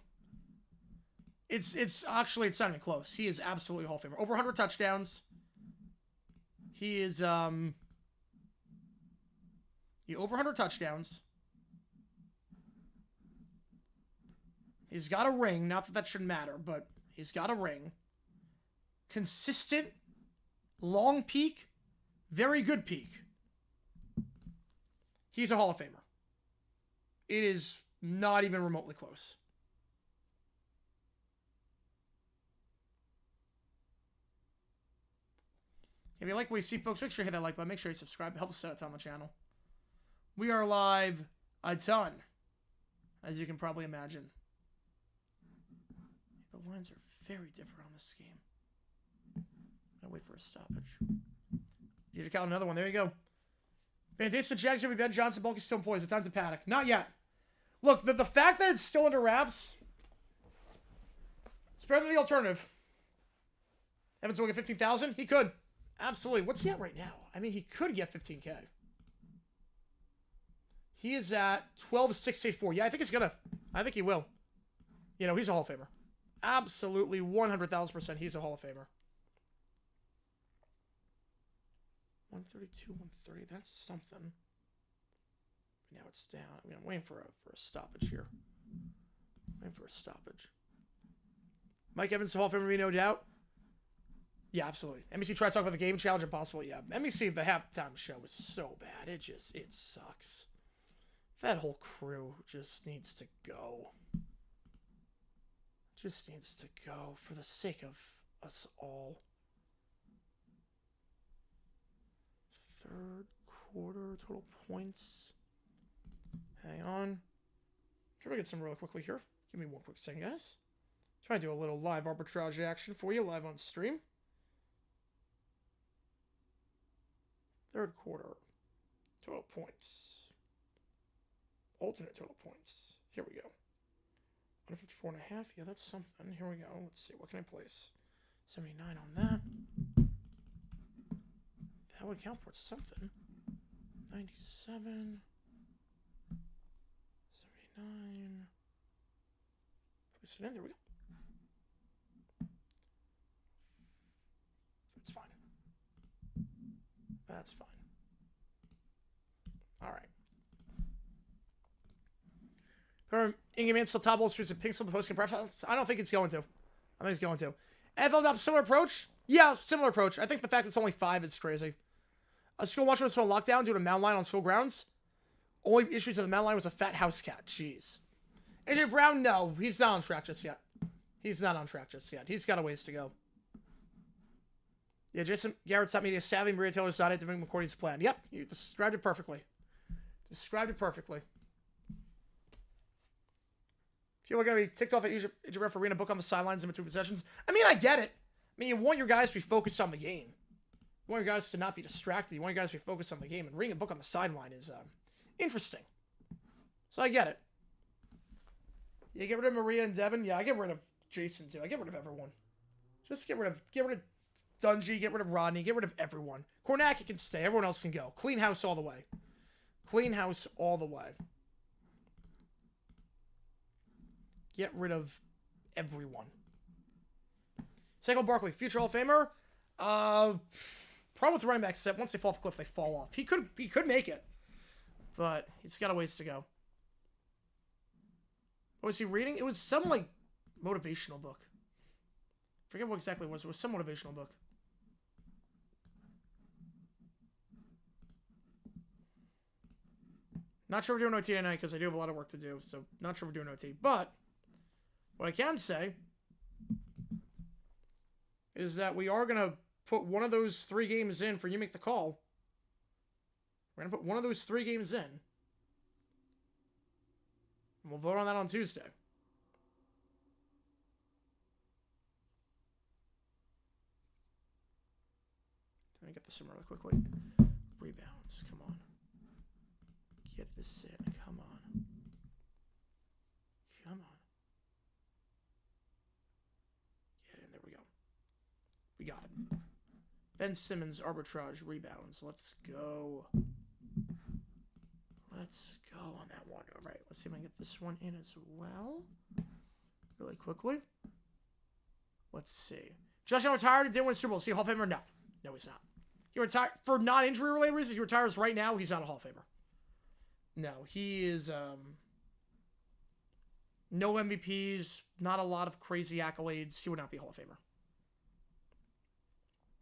It's actually, it's not even close. He is absolutely a Hall of Famer. Over 100 touchdowns. He is, over 100 touchdowns. He's got a ring. Not that that shouldn't matter, but he's got a ring. Consistent, long peak, very good peak. He's a Hall of Famer. It is not even remotely close. If you like what you see, folks, make sure you hit that like button. Make sure you subscribe. It helps us out a ton on the channel. We are live a ton, as you can probably imagine. The lines are very different on this game. I'm going to wait for a stoppage. You just count another one. There you go. Fantastic Jags will be Ben Johnson. Bulky still employs. It's time to panic. Not yet. Look, the fact that it's still under wraps, it's better than the alternative. Evans will get 15,000. He could. Absolutely. What's he at right now? I mean, he could get 15K. He is at 12,684. Yeah, I think he's going to. I think he will. You know, he's a Hall of Famer. Absolutely 100,000%. He's a Hall of Famer. 132, 130. That's something. Now it's down. I mean, I'm waiting for a stoppage here. Waiting for a stoppage. Mike Evans, Hall of Famer, no doubt. Yeah, absolutely. NBC tried to talk about the game challenge. Impossible. Yeah. NBC, the halftime show was so bad. It sucks. That whole crew just needs to go. Just needs to go for the sake of us all. Third quarter total points. Hang on. Try to get some real quickly here. Give me one quick second, guys. Try to do a little live arbitrage action for you live on stream. Third quarter total points. Alternate total points. Here we go. 154.5. Yeah, that's something. Here we go. Let's see. What can I place? 79 on that. That would count for something. 97. 79. Place it in. There we go. That's fine. That's fine. All right. Ingeman still top streets of pixel posting preference. I don't think it's going to. I think it's going to. NFL adopts similar approach? Yeah, similar approach. I think the fact it's only 5 is crazy. A school watcher was on lockdown due to mountain lion on school grounds. Only issues of the mountain lion was a fat house cat. Jeez. AJ Brown, no. He's not on track just yet. He's not on track just yet. He's got a ways to go. Yeah, Jason Garrett's not media savvy. Maria Taylor's not active in McCourty's plan. Yep, you described it perfectly. Described it perfectly. People are going to be ticked off at AJ Brown for reading a book on the sidelines in between possessions. I mean, I get it. I mean, you want your guys to be focused on the game. You want your guys to not be distracted. You want your guys to be focused on the game. And reading a book on the sideline is interesting. So I get it. You get rid of Maria and Devin. Yeah, I get rid of Jason too. I get rid of everyone. Just get rid of Dungy, get rid of Rodney, get rid of everyone. Kornacki can stay. Everyone else can go. Clean house all the way. Clean house all the way. Get rid of everyone. Saquon Barkley, future Hall of Famer. Problem with running backs is that once they fall off a cliff, they fall off. He could make it, but he's got a ways to go. What was he reading? It was some like motivational book. Forget what exactly it was. It was some motivational book. Not sure if we're doing OT tonight because I do have a lot of work to do. So not sure if we're doing OT. But what I can say is that we are going to put one of those 3 games in for you make the call. We're going to put one of those 3 games in. And we'll vote on that on Tuesday. Let me get this in really quickly. Rebounds. Come on. Get this in. Come on. Come on. Get in. There we go. We got it. Ben Simmons, arbitrage, rebounds. Let's go. Let's go on that one. All right. Let's see if I can get this one in as well. Really quickly. Let's see. Josh Allen retired and didn't win Super Bowl. Is he a Hall of Famer? No. No, he's not. He retired for non-injury related reasons. He retires right now. He's not a Hall of Famer. No, he is no MVPs, not a lot of crazy accolades. He would not be a Hall of Famer.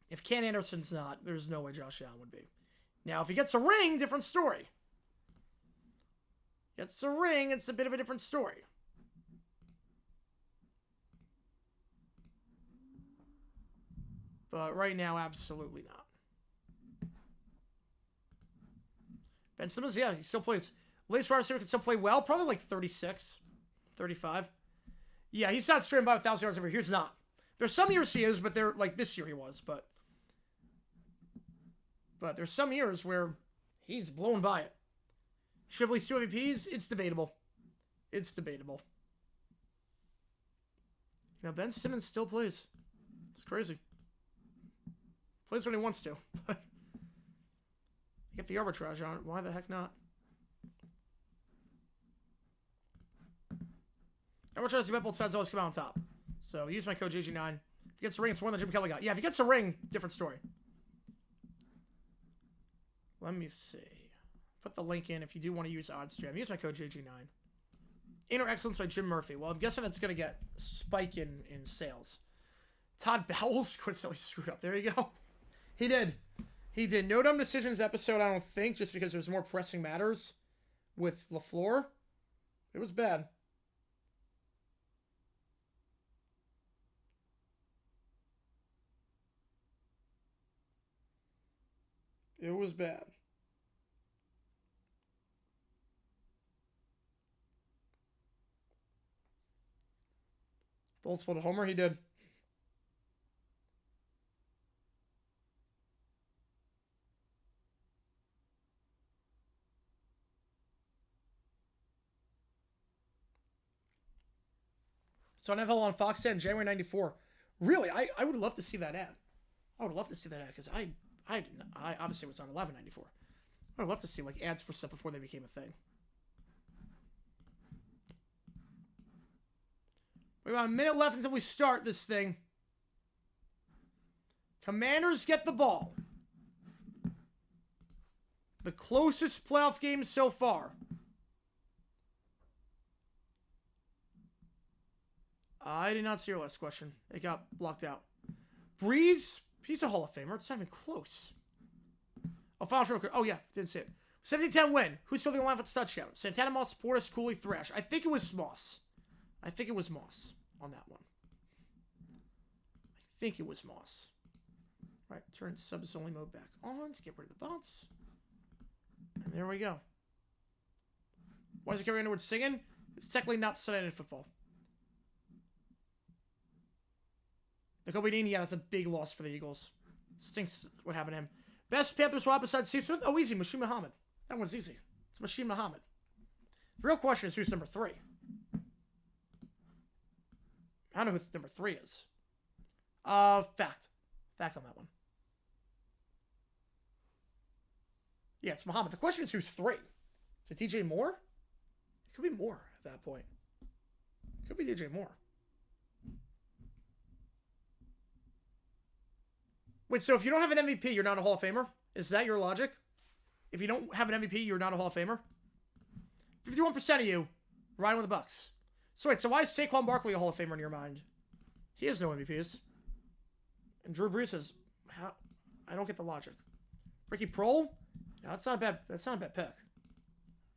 If Ken Anderson's not, there's no way Josh Allen would be. Now, if he gets a ring, different story. Gets a ring, it's a bit of a different story. But right now, absolutely not. Ben Simmons, yeah, he still plays. Lace wide receiver can still play well. Probably like 36, 35. Yeah, he's not straight by 1,000 yards every year. He's not. There's some years he is, but they're like this year he was. But there's some years where he's blown by it. Shively's 2 MVPs, it's debatable. It's debatable. You know, Ben Simmons still plays. It's crazy. Plays when he wants to. Get the arbitrage on it. Why the heck not? Arbitrage, you bet both sides always come out on top. So use my code GG9. If he gets a ring, it's more than Jim Kelly got. Yeah, if he gets a ring, different story. Let me see. Put the link in if you do want to use OddsJam. Use my code GG9. Inner Excellence by Jim Murphy. Well, I'm guessing that's going to get a spike in sales. Todd Bowles coincidentally screwed up. There you go. He did. He did. No dumb decisions episode, I don't think, just because there's more pressing matters with LaFleur. It was bad. It was bad. Bowles pulled a homer. He did. So on NFL on Fox 10, January 94. Really, I would love to see that ad. I would love to see that ad because I obviously was on 1194. I would love to see like ads for stuff before they became a thing. We got a minute left until we start this thing. Commanders get the ball. The closest playoff game so far. I did not see your last question. It got blocked out. Breeze, he's a Hall of Famer. It's not even close. Oh, final real quick. Oh, yeah. Didn't see it. 17-10 win. Who's filling the line for the touchdown? Santana, Moss, Portis, Cooley, Thrash. I think it was Moss. I think it was Moss on that one. I think it was Moss. All right. Turn subs only mode back on to get rid of the bots. And there we go. Why is it Carrie Underwood singing? It's technically not Sunday Night Football. Kobe Dean, yeah, that's a big loss for the Eagles. Stinks what happened to him. Best Panthers swap besides Steve Smith? Oh, easy. Machine Muhammad. That one's easy. It's Machine Muhammad. The real question is who's number 3? I don't know who number 3 is. Fact. Fact on that one. Yeah, it's Muhammad. The question is who's 3? Is it DJ Moore? It could be Moore at that point. It could be DJ Moore. Wait, so if you don't have an MVP, you're not a Hall of Famer? Is that your logic? If you don't have an MVP, you're not a Hall of Famer? 51% of you riding with the Bucks. So wait, so why is Saquon Barkley a Hall of Famer in your mind? He has no MVPs. And Drew Brees says, how? I don't get the logic. Ricky Prohl? No, that's not a bad pick.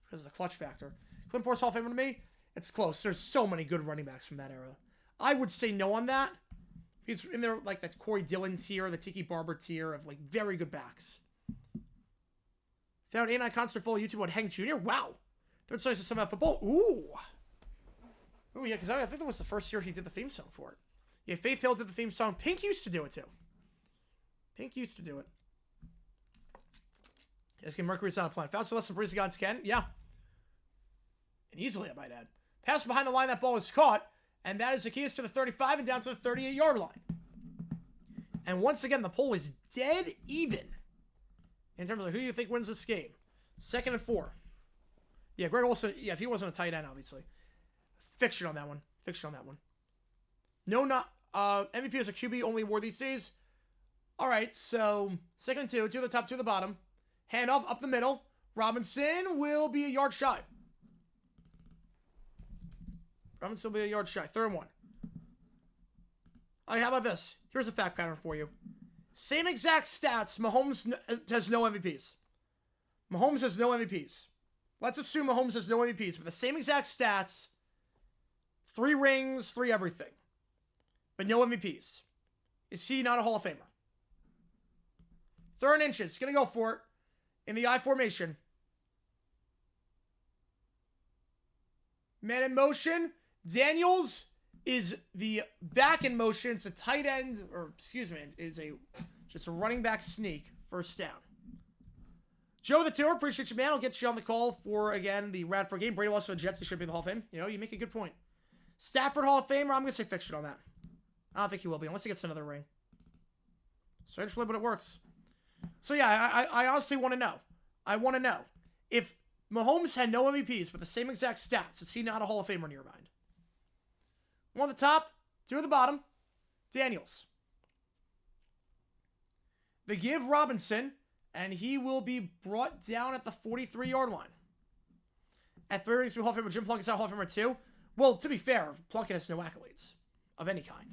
Because of the clutch factor. Clint Boyle's Hall of Famer to me? It's close. There's so many good running backs from that era. I would say no on that. He's in there like that Corey Dillon tier, the Tiki Barber tier of like very good backs. Found A9 concert full YouTube on Hank Jr. Wow. Third choice is somehow football. Ooh. Oh yeah, because I think that was the first year he did the theme song for it. Yeah, Faith Hill did the theme song. Pink used to do it too. Pink used to do it. Yes, Mercury's not a plan. Found Celeste Breeze got to Ken. Yeah. And easily, I might add. Pass behind the line, that ball is caught. And that is the keys to the 35 and down to the 38-yard line. And once again, the poll is dead even in terms of who you think wins this game. 2nd and 4. Yeah, Greg Olsen, yeah, if he wasn't a tight end, obviously. Fiction on that one. Fiction on that one. No, not, MVP is a QB only award these days. All right, so 2nd and 2, 2 at the top, 2 at the bottom. Handoff up the middle. Robinson will be a yard shy. Robinson will be a yard shy. 3rd and 1. All right, how about this? Here's a fact pattern for you. Same exact stats. Mahomes has no MVPs. Mahomes has no MVPs. Let's assume Mahomes has no MVPs, but the same exact stats. 3 rings, 3 everything. But no MVPs. Is he not a Hall of Famer? 3rd and inches. Going to go for it. In the I formation. Man in motion. Daniels is the back in motion. It's a tight end, or excuse me, is just a running back sneak. 1st down. Joe the Tour, appreciate you, man. I'll get you on the call for, again, the Radford game. Brady lost to the Jets. He should be in the Hall of Fame. You know, you make a good point. Stafford Hall of Famer. I'm going to say fiction on that. I don't think he will be, unless he gets another ring. Strangely, but it works. So, yeah, I honestly want to know. I want to know. If Mahomes had no MVPs, but the same exact stats, is he not a Hall of Famer in your mind? 1 at the top, 2 at the bottom. Daniels. They give Robinson, and he will be brought down at the 43-yard line. At 3 rings, Hall of Famer. Jim Plunkett's not Hall of Famer too. Well, to be fair, Plunkett has no accolades of any kind.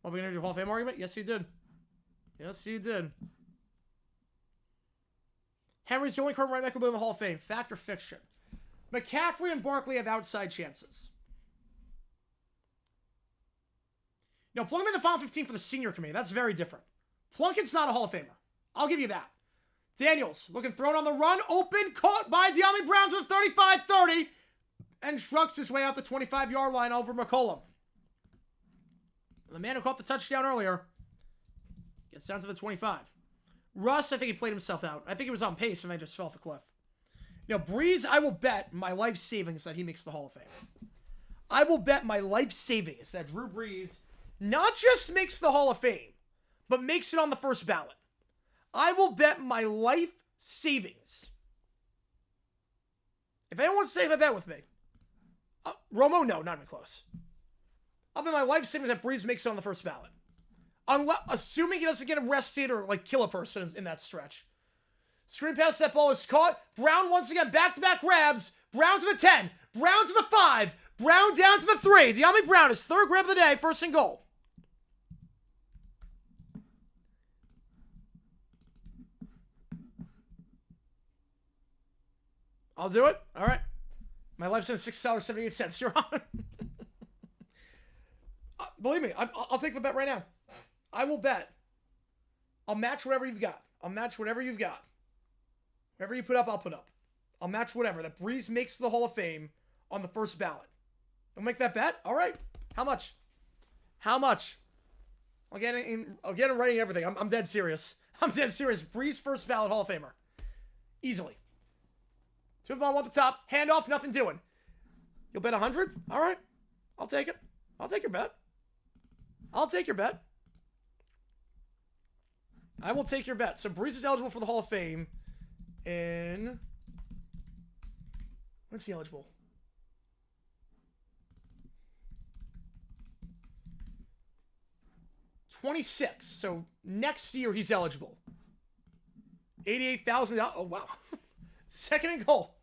Are we going to do a Hall of Fame argument? Yes, you did. Yes, you did. Henry's the only current running back who will be in the Hall of Fame. Fact or fiction? McCaffrey and Barkley have outside chances. Now, plug him in the final 15 for the senior committee. That's very different. Plunkett's not a Hall of Famer. I'll give you that. Daniels, looking thrown on the run. Open, caught by De'Ami Brown to the 35-30. And shrugs his way out the 25-yard line over McCollum. The man who caught the touchdown earlier gets down to the 25. Russ, I think he played himself out. I think he was on pace and they just fell off a cliff. You know, Breeze, I will bet my life savings that he makes the Hall of Fame. I will bet my life savings that Drew Brees not just makes the Hall of Fame, but makes it on the first ballot. I will bet my life savings. If anyone wants to take that bet with me, Romo, no, not even close. I'll bet my life savings that Brees makes it on the first ballot. Assuming he doesn't get arrested or like kill a person in that stretch. Screen pass, that ball is caught. Brown once again, back-to-back grabs. Brown to the 10. Brown to the 5. Brown down to the 3. De'Ami Brown, his third grab of the day, first and goal. I'll do it. All right. My life's in $6.78. You're on. Believe me, I'll take the bet right now. I will bet. I'll match whatever you've got. I'll match whatever you've got. Whatever you put up, I'll put up. I'll match whatever. That Breeze makes the Hall of Fame on the first ballot. I'll make that bet? All right. How much? How much? I'll get it in writing everything. I'm dead serious. I'm dead serious. Breeze first ballot Hall of Famer. Easily. 2 of them on one at the top. Handoff, nothing doing. You'll bet 100? All right. I'll take it. I'll take your bet. I'll take your bet. I will take your bet. So Breeze is eligible for the Hall of Fame in... When's he eligible? $26. So next year he's eligible. $88,000. Oh, wow. Second and goal.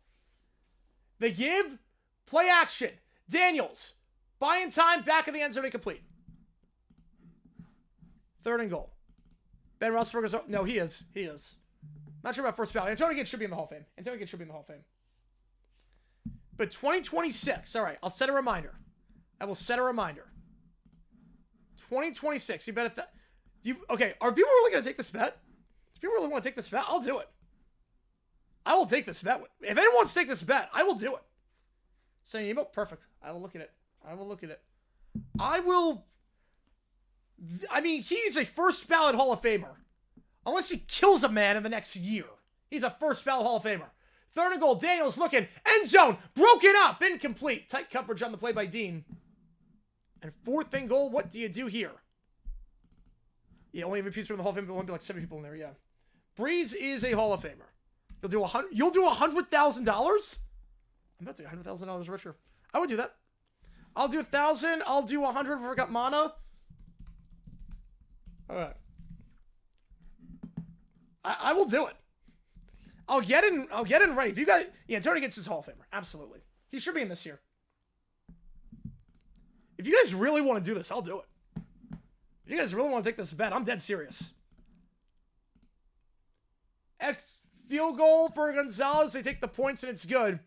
They give. Play action. Daniels. Buying time. Back of the end zone. Incomplete. Third and goal. Ben Roethlisberger's... No, he is. He is. Not sure about first ballot. Antonio Gates should be in the Hall of Fame. Antonio Gates should be in the Hall of Fame. But 2026. All right. I'll set a reminder. I will set a reminder. 2026. You bet if that... Okay. Are people really going to take this bet? Do people really want to take this bet? I'll do it. I will take this bet. If anyone wants to take this bet, I will do it. Saying email, perfect. I will look at it. I will look at it. I will. I mean, he's a first ballot Hall of Famer. Unless he kills a man in the next year. He's a first ballot Hall of Famer. Third and goal. Daniels looking. End zone. Broken up. Incomplete. Tight coverage on the play by Dean. And fourth and goal. What do you do here? Yeah, only MVPs from the Hall of Fame, but only be like 7 people in there. Yeah. Breeze is a Hall of Famer. You'll do $100,000? I'm about to get $100,000 richer. I would do that. I'll do 1,000. I'll do 100 if I got mana. All right. I will do it. I'll get in right. If you guys, yeah, Tony gets his Hall of Famer. Absolutely. He should be in this year. If you guys really want to do this, I'll do it. If you guys really want to take this bet, I'm dead serious. Field goal for Gonzalez. They take the points and it's good.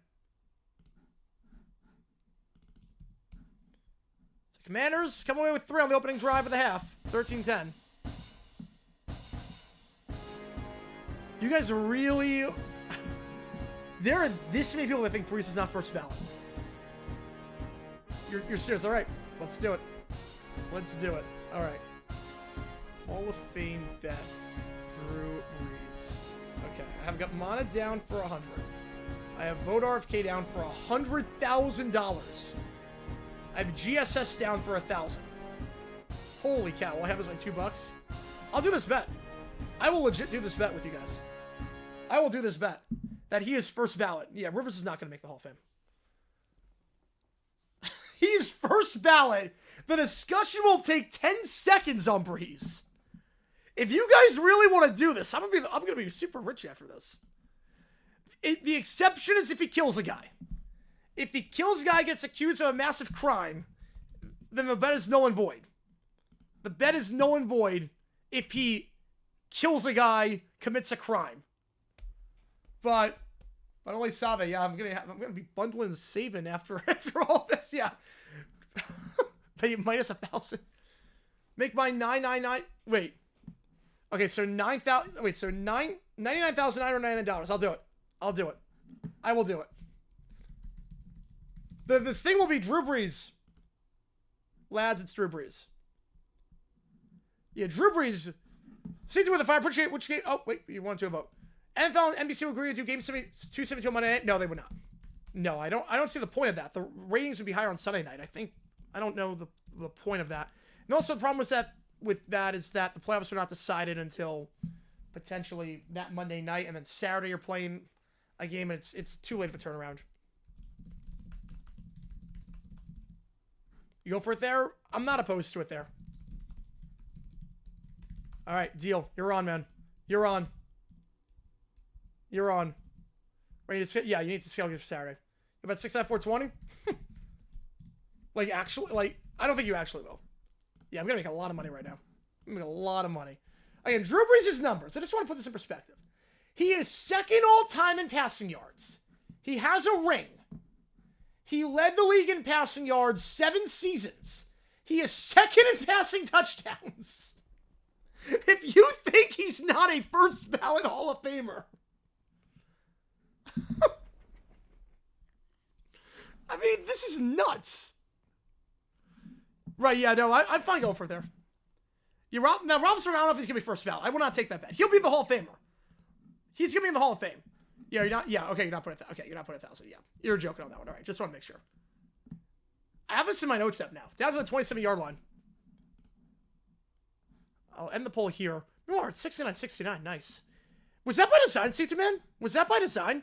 The Commanders come away with 3 on the opening drive of the half. 13-10. You guys really... There are this many people that think Brees is not first ballot. You're serious. All right. Let's do it. Let's do it. All right. Hall of Fame bet. Drew Brees. Okay. I have got mana down for 100. I have Vote RFK down for $100,000. I have GSS down for 1,000. Holy cow. All I have is like $2. I'll do this bet. I will legit do this bet with you guys. I will do this bet. That he is first ballot. Yeah, Rivers is not going to make the Hall of Fame. He's first ballot. The discussion will take 10 seconds on Brees. If you guys really want to do this, I'm gonna be super rich after this. The exception is if he kills a guy. If he kills a guy, gets accused of a massive crime, then the bet is null and void. The bet is null and void if he kills a guy, commits a crime. But only Save, yeah, I'm gonna be bundling and saving after all this, yeah. Pay you minus 1,000. Make my 999. Wait. Okay, so 9,000. Wait, so $99,999. I'll do it. I'll do it. I will do it. The thing will be Drew Brees. Lads, it's Drew Brees. Yeah, Drew Brees. Season with the fire. Which game? Oh, wait, you want to vote. NFL and NBC would agree to do Game 272 on Monday night? No, they would not. No, I don't see the point of that. The ratings would be higher on Sunday night. I don't know the point of that. And also the problem with that is that the playoffs are not decided until potentially that Monday night, and then Saturday you're playing a game, and it's too late of a turnaround. You go for it there? I'm not opposed to it there. All right, deal. You're on, man. You're on. You're on. Ready to yeah, you need to scale for Saturday. About 6.420? Like, actually, like, I don't think you actually will. Yeah, I'm going to make a lot of money right now. I'm going to make a lot of money. Again, Drew Brees' numbers. I just want to put this in perspective. He is second all-time in passing yards. He has a ring. He led the league in passing yards 7 seasons. He is second in passing touchdowns. If you think he's not a first ballot Hall of Famer, I mean, this is nuts. Right, yeah, no, I'm fine going for it there. Now, Robinson, I don't know if he's going to be first ballot. I will not take that bet. He'll be the Hall of Famer. He's going to be in the Hall of Fame. Yeah, you're not, yeah, okay, you're not putting, okay, you're not putting 1,000, yeah. You're joking on that one, all right, just want to make sure. I have this in my notes app now. Down to the 27-yard line. I'll end the poll here. More, it's 69-69, nice. Was that by design, C2 Man? Was that by design?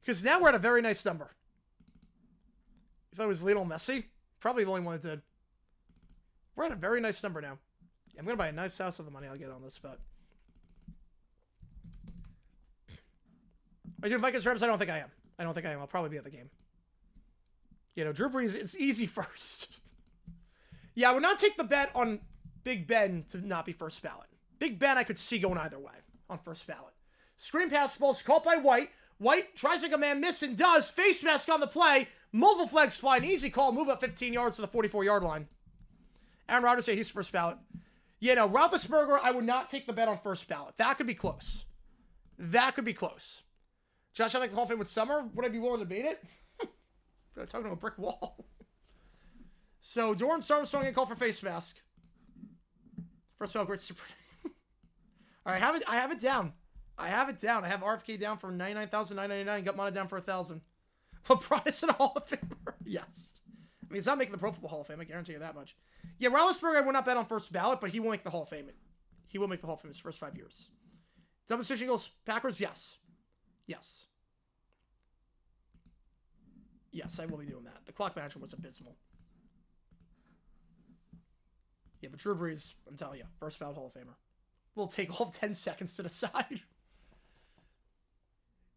Because now we're at a very nice number. You thought it was Lionel Messi? Probably the only one that did. We're at a very nice number now. I'm going to buy a nice house with the money I'll get on this bet. Are you doing Vikings Rams? I don't think I am. I'll probably be at the game. You know, Drew Brees, it's easy first. Yeah, I would not take the bet on Big Ben to not be first ballot. Big Ben I could see going either way on first ballot. Screen pass balls caught by White. White tries to make a man miss and does. Face mask on the play. Multiple flags fly. An easy call. Move up 15 yards to the 44-yard line. Aaron Rodgers say he's first ballot. You know, Roethlisberger, I would not take the bet on first ballot. That could be close. That could be close. Josh, I like the Hall of Fame with Summer. Would I be willing to beat it? I'm talking to a brick wall. So, Dorrance Armstrong getting called for face mask. First ballot, great super. All right, I have it down. I have RFK down for $99,999. Got Mana down for $1,000. LeBron is in a Hall of Famer. Yes. I mean, he's not making the Pro Football Hall of Fame. I guarantee you that much. Yeah, Roethlisberger, I would not bet on first ballot, but he will make the Hall of Fame. He will make the Hall of Fame his first 5 years. Double decision Eagles, Packers, yes. Yes. Yes, I will be doing that. The clock management was abysmal. Yeah, but Drew Brees, I'm telling you, first ballot Hall of Famer. Will take all of 10 seconds to decide.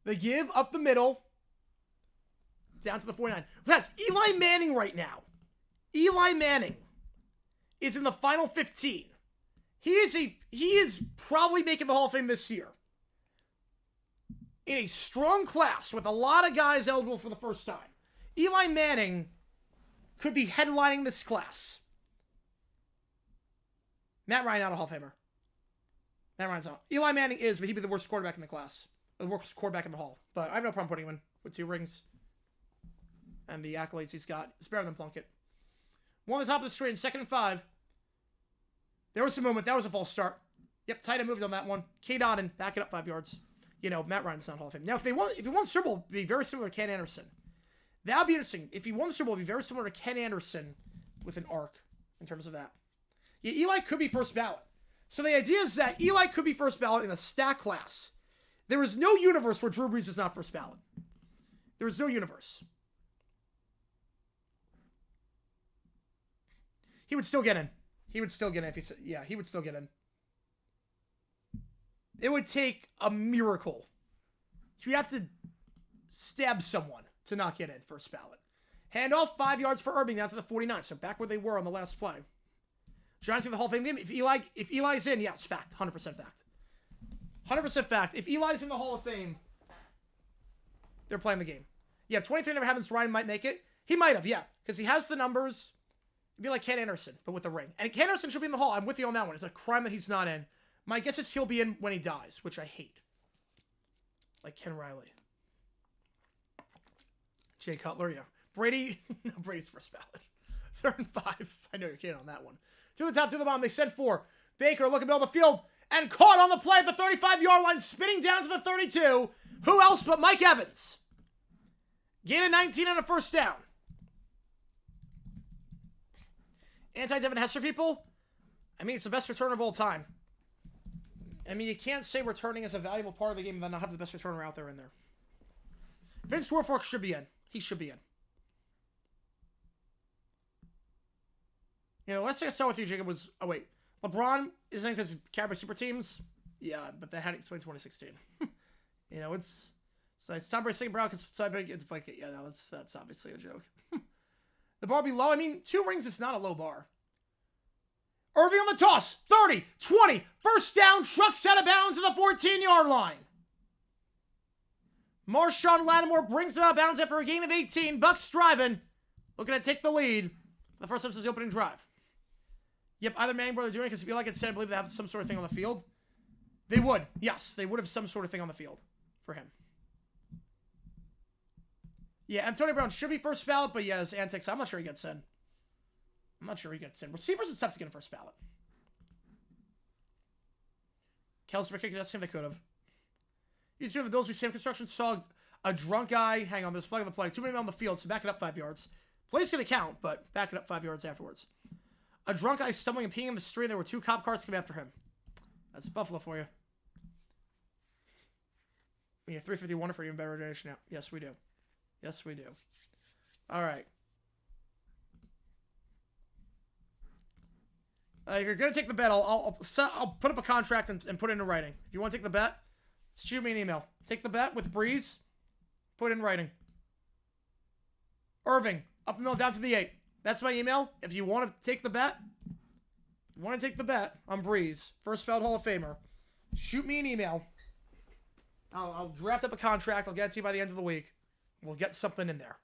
They give up the middle. Down to the 49. Look, Eli Manning right now. Eli Manning is in the final 15. He is probably making the Hall of Fame this year. In a strong class with a lot of guys eligible for the first time. Eli Manning could be headlining this class. Matt Ryan, not a Hall of Famer. Matt Ryan's not. Eli Manning is, but he'd be the worst quarterback in the class. The worst quarterback in the Hall. But I have no problem putting him in with 2 rings. And the accolades he's got. It's better than Plunkett. One on the top of the screen, 2nd and 5. There was some movement. That was a false start. Yep, tight end moved on that one. K. Donnan, back it up 5 yards. You know, Matt Ryan's not Hall of Fame. Now, if he won the Super Bowl, it'd be very similar to Ken Anderson. That would be interesting. If he won the Super Bowl, it'd be very similar to Ken Anderson with an arc in terms of that. Yeah, Eli could be first ballot. So the idea is that Eli could be first ballot in a stack class. There is no universe where Drew Brees is not first ballot. There is no universe. He would still get in. He would still get in if he said, yeah, he would still get in. It would take a miracle. You have to stab someone to not get in first ballot. Handoff 5 yards for Irving down to the 49. So back where they were on the last play. Giants in the Hall of Fame game. If Eli's in, yes, fact. 100% fact. 100% fact. If Eli's in the Hall of Fame, they're playing the game. Yeah, 23 never happens. Ryan might make it. He might have, yeah. Because he has the numbers. It'd be like Ken Anderson, but with a ring. And Ken Anderson should be in the Hall. I'm with you on that one. It's a crime that he's not in. My guess is he'll be in when he dies, which I hate. Like Ken Riley. Jay Cutler, yeah. Brady, no, Brady's first ballot. 3rd and 5. I know you're kidding on that one. To the top, to the bottom. They sent 4. Baker looking middle of the field. and caught on the play at the 35-yard line, spinning down to the 32. Who else but Mike Evans? Gain of 19 on a first down. Anti-Devin Hester people? I mean, it's the best returner of all time. I mean, you can't say returning is a valuable part of the game and then not have the best returner out there in there. Vince Wilfork should be in. He should be in. You know, let's say I saw with you, Jacob, was... Oh, wait. LeBron is in because carried by super teams? Yeah, but that had to explain 2016. You know, it's Tom Brady's second brown because it's like... Yeah, no, that's obviously a joke. The bar be low. I mean, 2 rings is not a low bar. Irving on the toss. 30, 20. First down. Trucks out of bounds to the 14-yard line. Marshawn Lattimore brings them out of bounds after a gain of 18. Bucks driving. Looking to take the lead. The first time since the opening drive. Yep, either Manning brother doing it because if you like it said, I believe they have some sort of thing on the field. They would. Yes, they would have some sort of thing on the field for him. Yeah, Antonio Brown should be first ballot, but yeah, his antics, I'm not sure he gets in. I'm not sure he gets in. Receivers and stuff to get in first ballot. Kelsey for kicking that same they could have. He's doing the Bills who Sam Construction saw a drunk guy. Hang on, there's flag on the play. 2 men on the field, so back it up 5 yards. Play's going to count, but back it up 5 yards afterwards. A drunk guy stumbling and peeing in the street. There were 2 cop cars coming after him. That's Buffalo for you. We have 351 for even better donation now. Yes, we do. Yes, we do. All right. If you're going to take the bet, I'll put up a contract and put it in writing. If you want to take the bet, shoot me an email. Take the bet with Breeze. Put it in writing. Irving, up the middle, down to the 8. That's my email. If you want to take the bet, on Breeze, first ballot Hall of Famer, shoot me an email. I'll draft up a contract. I'll get it to you by the end of the week. We'll get something in there.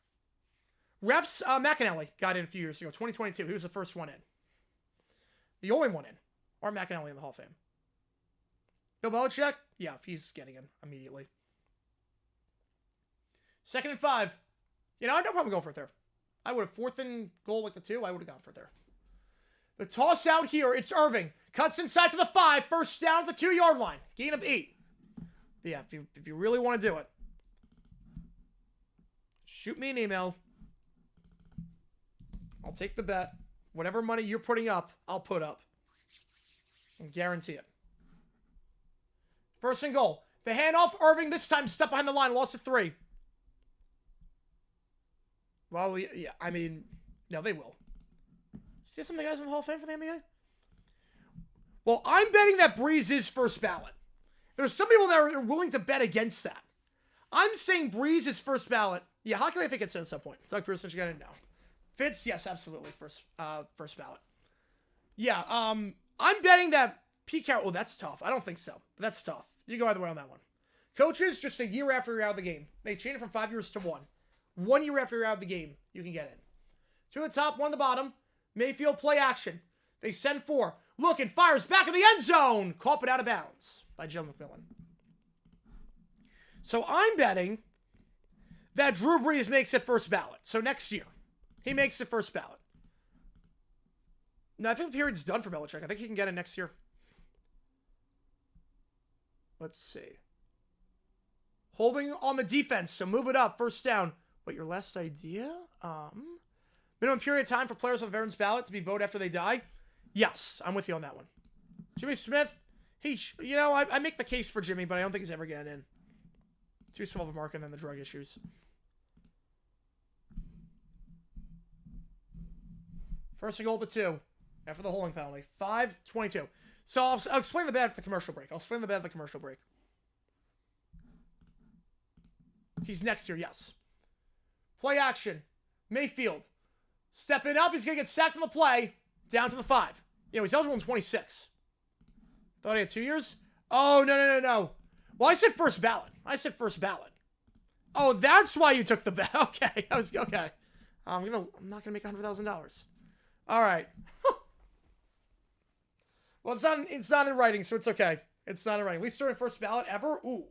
Refs, McAnally got in a few years ago, 2022. He was the first one in. The only one in. Or McAnally in the Hall of Fame. Bill Belichick? Yeah, he's getting in immediately. 2nd and 5. You know, I had no problem going for it there. I would have 4th and goal like the 2. I would have gone for it there. The toss out here, it's Irving. Cuts inside to the 5. First down to the 2-yard line. Gain of 8. But yeah, if you really want to do it, shoot me an email. I'll take the bet. Whatever money you're putting up, I'll put up. I guarantee it. 1st and goal. The handoff, Irving this time step behind the line, lost to 3. Well, yeah, I mean, no, they will. See some of the guys in the Hall of Fame for the NBA? Well, I'm betting that Breeze is first ballot. There's some people that are willing to bet against that. I'm saying Breeze is first ballot. Yeah, how can I think it's in at some point? Doug Pearson, you got it now. Fitz, yes, absolutely. First ballot. Yeah, I'm betting that Pete Carroll... Oh, that's tough. I don't think so. But that's tough. You go either way on that one. Coaches, just a year after you're out of the game. They changed it from 5 years to 1. 1 year after you're out of the game, you can get in. 2 at the top, 1 at the bottom. Mayfield play action. They send 4. Look, and fires back in the end zone. Caught but out of bounds by Joe McMillan. So I'm betting that Drew Brees makes it first ballot. So next year, he makes it first ballot. No, I think the period's done for Belichick. I think he can get it next year. Let's see. Holding on the defense, so move it up. First down. What, your last idea? Minimum period of time for players on the veterans ballot to be voted after they die? Yes, I'm with you on that one. Jimmy Smith, I make the case for Jimmy, but I don't think he's ever getting in. Too small of a market and then the drug issues. First and goal to 2. After the holding penalty. 5-22. So I'll explain the bet at the commercial break. He's next here, yes. Play action. Mayfield. Stepping up. He's going to get sacked on the play. Down to the 5. He's eligible in 26. Thought he had 2 years? Oh, no. Well, I said first ballot. Oh, that's why you took the bet. Okay. Okay. I'm not gonna make $100,000. All right. Well, it's not in writing, so it's okay. It's not in writing. Least deserving first ballot ever? Ooh.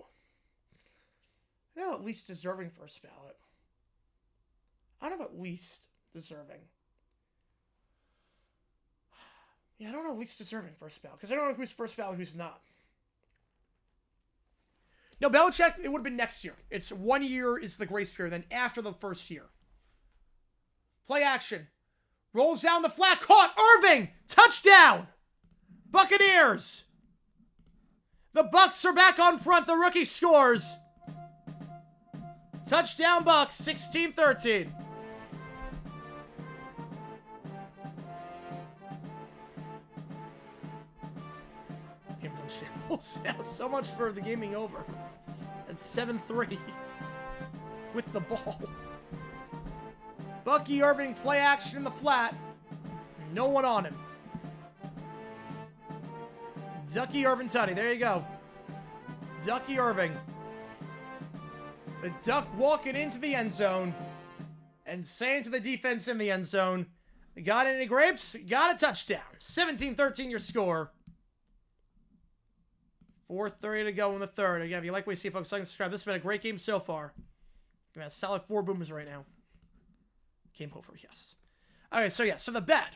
I know at least deserving first ballot. I don't know about least deserving. Yeah, I don't know least deserving first ballot, because I don't know who's first ballot, who's not. No, Belichick, it would have been next year. It's 1 year is the grace period, then after the first year. Play action. Rolls down the flat, caught, Irving! Touchdown! Buccaneers! The Bucs are back on front, the rookie scores. Touchdown Bucs, 16-13. So much for the game being over. And 7-3 with the ball. Bucky Irving, play action in the flat. No one on him. Ducky Irving Tutty. There you go. Ducky Irving. The Duck walking into the end zone and saying to the defense in the end zone, got any grapes? Got a touchdown. 17-13 your score. 4:30 to go in the third. Again, if you like what you see, folks, like and subscribe. This has been a great game so far. Give me a solid 4 boomers right now. Game over, yes. Okay, so the bet.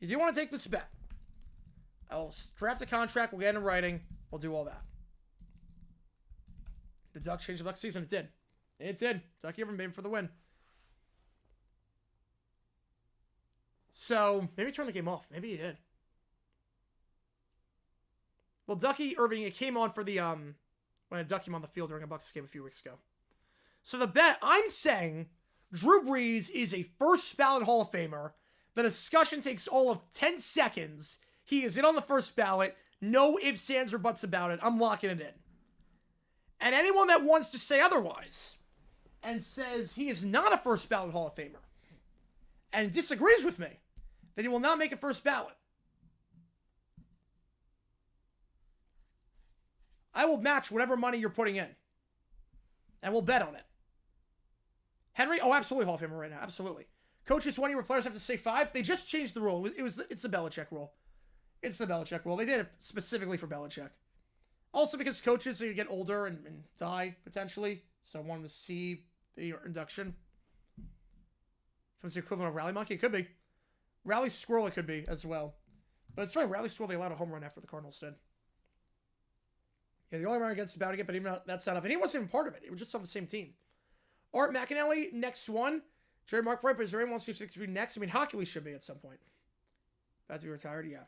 You do want to take this bet. I'll draft a contract. We'll get it in writing. We'll do all that. The Ducks changed the Bucs season. It did. It did. Ducky Irving made for the win. So, maybe turn the game off. Maybe he did. Well, Ducky Irving, it came on for the, when I ducked him on the field during a Bucs game a few weeks ago. So the bet, I'm saying Drew Brees is a first ballot Hall of Famer. The discussion takes all of 10 seconds. He is in on the first ballot. No ifs, ands, or buts about it. I'm locking it in. And anyone that wants to say otherwise and says he is not a first ballot Hall of Famer and disagrees with me, that he will not make a first ballot, I will match whatever money you're putting in. And we'll bet on it. Henry, oh, absolutely Hall of Famer right now. Absolutely. Coaches 1 year players have to say 5. They just changed the rule. It's the Belichick rule. It's the Belichick rule. They did it specifically for Belichick. Also because coaches get older and die, potentially. So I want to see the induction. Comes the equivalent of Rally Monkey? It could be. Rally Squirrel it could be as well. But it's funny, Rally Squirrel, they allowed a home run after the Cardinals did. Yeah, the only run against about to get, but even that's not enough. And he wasn't even part of it. It was just on the same team. Art McAnally, next one. Jerry Mark Bright, but is there anyone else to be next? I mean, Hockley should be at some point. About to be retired, yeah.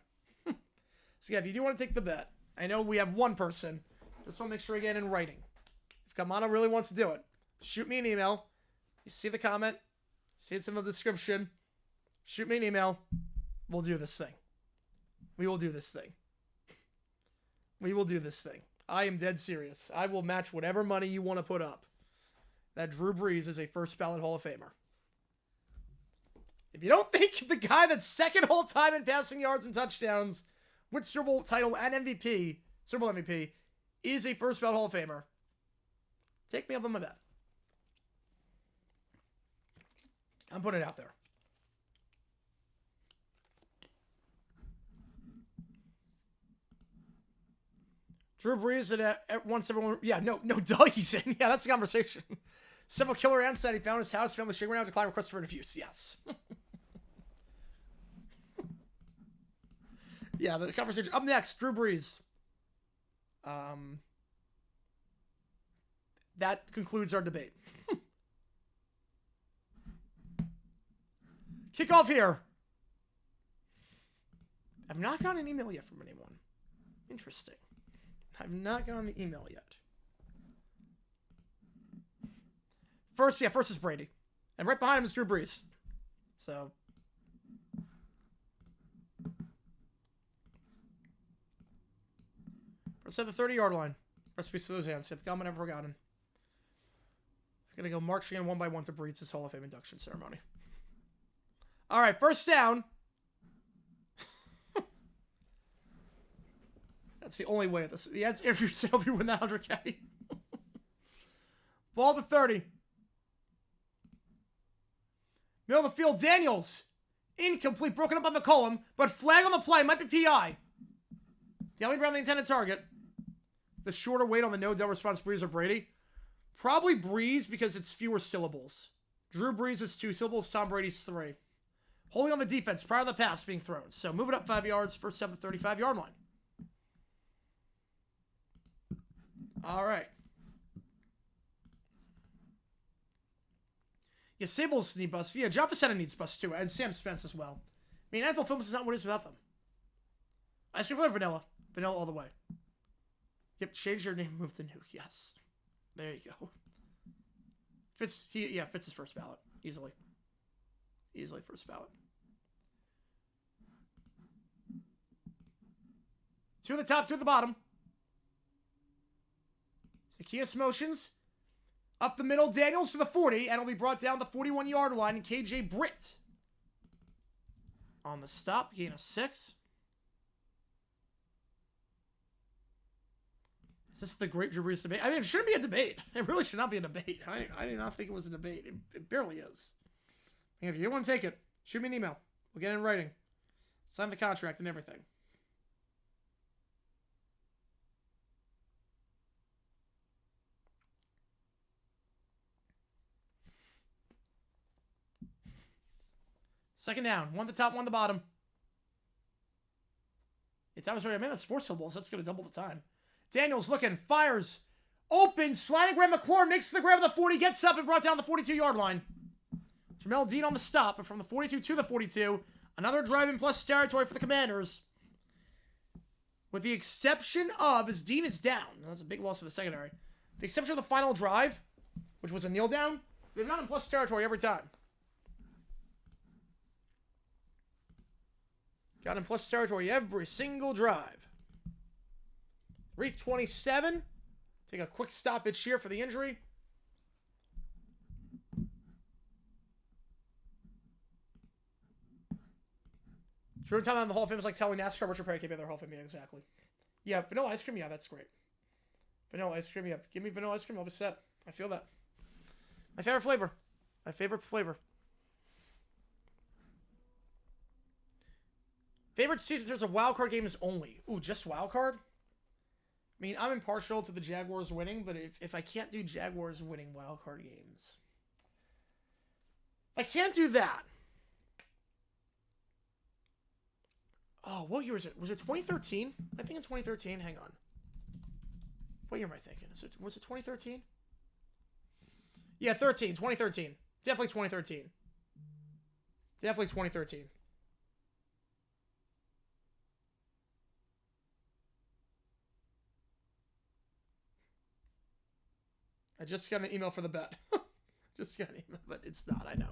So yeah, if you do want to take the bet, I know we have one person. Just want to make sure again in writing. If Kamano really wants to do it, shoot me an email. You see the comment. See it's in the description. Shoot me an email. We'll do this thing. We will do this thing. We will do this thing. I am dead serious. I will match whatever money you want to put up that Drew Brees is a first ballot Hall of Famer. If you don't think the guy that's second all time in passing yards and touchdowns with Super Bowl title and MVP, Super Bowl MVP, is a first ballot Hall of Famer, take me up on my bet. I'm putting it out there. Drew Brees at once everyone... Yeah, no, Dougie's in. Yeah, that's the conversation. Several killer ants that he found in his house. Family shaking around to climb request for interviews. Yes. Yeah, the conversation. Up next, Drew Brees. That concludes our debate. Kickoff here. I've not gotten an email yet from anyone. Interesting. I've not gotten the email yet. First is Brady. And right behind him is Drew Brees. So. First at the 30-yard line. Rest peace to those hands. Got him, never forgotten. I'm going to go marching in one by one to Brees' Hall of Fame induction ceremony. All right, first down. That's the only way of this. The answer if you win that 100K. Ball to 30. Middle of the field, Daniels. Incomplete, broken up by McCollum, but flag on the play, might be PI. Delmy Brown, the intended target. The shorter weight on the no-doubt response, Brees or Brady. Probably Brees because it's fewer syllables. Drew Brees is 2 syllables, Tom Brady's 3. Holding on the defense prior to the pass being thrown. So move it up 5 yards, first down the 35-yard line. All right. Yeah, Sables need busts. Yeah, John Facetta needs busts too, and Sam Spence as well. I mean, NFL Films is not what it is without them. Ice cream flavor vanilla. Vanilla all the way. Yep, change your name, move to new. Yes. There you go. Fitz his first ballot. Easily. Easily first ballot. 2 at the top, 2 at the bottom. Zacchaeus motions. Up the middle, Daniels to the 40, and will be brought down the 41-yard line, and KJ Britt on the stop, gain of 6. Is this the great Drew Brees debate? I mean, it shouldn't be a debate. It really should not be a debate. I did not think it was a debate. It barely is. And if you don't want to take it, shoot me an email. We'll get it in writing. Sign the contract and everything. Second down. 1 at the top, 1 at the bottom. It's obviously, man, that's 4 syllables. That's going to double the time. Daniels looking, fires, open, sliding grab McClure, makes the grab of the 40, gets up and brought down the 42-yard line. Jamel Dean on the stop, but from the 42 to the 42, another drive-in plus territory for the Commanders. With the exception of, as Dean is down, that's a big loss for the secondary. The exception of the final drive, which was a kneel down, they've gotten plus territory every time. Got in plus territory every single drive. 3:27. Take a quick stoppage here for the injury. Drew time on the Hall of Fame is like telling NASCAR Richard Perry can't be in their Hall of Fame. Yeah, exactly. Yeah, vanilla ice cream. Yeah, that's great. Vanilla ice cream. Yeah, give me vanilla ice cream. I'll be set. I feel that. My favorite flavor. My favorite flavor. Favorite season in terms of wildcard games only. Ooh, just wildcard? I mean, I'm impartial to the Jaguars winning, but if I can't do Jaguars winning wildcard games, I can't do that. Oh, what year was it? Was it 2013? I think in 2013. Hang on. What year am I thinking? Was it 2013? Yeah, 2013. Definitely 2013. Definitely 2013. I just got an email for the bet. Just got an email, but it's not, I know.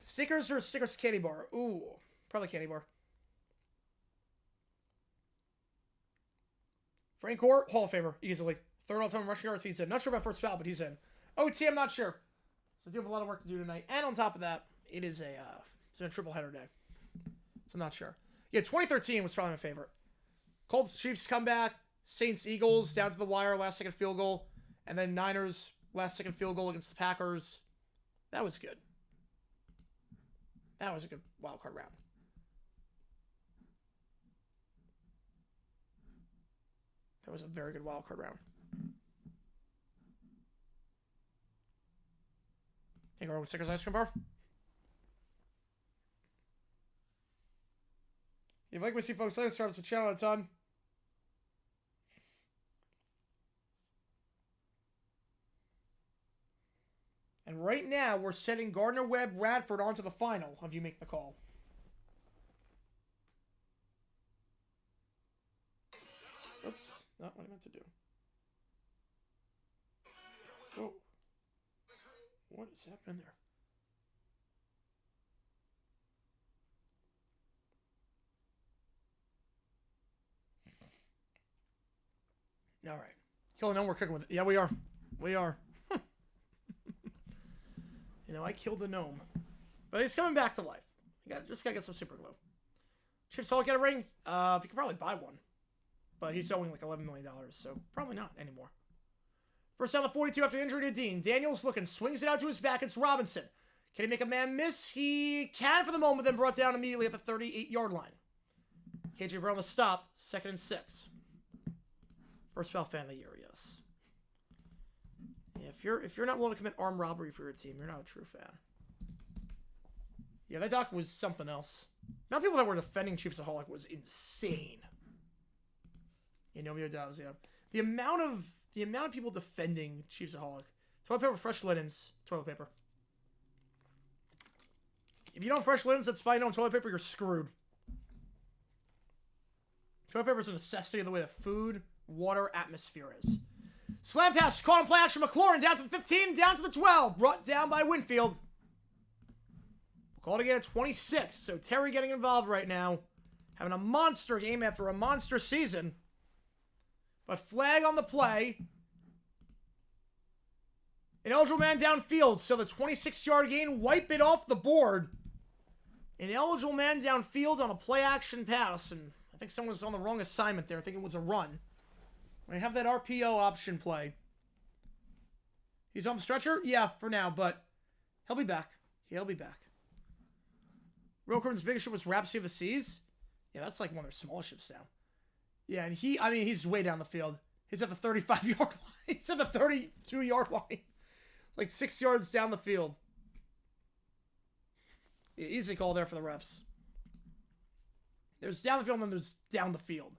Stickers or Stickers candy bar? Ooh, probably candy bar. Frank Gore, Hall of Famer, easily. Third all-time rushing yards, he's in. Not sure about first foul, but he's in. OT, I'm not sure. So I do have a lot of work to do tonight. And on top of that, it's a triple header day. So I'm not sure. Yeah, 2013 was probably my favorite. Colts, Chiefs comeback. Saints, Eagles, down to the wire, last-second field goal. And then Niners, last-second field goal against the Packers. That was good. That was a good wildcard round. That was a very good wildcard round. Hey, go with Stickers Ice Cream Bar. If you like what we see, folks, let us subscribe to the channel a ton. And right now, we're setting Gardner Webb Radford onto the final of You Make the Call. Oops, not what I meant to do. Oh. What is happening there? All right. Killing them, we're cooking with it. Yeah, we are. We are. You know, I killed a gnome. But he's coming back to life. Just gotta get some super glue. Chief Solid get a ring? You could probably buy one. But he's owing like $11 million, so probably not anymore. First down the 42 after the injury to Dean. Daniels looking, swings it out to his back. It's Robinson. Can he make a man miss? He can for the moment, then brought down immediately at the 38-yard line. KJ Brown on the stop, 2nd and 6. First foul fan of the year, yes. Yeah, if you're not willing to commit armed robbery for your team, you're not a true fan. Yeah, that doc was something else. The amount of people that were defending Chiefsaholic was insane. Yeah, no, does, yeah. The amount of people defending Chiefsaholic. Toilet paper, fresh linens, toilet paper. If you don't have fresh linens, that's fine. You don't have toilet paper, you're screwed. Toilet paper is a necessity of the way that food, water, atmosphere is. Slam pass, caught on play action. McLaurin down to the 15, down to the 12. Brought down by Winfield. We'll call it again at 26. So Terry getting involved right now. Having a monster game after a monster season. But flag on the play. An eligible man downfield. So the 26-yard gain, wipe it off the board. An eligible man downfield on a play action pass. And I think someone was on the wrong assignment there. I think it was a run. When I have that RPO option play. He's on the stretcher? Yeah, for now, but he'll be back. He'll be back. Real Curtin's biggest ship was Rhapsody of the Seas. Yeah, that's like one of their smallest ships now. Yeah, and he's way down the field. He's at the 35-yard line. He's at the 32-yard line. Like 6 yards down the field. Yeah, easy call there for the refs. There's down the field and then there's down the field.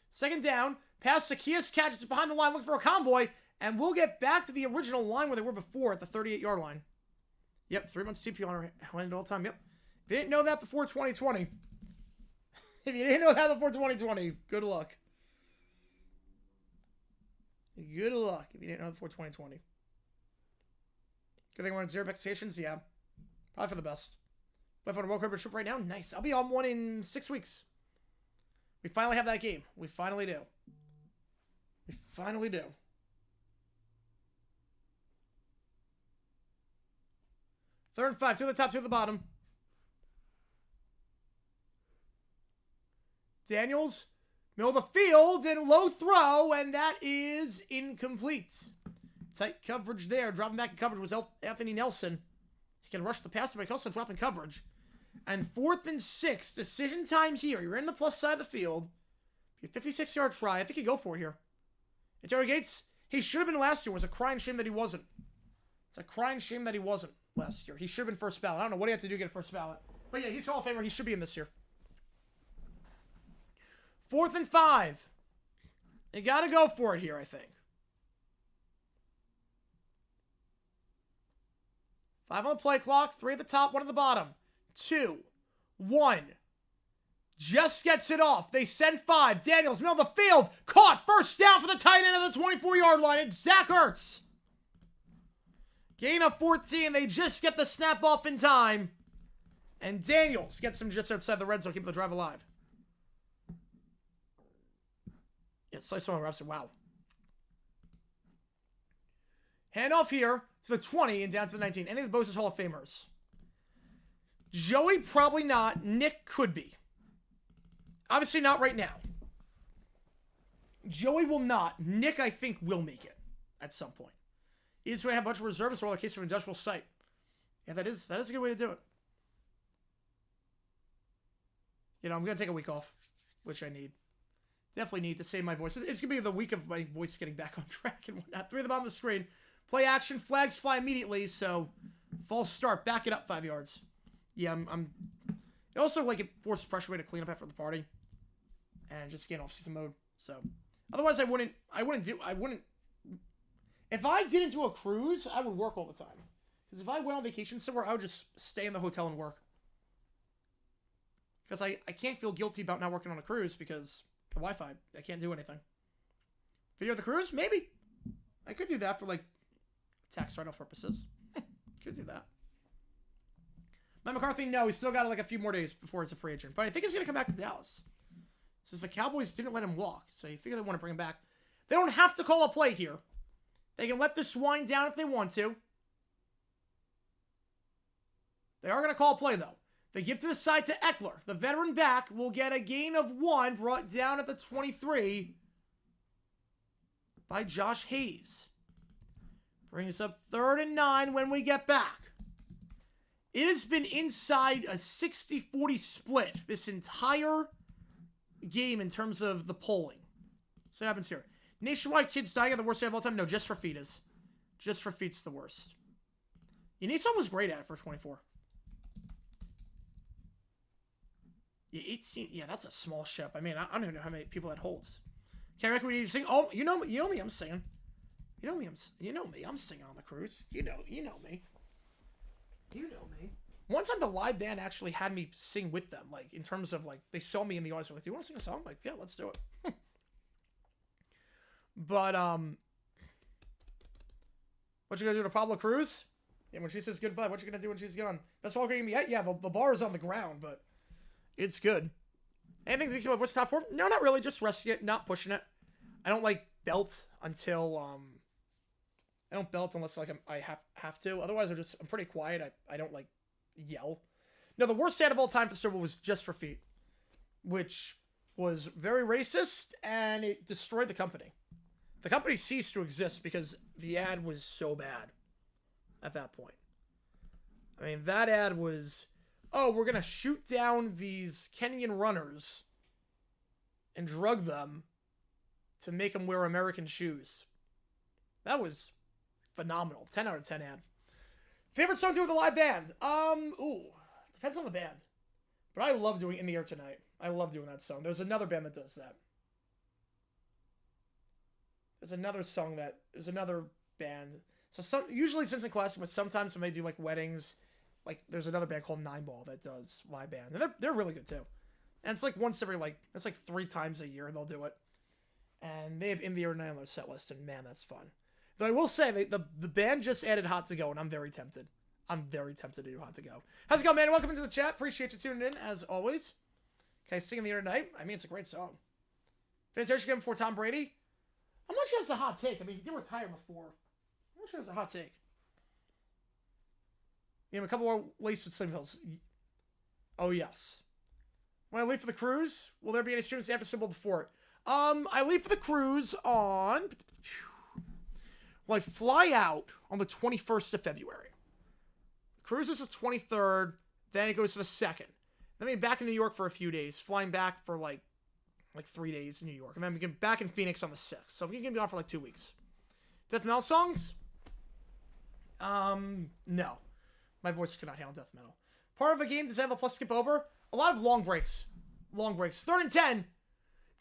Second down. Pass Zacchaeus, catches it behind the line, looking for a convoy, and we'll get back to the original line where they were before at the 38-yard line. Yep, 3 months TP on our hand all the time. Yep. If you didn't know that before 2020, good luck. Good luck if you didn't know that before 2020. Good thing we're on 0 expectations, yeah. Probably for the best. But for the World Cup trip right now, nice. I'll be on one in 6 weeks. We finally have that game. We finally do. We finally do. Third and 5. 2 at the top, 2 at the bottom. Daniels, middle of the field, and low throw, and that is incomplete. Tight coverage there. Dropping back in coverage was Anthony Nelson. He can rush the passer, but he can also drop in coverage. And 4th and 6. Decision time here. You're in the plus side of the field. 56-yard try. I think he'd go for it here. Interrogates. He should have been last year. It was a crying shame that he wasn't. It's a crying shame that he wasn't last year. He should have been first ballot. I don't know what he had to do to get a first ballot. But yeah, he's Hall of Famer. He should be in this year. 4th and 5. You got to go for it here, I think. 5 on the play clock. 3 at the top, 1 at the bottom. 2, 1. Just gets it off. They send 5. Daniels, middle of the field. Caught. First down for the tight end of the 24-yard line. It's Zach Ertz. Gain of 14. They just get the snap off in time. And Daniels gets him just outside the red zone. Keep the drive alive. Yeah, slice on refs. Wow. Handoff here to the 20 and down to the 19. Any of the Bosa's Hall of Famers. Joey, probably not. Nick could be. Obviously not right now. Joey will not. Nick, I think, will make it at some point. He's going to have a bunch of reservists or the case of an industrial site. Yeah, that is a good way to do it. You know, I'm going to take a week off, which I need. Definitely need to save my voice. It's going to be the week of my voice getting back on track and whatnot. 3 at the bottom of the screen. Play action. Flags fly immediately, so false start. Back it up 5 yards. Yeah, I'm it also, like, it forces pressure way to clean up after the party. And just get off season mode. So, otherwise I wouldn't, if I didn't do a cruise, I would work all the time. Because if I went on vacation somewhere, I would just stay in the hotel and work. Because I can't feel guilty about not working on a cruise because the Wi-Fi, I can't do anything. Video of the cruise? Maybe. I could do that for, like, tax write-off purposes. Could do that. Mike McCarthy, no, he's still got like a few more days before he's a free agent. But I think he's going to come back to Dallas. Since the Cowboys didn't let him walk, so you figure they want to bring him back. They don't have to call a play here. They can let this wind down if they want to. They are going to call a play, though. They give to the side to Eckler. The veteran back will get a gain of 1, brought down at the 23 by Josh Hayes. Brings up 3rd and 9 when we get back. It has been inside a 60-40 split this entire game in terms of the polling. So what happens here. Nationwide kids dying at the worst day of all time? No, just for fetus. Just for feet's the worst. Unisom was great at it for 24. Yeah, 18. Yeah, that's a small ship. I mean, I don't even know how many people that holds. Can't recommend you to sing. Oh, you know me. I'm singing. You know me. I'm singing on the cruise. You know me. You know me. One time the live band actually had me sing with them, like in terms of like they saw me in the audience. Like, do you want to sing a song? Like, yeah, let's do it. But what you gonna do to Pablo Cruz? Yeah, when she says goodbye, what you gonna do when she's gone? Best walking in the yeah. The bar is on the ground, but it's good. Anything to what's top form? No, not really. Just resting it, not pushing it. I don't like belt until I don't belt unless like I have to. Otherwise, I'm pretty quiet. I don't like yell. No, the worst ad of all time for Super Bowl was Just for Feet, which was very racist and it destroyed the company. The company ceased to exist because the ad was so bad at that point. I mean, that ad was, oh, we're going to shoot down these Kenyan runners and drug them to make them wear American shoes. That was phenomenal. 10 out of 10 ad. Favorite song to do with a live band? Depends on the band. But I love doing In the Air Tonight. I love doing that song. There's another band that does that. There's another band. So usually it's instant classic, but sometimes when they do like weddings, like there's another band called Nine Ball that does live band. And they're really good too. And it's like once every it's like 3 times a year they'll do it. And they have In the Air Tonight on their set list, and man, that's fun. Though I will say, the band just added Hot to Go, and I'm very tempted. I'm very tempted to do Hot to Go. How's it going, man? Welcome into the chat. Appreciate you tuning in, as always. Okay, Sing in the Air Tonight. I mean, it's a great song. Fantastic game before Tom Brady. I'm not sure it's a hot take. I mean, he did retire before. I'm not sure it's a hot take. You have a couple more laced with Slim Hills. Oh, yes. When I leave for the cruise, will there be any streams after Super Bowl before it? I leave for the cruise on... Well, I fly out on the 21st of February. Cruise is the 23rd, then it goes to the 2nd. Then I'm back in New York for a few days, flying back for like 3 days in New York. And then we get back in Phoenix on the 6th. So we can be on for like 2 weeks. Death metal songs? No. My voice could not handle death metal. Part of a game, does it have a plus skip over? A lot of long breaks. Long breaks. 3rd and 10.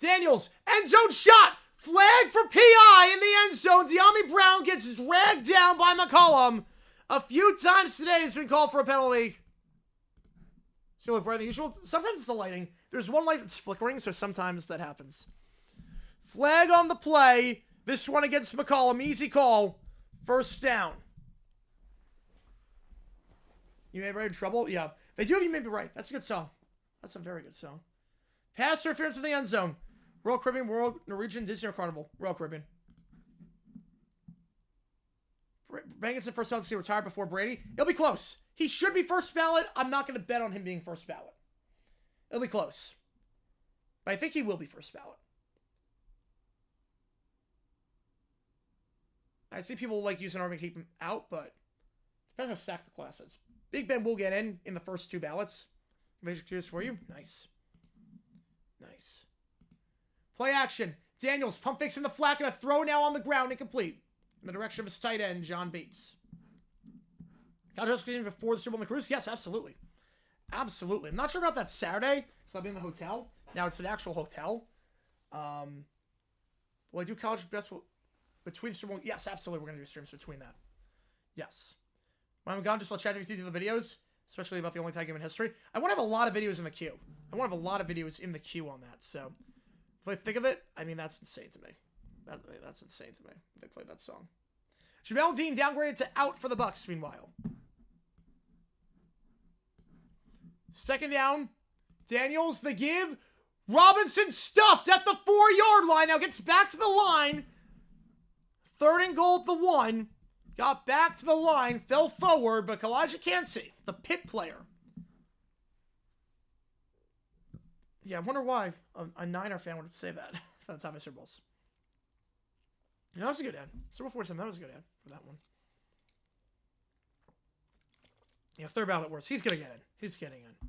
Daniels, end zone shot! Flag for PI in the end zone. De'Ami Brown gets dragged down by McCollum. A few times today has been called for a penalty. So look brighter than usual. Sometimes it's the lighting. There's one light that's flickering, so sometimes that happens. Flag on the play. This one against McCollum. Easy call. 1st down. You May Be Right in Trouble? Yeah. They do have You May Be Right. That's a good song. That's a very good song. Pass interference in the end zone. Royal Caribbean, World Norwegian, Disney or Carnival? Royal Caribbean. Bengals first ballot to retired before Brady. It'll be close. He should be first ballot. I'm not going to bet on him being first ballot. It'll be close. But I think he will be first ballot. I see people like using Army to keep him out, but it depends how stacked the class is. Big Ben will get in the first 2 ballots. Major cues for you. Nice. Nice. Play action. Daniels pump fakes in the flat and a throw now on the ground incomplete. In the direction of his tight end, John Bates. Got just before the Super Bowl on the cruise? Yes, absolutely. Absolutely. I'm not sure about that Saturday, because I'll be in the hotel. Now it's an actual hotel. Will I do college basketball between the Super Bowl? Yes, absolutely. We're going to do streams between that. Yes. When I'm gone, just let ChatGPT do the videos, especially about the only tie game in history. I want to have a lot of videos in the queue. I want to have a lot of videos in the queue on that, so... If I think of it, I mean, that's insane to me. That's insane to me. They played that song. Jamel Dean downgraded to out for the Bucs, meanwhile. 2nd down. Daniels, the give. Robinson stuffed at the 4-yard line. Now gets back to the line. 3rd and goal at the 1. Got back to the line. Fell forward, but Kalijah can't see. The pit player. Yeah, I wonder why a Niner fan would say that for the top of Super Bowls. Yeah, that was a good ad. Super Bowl 47, that was a good ad for that one. Yeah, 3rd ballot worse. He's going to get in. He's getting in.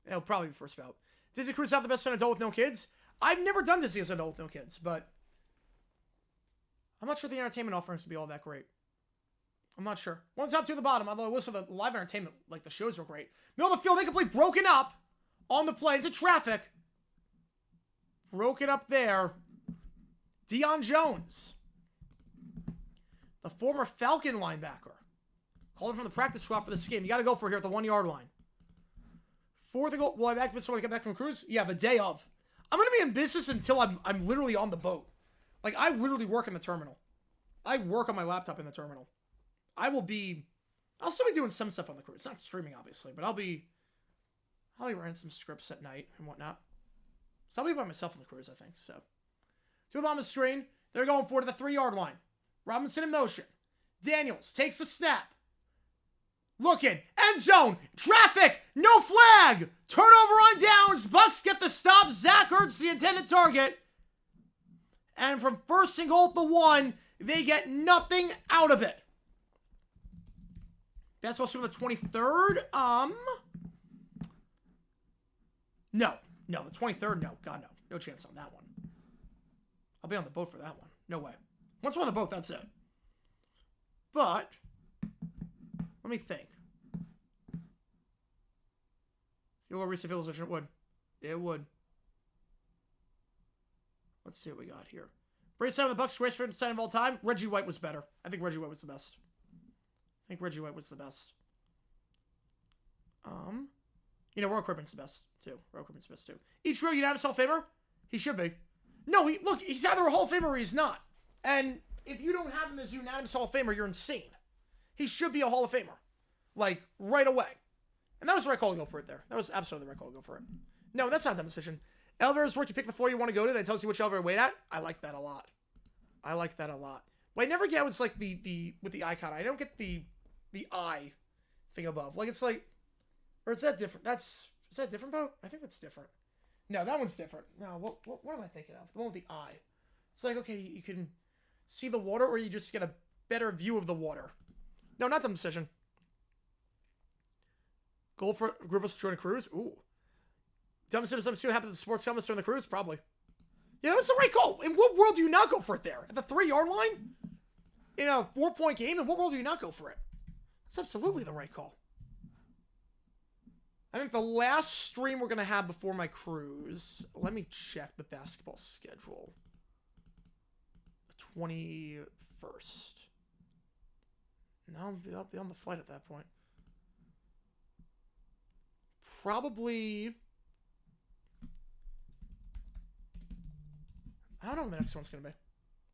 It'll probably be first ballot. Disney Cruise not the best for an adult with no kids? I've never done Disney as an adult with no kids, but I'm not sure the entertainment offerings would be all that great. I'm not sure. One's top 2 at the bottom, although I will say the live entertainment, like the shows were great. Middle of the field, incomplete, broken up. On the play into traffic. Broke it up there. Deion Jones. The former Falcon linebacker. Called from the practice squad for this game. You got to go for it here at the 1 yard line. Fourth and goal. Will I back this when I get back from cruise? Yeah, the day of. I'm going to be in business until I'm literally on the boat. Like, I literally work in the terminal. I work on my laptop in the terminal. I'll still be doing some stuff on the cruise. It's not streaming, obviously, but I'll be writing some scripts at night and whatnot. So I'll be by myself on the cruise, I think. So, two on the screen. They're going for it at the 3 yard line. Robinson in motion. Daniels takes the snap. Looking. End zone. Traffic. No flag. Turnover on downs. Bucks get the stop. Zach Ertz, the intended target. And from first and goal at the 1, they get nothing out of it. Basketball swim on the 23rd. No, the 23rd, no. God, no. No chance on that one. I'll be on the boat for that one. No way. Once we're on the boat, that's it. But, let me think. Your recent civilization, it would. It would. Let's see what we got here. Greatest sign of the Bucks, greatest sign of all time. Reggie White was better. I think Reggie White was the best. Royal Crippin's the best, too. Each real unanimous Hall of Famer? He should be. No, he's either a Hall of Famer or he's not. And if you don't have him as unanimous Hall of Famer, you're insane. He should be a Hall of Famer. Like, right away. And that was the right call to go for it there. That was absolutely the right call to go for it. No, that's not that decision. Elevators work, you pick the floor you want to go to, that tells you which elevator to wait at. I like that a lot. But I never get what's like the with the icon. I don't get the eye thing above. Like, it's like, or is that different? Is that a different boat? I think that's different. No, that one's different. No, what am I thinking of? The one with the eye. It's like, okay, you can see the water, or you just get a better view of the water. No, not dumb decision. Goal for group of during a cruise? Ooh. Dumb decision, something what happens to sports helmets during the cruise? Probably. Yeah, that was the right call. In what world do you not go for it there? At the 3 yard line? In a 4-point game? In what world do you not go for it? That's absolutely the right call. I think the last stream we're going to have before my cruise, let me check the basketball schedule. The 21st. No, I'll be on the flight at that point. Probably, I don't know when the next one's going to be.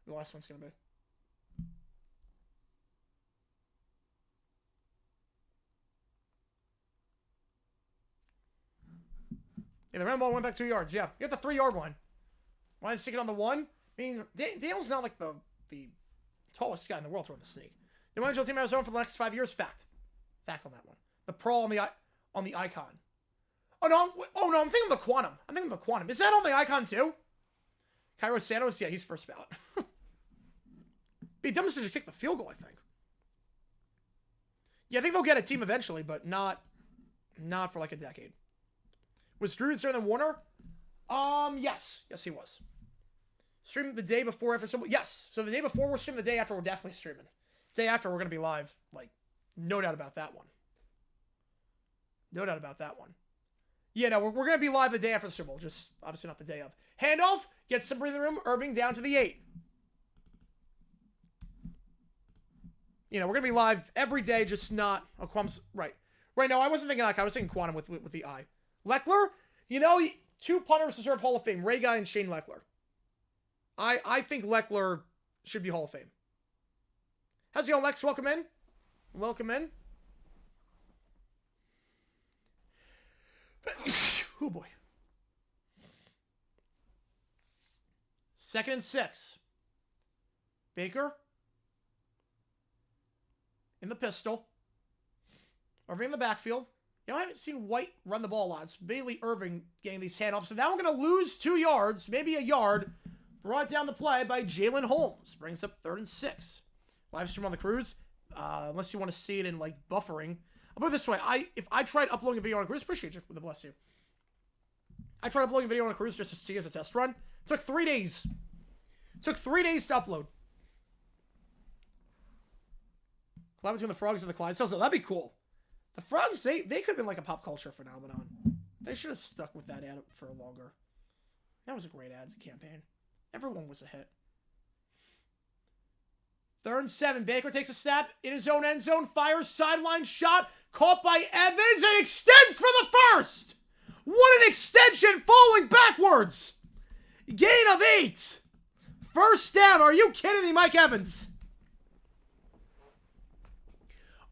The last one's going to be. Yeah, the round ball went back 2 yards. Yeah, you're at the 3 yard line. Why is it sticking on the 1? I mean, Daniel's not like the tallest guy in the world throwing the sneak. The one team Arizona for the next 5 years. Fact on that one. The pearl on the icon. Oh no, I'm thinking of the quantum. Is that on the icon too? Cairo Santos, yeah, he's first ballot. Be dumb to just kick the field goal, I think. Yeah, I think they'll get a team eventually, but not for like a decade. Was Drew during the Warner? Yes, he was. Streaming the day before after. So yes, so the day before we're streaming. The day after we're definitely streaming. Day after we're gonna be live. Like, no doubt about that one. Yeah, no, we're going to be live the day after the Super Bowl, just obviously not the day of. Handoff, gets some breathing room, Irving down to the 8. We're going to be live every day, just not a Quam's, right. Right, no, I wasn't thinking like I was thinking quantum with the eye. Leckler, 2 punters deserve Hall of Fame, Ray Guy and Shane Leckler. I think Leckler should be Hall of Fame. How's it going, Lex? Welcome in. Oh boy. 2nd and 6. Baker. In the pistol. Irving in the backfield. I haven't seen White run the ball a lot. It's Bailey Irving getting these handoffs. So now we're going to lose 2 yards, maybe a yard. Brought down the play by Jalen Holmes. Brings up 3rd and 6. Live stream on the cruise. Unless you want to see it in like buffering. I'll put it this way. If I tried uploading a video on a cruise, appreciate you. With a bless you. I tried uploading a video on a cruise just to see as a test run. It took 3 days. To upload. Collab between the Frogs and the Clydesdales. That'd be cool. The Frogs, they could have been like a pop culture phenomenon. They should have stuck with that ad for longer. That was a great ad campaign. Everyone was a hit. 3rd and 7. Baker takes a snap in his own end zone. Fires sideline shot. Caught by Evans and extends for the first. What an extension, falling backwards. Gain of 8. First down. Are you kidding me, Mike Evans?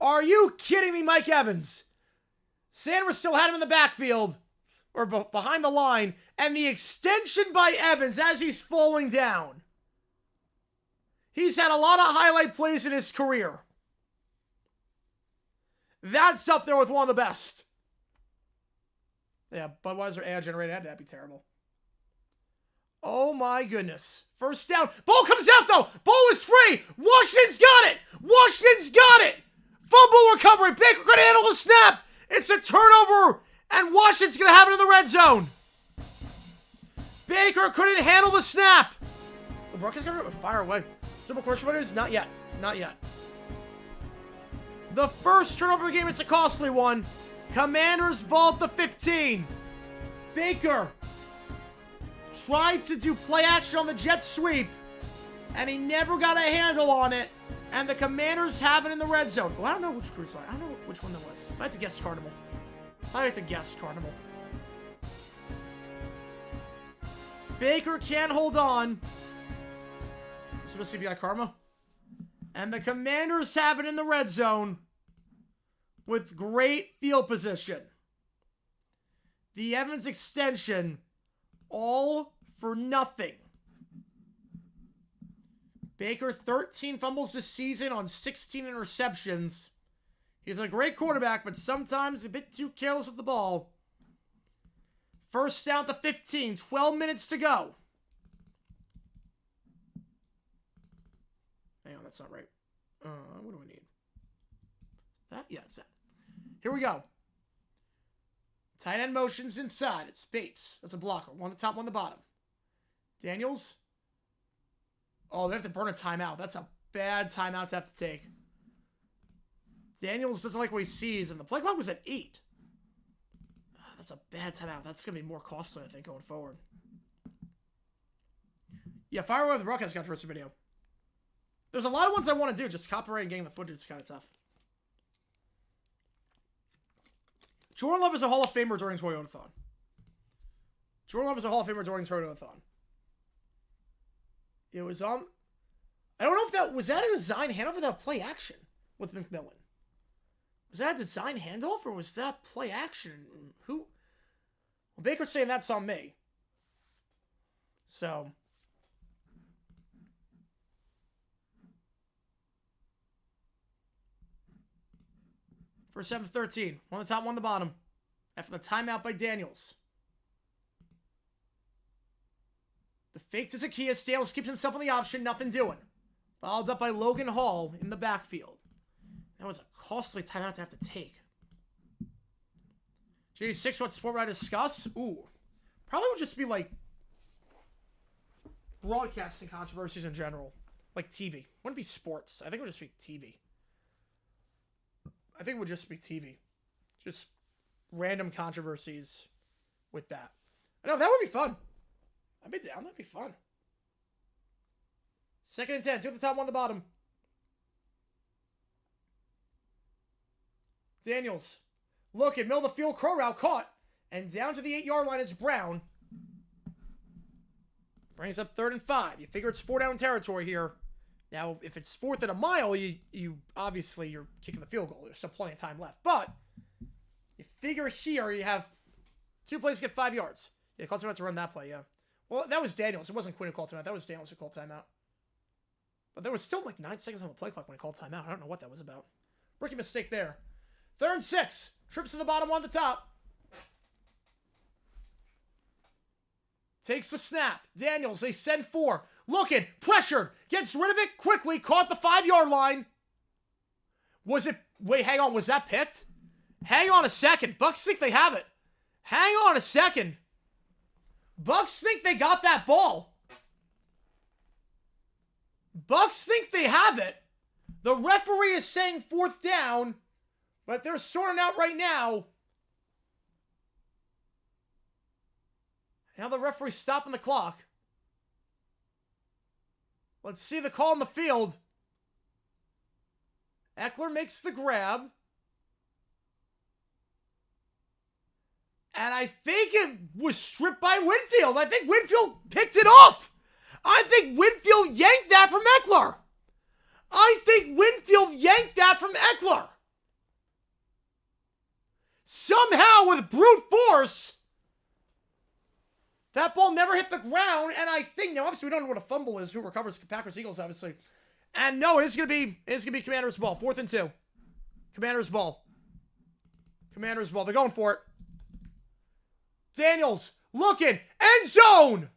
Are you kidding me, Mike Evans? Sanders still had him in the backfield, or behind the line, and the extension by Evans as he's falling down. He's had a lot of highlight plays in his career. That's up there with one of the best. Yeah, Budweiser AI generated ad, that'd be terrible. Oh my goodness. First down. Ball comes out though. Ball is free. Washington's got it. Washington's got it. Fumble recovery. Baker could handle the snap. It's a turnover. And Washington's going to have it in the red zone. Baker couldn't handle the snap. The Buccaneers got to fire away. Super question, what it is? Not yet. Not yet. The first turnover of the game, it's a costly one. Commanders ball at the 15. Baker tried to do play action on the jet sweep, and he never got a handle on it, and the Commanders have it in the red zone. Well, I don't know which cruise line. I don't know which one that was. If I had to guess, Carnival. I had to guess Carnival. Baker can't hold on. This was CBI Karma. And the Commanders have it in the red zone with great field position. The Evans extension, all for nothing. Baker, 13 fumbles this season on 16 interceptions. He's a great quarterback, but sometimes a bit too careless with the ball. First down at the 15, 12 minutes to go. Hang on, that's not right. What do we need? That? Yeah, it's that. Here we go. Tight end motions inside. It's Bates. That's a blocker. One on the top, one on the bottom. Daniels. Oh, they have to burn a timeout. That's a bad timeout to have to take. Daniels doesn't like what he sees, and the play clock was at 8. That's a bad timeout. That's going to be more costly, I think, going forward. Yeah, fire away the broadcast got for this video. There's a lot of ones I want to do. Just copyrighting getting the footage is kind of tough. Jordan Love is a Hall of Famer during Toyotathon. Jordan Love is a Hall of Famer during Toyotathon. It was on... I don't know if that... Was that a design handoff or that play action with McMillan? Was that a design handoff or was that play action? Who... Well, Baker's saying that's on me. So... First 7-13. One on the top, one on the bottom. After the timeout by Daniels. The fake to Zacchaeus. Daniels keeps himself on the option. Nothing doing. Followed up by Logan Hall in the backfield. That was a costly timeout to have to take. JD6, what sport would I discuss? Ooh. Probably would just be like broadcasting controversies in general. Like TV. Wouldn't be sports. I think it would just be TV. I think it would just be TV. Just random controversies with that. I know, that would be fun. I'd be down. That'd be fun. 2nd and 10. 2 at the top, 1 on the bottom. Daniels. Look at middle of the field. Crow route caught. And down to the 8-yard line is Brown. Brings up 3rd and 5. You figure it's 4-down territory here. Now, if it's 4th and a mile, you obviously you're kicking the field goal. There's still plenty of time left. But you figure here you have 2 plays to get 5 yards. Yeah, called timeout to run that play, yeah. Well, that was Daniels. It wasn't Quinn who called timeout. That was Daniels who called timeout. But there was still like 9 seconds on the play clock when he called timeout. I don't know what that was about. Rookie mistake there. 3rd and 6. Trips to the bottom, one at the top. Takes the snap. Daniels, they send 4. Looking, pressured, gets rid of it quickly, caught the 5-yard line. Was it, wait, hang on, was that picked? Hang on a second. Bucks think they have it. Hang on a second. Bucks think they got that ball. Bucks think they have it. The referee is saying 4th down, but they're sorting out right now. Now the referee's stopping the clock. Let's see the call on the field. Eckler makes the grab. And I think it was stripped by Winfield. I think Winfield picked it off. I think Winfield yanked that from Eckler. I think Winfield yanked that from Eckler. Somehow, with brute force, that ball never hit the ground. And I think, now obviously we don't know what a fumble is. Who recovers? Packers, Eagles, obviously. And no, it's gonna be Commanders' ball. 4th and 2. Commanders' ball. Commanders' ball. They're going for it. Daniels looking. End zone.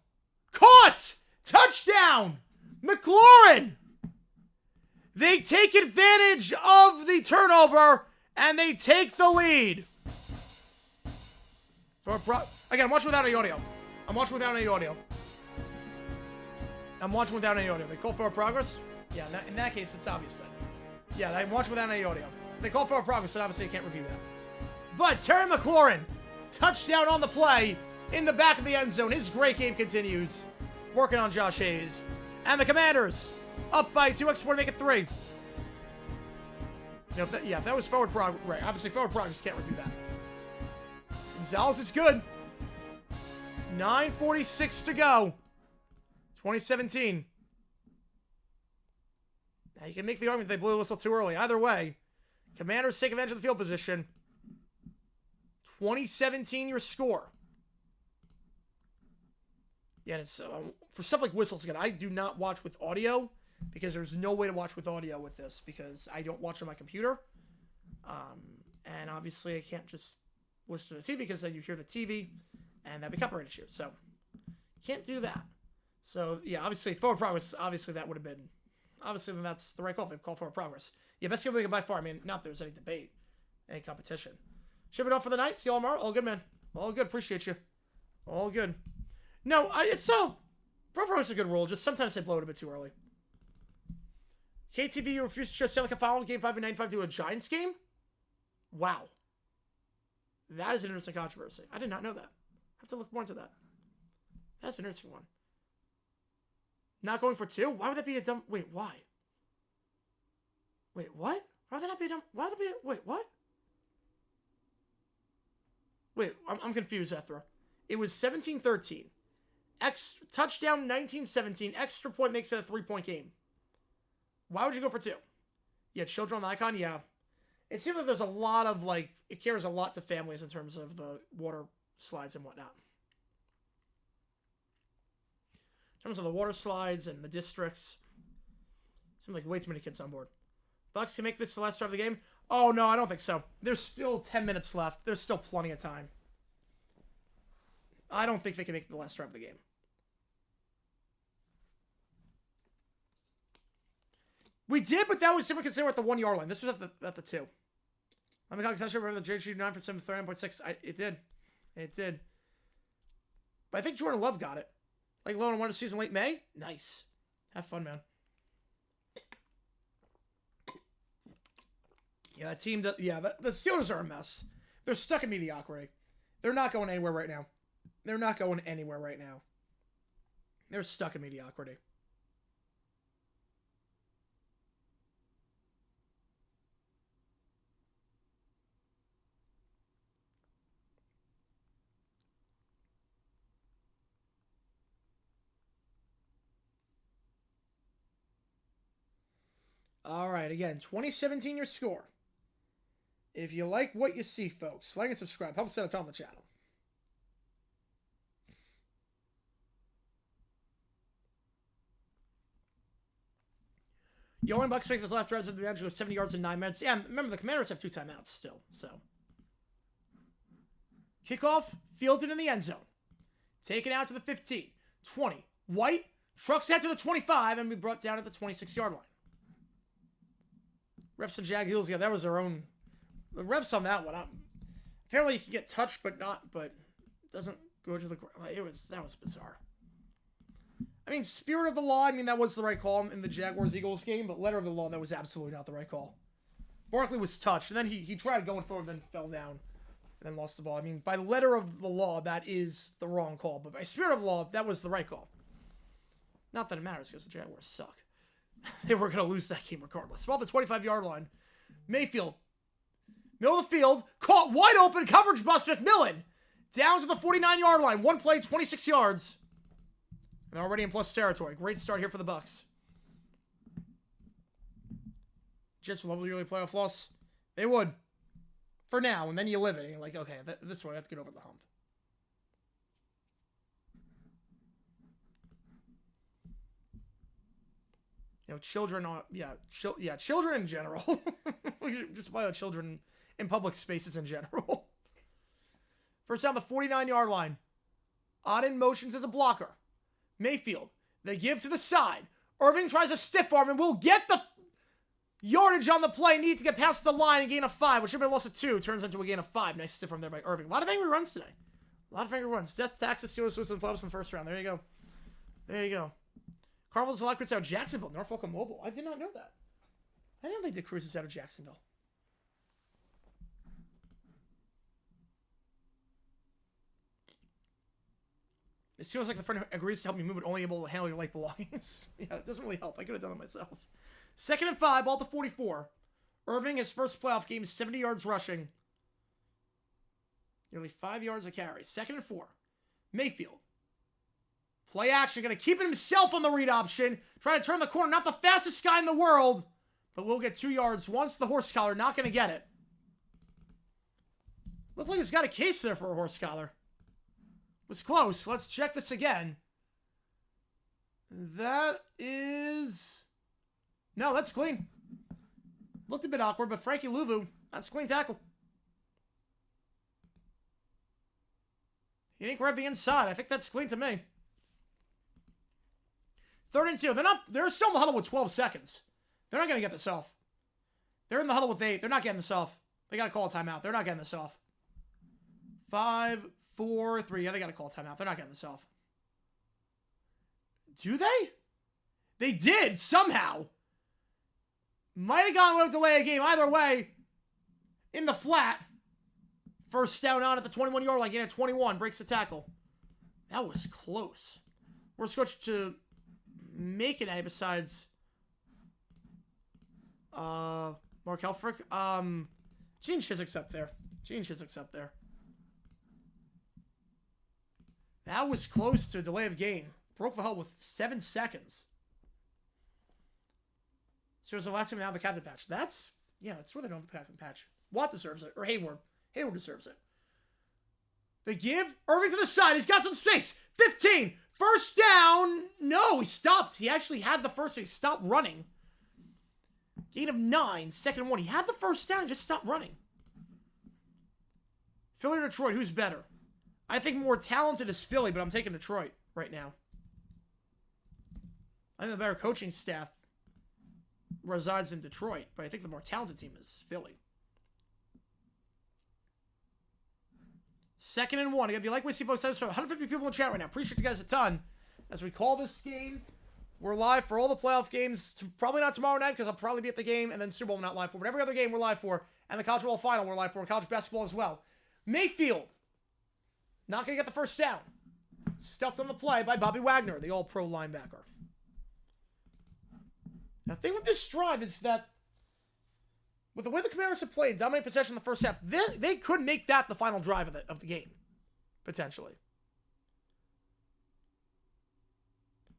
Caught. Touchdown. McLaurin. They take advantage of the turnover, and they take the lead. Again, I'm watching without any audio. I'm watching without any audio. They call for a progress? Yeah, in that case, it's obvious then. Yeah, I'm watching without any audio. If they call for a progress, then obviously I can't review that. But Terry McLaurin, touchdown on the play in the back of the end zone. His great game continues. Working on Josh Hayes. And the Commanders up by 2 extra to make it 3. You know, if that was forward progress, right? Obviously, forward progress, can't review that. Gonzalez is good. 9:46 to go. 2017. Now you can make the argument they blew the whistle too early. Either way, Commanders take advantage of the field position. 2017 your score. Yeah, and it's for stuff like whistles again. I do not watch with audio because there's no way to watch with audio with this because I don't watch on my computer. And obviously I can't just listen to the TV because then you hear the TV and that'd be copyright issue. So can't do that. So yeah, obviously forward progress. Obviously that would have been. Obviously then that's the right call. They call forward progress. Yeah, best game we can by far. I mean, not there's any debate, any competition. Ship it off for the night. See you all tomorrow. All good, man. All good. Appreciate you. All good. No, it's so. Forward progress is a good rule. Just sometimes they blow it a bit too early. KTV refused to show Stanley Cup final game 5 and 95 to a Giants game. Wow. That is an interesting controversy. I did not know that. I have to look more into that. That's an interesting one. Not going for 2? Why would that be a dumb... Wait, why? Wait, what? Why would that not be a dumb... Why would that be a... Wait, what? Wait, I'm confused, Ethra. It was 17-13. Touchdown 19-17. Extra point makes it a 3-point game. Why would you go for 2? Yeah, children on the icon? Yeah. It seems like there's a lot of, like, it cares a lot to families in terms of the water slides and whatnot. In terms of the water slides and the districts. Seems like way too many kids on board. Bucks can make this the last drive of the game? Oh, no, I don't think so. There's still 10 minutes left. There's still plenty of time. I don't think they can make it the last drive of the game. We did, but that was different considering we're at the 1 yard line. This was at the 2. Let me call attention over the JG9 for 739.6. It did. It did. But I think Jordan Love got it. Like low and one season late May? Nice. Have fun, man. Yeah, that team, the Steelers are a mess. They're stuck in mediocrity. They're not going anywhere right now. They're not going anywhere right now. They're stuck in mediocrity. All right, again, 2017 your score. If you like what you see, folks, like and subscribe. Help set a ton on the channel. The only Bucks make this last drive at the advantage of 70 yards in 9 minutes. Yeah, remember, the Commanders have 2 timeouts still, so. Kickoff, fielded in the end zone. Taken out to the 15, 20. White, trucks out to the 25, and be brought down at the 26-yard line. Refs and Jag Heels, yeah, that was their own. The refs on that one. Apparently, you can get touched, but it doesn't go to the ground. That was bizarre. I mean, spirit of the law, I mean, that was the right call in the Jaguars-Eagles game, but letter of the law, that was absolutely not the right call. Barkley was touched, and then he tried going forward, then fell down. and then lost the ball. I mean, by letter of the law, that is the wrong call. But by spirit of law, that was the right call. Not that it matters because the Jaguars suck. They were going to lose that game regardless. About the 25-yard line. Mayfield. Middle of the field. Caught wide open. Coverage bust. McMillan. Down to the 49-yard line. One play, 26 yards. And already in plus territory. Great start here for the Bucs. Jets will love the early playoff loss. They would. For now. And then you live it. And you're like, okay, this one, I have to get over the hump. You know, children are, children in general. Just about children in public spaces in general. First down, the 49-yard line. Auden motions as a blocker. Mayfield, they give to the side. Irving tries a stiff arm and will get the yardage on the play. Need to get past the line and gain a 5, which should have been lost at 2. Turns into a gain of 5. Nice stiff arm there by Irving. A lot of angry runs today. A lot of angry runs. Death tax the Steelers lose in the playoffs in the first round. There you go. There you go. Cardinals select crits out Jacksonville. Norfolk and Mobile. I did not know that. I didn't think they did cruises out of Jacksonville. It feels like the friend who agrees to help me move it only able to handle your light belongings. Yeah, it doesn't really help. I could have done it myself. 2nd and 5, ball at the 44. Irving, his first playoff game, 70 yards rushing. Nearly 5 yards a carry. 2nd and 4. Mayfield. Play action. Going to keep it himself on the read option. Trying to turn the corner. Not the fastest guy in the world. But we'll get 2 yards once the horse collar. Not going to get it. Looked like he's got a case there for a horse collar. Was close. Let's check this again. That is... No, that's clean. Looked a bit awkward, but Frankie Louvu, that's a clean tackle. He didn't grab the inside. I think that's clean to me. 3rd and 2. They're still in the huddle with 12 seconds. They're not going to get this off. They're in the huddle with 8. They're not getting this off. They got to call a timeout. They're not getting this off. 5, 4, 3. Yeah, they got to call a timeout. They're not getting this off. Do they? They did, somehow. Might have gone with delay a game. Either way, in the flat. First down on at the 21-yard line. Gain at 21. Breaks the tackle. That was close. We're switched to make an A besides Mark Helfrich. Gene Chiswick's up there. Gene Chiswick's up there. That was close to a delay of game. Broke the hull with 7 seconds. So it was the last time they have the captain patch. That's where they don't have the captain patch. Watt deserves it. Or Hayward. Hayward deserves it. They give Irving to the side. He's got some space. 15. First down. No, he stopped. He actually had the first. He stopped running. Gain of 9. 2nd and 1. He had the first down and just stopped running. Philly or Detroit, who's better? I think more talented is Philly, but I'm taking Detroit right now. I think the better coaching staff resides in Detroit, but I think the more talented team is Philly. 2nd and 1. Again, if you like what you see, folks, 150 people in the chat right now. Appreciate you guys a ton. As we call this game, we're live for all the playoff games. Probably not tomorrow night because I'll probably be at the game, and then Super Bowl we're not live for. But every other game we're live for, and the College World Final we're live for, and college basketball as well. Mayfield, not going to get the first down. Stuffed on the play by Bobby Wagner, the all-pro linebacker. Now, the thing with this drive is that with the way the Commanders have played, dominant possession in the first half, they could make that the final drive of the game, potentially.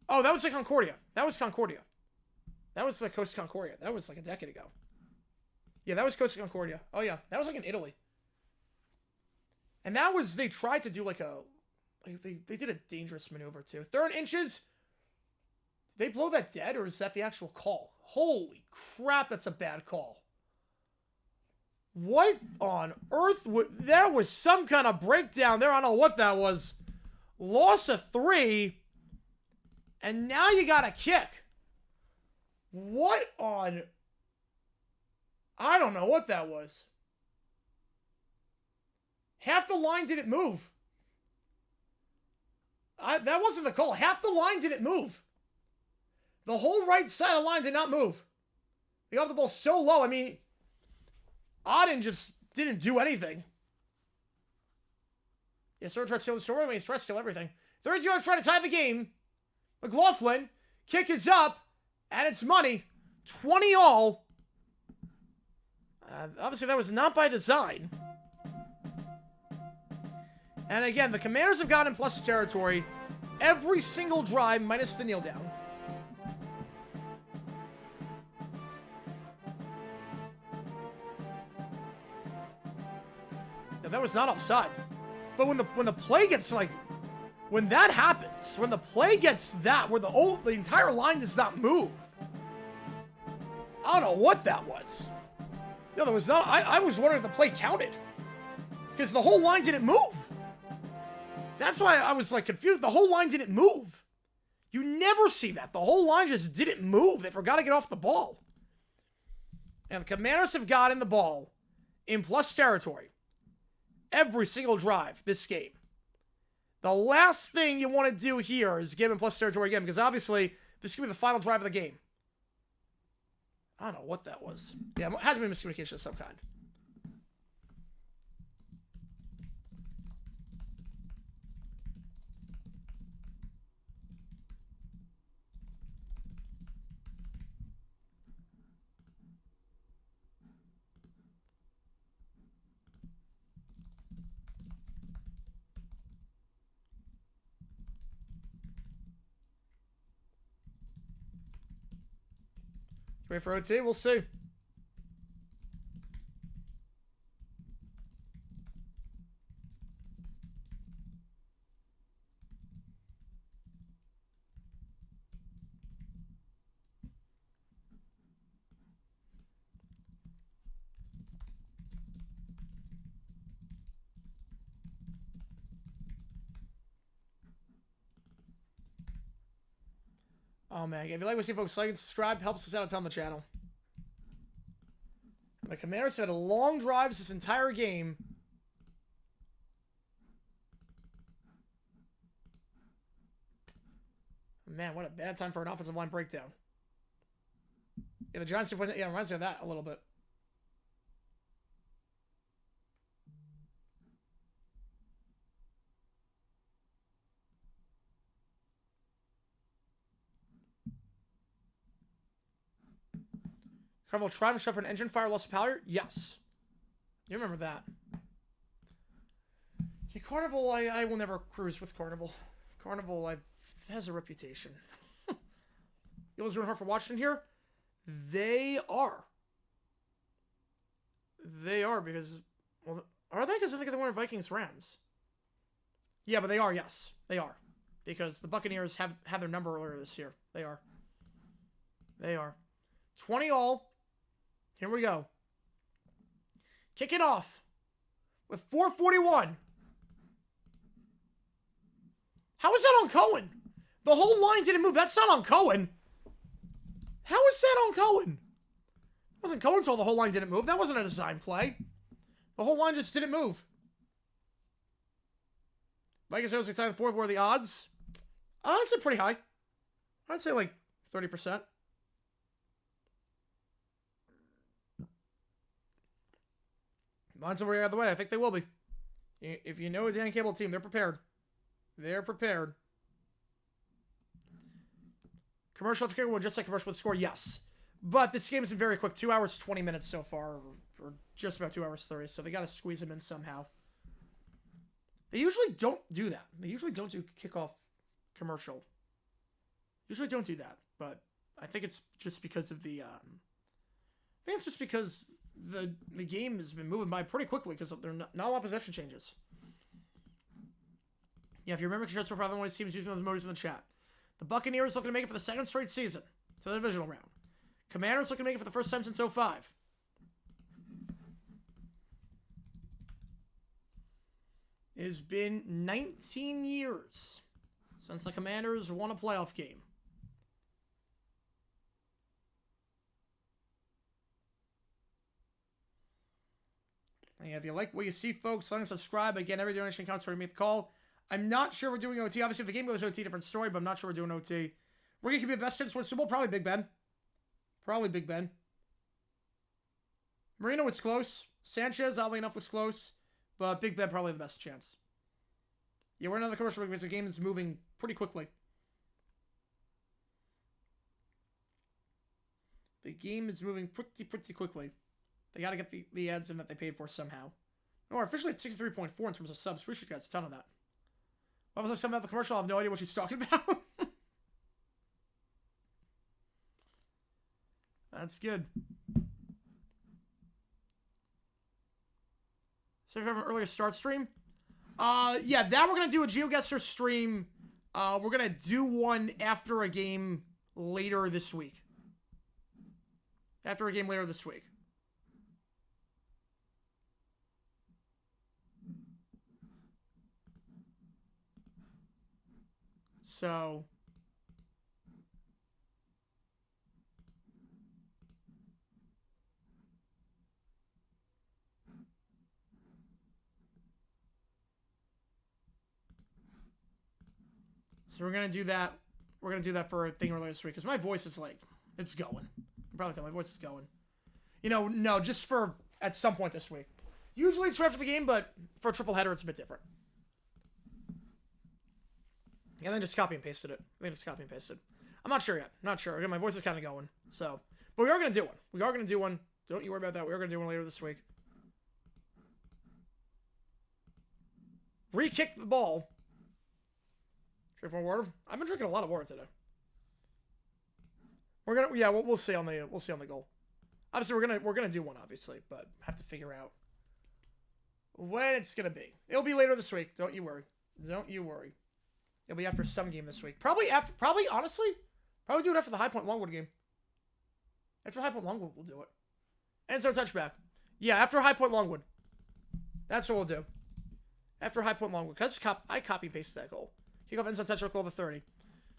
Oh, that was the Concordia. That was Concordia. That was the Coast Concordia. That was like a decade ago. Yeah, that was Coast Concordia. Oh, yeah. That was like in Italy. And that was, they tried to do like a, they did a dangerous maneuver too. 3rd inches. Did they blow that dead or is that the actual call? Holy crap, that's a bad call. What on earth? There was some kind of breakdown there. I don't know what that was. Loss of 3. And now you got a kick. What on... I don't know what that was. Half the line didn't move. That wasn't the call. Half the line didn't move. The whole right side of the line did not move. They got the ball so low. I mean, Auden just didn't do anything. Yeah, Sir tries to steal the story. I mean, he's trying to steal everything. 32 yards trying to tie the game. McLaughlin. Kick is up. And it's money. 20 all. Obviously, that was not by design. And again, the Commanders have gotten in plus territory every single drive minus the kneel down. Now, that was not offside. But when the play gets like, when that happens, when the play gets that, where the entire line does not move, I don't know what that was. No, there was not. I was wondering if the play counted because the whole line didn't move. That's why I was like confused. The whole line didn't move. You never see that. The whole line just didn't move. They forgot to get off the ball. And the Commanders have gotten the ball in plus territory every single drive this game. The last thing you want to do here is give him plus territory again, because obviously this could be the final drive of the game. I don't know what that was. Yeah, it has to be miscommunication of some kind. Wait for OT, we'll see. Oh man, if you like what you see, folks, like and subscribe, helps us out a ton on the channel. The Commanders have had long drives this entire game. Man, what a bad time for an offensive line breakdown. Yeah, the Giants 2 points. Yeah, it reminds me of that a little bit. Carnival tried to suffer an engine fire, lost power? Yes. You remember that. Yeah, Carnival, I will never cruise with Carnival. Carnival has a reputation. You was doing hard for Washington here? They are. They are because... Well, are they? Because I think they're winning Vikings-Rams. Yeah, but they are, yes. They are. Because the Buccaneers have had their number earlier this year. They are. They are. 20 all. Here we go. Kick it off with 4:41. How is that on Cohen? The whole line didn't move. That's not on Cohen. How is that on Cohen? It wasn't Cohen's fault the whole line didn't move. That wasn't a design play. The whole line just didn't move. Vikings are time the fourth. What are the odds? I'd say pretty high. I'd say like 30%. Lines over the other way. I think they will be. If you know it's the Cable team, they're prepared. They're prepared. Commercial after kicker will just like commercial with score, yes. But this game has been very quick. 2 hours, 20 minutes so far. Or just about 2 hours, 30. So they got to squeeze them in somehow. They usually don't do that. They usually don't do kickoff commercial. Usually don't do that. But I think it's just because of the... I think it's just because... The game has been moving by pretty quickly because there are not a lot of possession changes. Yeah, if you remember, congrats for other one of these teams using those emojis in the chat. The Buccaneers looking to make it for the second straight season to the divisional round. Commanders looking to make it for the first time since 05. It has been 19 years since the Commanders won a playoff game. And if you like what you see, folks, like and subscribe. Again, every donation counts for me to make the call. I'm not sure we're doing OT. Obviously, if the game goes OT, different story, but I'm not sure we're doing OT. Ricky could be the best chance to win Super Bowl. Probably Big Ben. Probably Big Ben. Marino was close. Sanchez, oddly enough, was close. But Big Ben probably the best chance. Yeah, we're in another commercial break because the game is moving pretty quickly. The game is moving pretty quickly. They got to get the ads in that they paid for somehow. No, we're officially at 63.4 in terms of subs. We should get a ton of that. What was I saying about the commercial? I have no idea what she's talking about. That's good. So if you have an earlier start stream? Yeah, that we're going to do a GeoGuessr stream. We're going to do one after a game later this week. After a game later this week. So we're going to do that. We're going to do that for a thing earlier this week. Because my voice is like, it's going. You probably tell my voice is going. You know, no, just for at some point this week. Usually it's right after the game, but for a triple header, it's a bit different. And then just copy and pasted it. I think just copy and pasted. I'm not sure yet. Not sure. Again, my voice is kind of going. So, but we are going to do one. We are going to do one. Don't you worry about that. We are going to do one later this week. Re-kick the ball. Drink more water. I've been drinking a lot of water today. We're gonna, yeah, we'll see on the goal. Obviously, we're gonna do one, obviously, but have to figure out when it's gonna be. It'll be later this week. Don't you worry. Don't you worry. It'll be after some game this week. Probably honestly, do it after the High Point Longwood game. After High Point Longwood, we'll do it. End zone touchback. Yeah, after High Point Longwood. That's what we'll do. After High Point Longwood, because I copy pasted that goal. Kick off end zone touchdown goal to 30.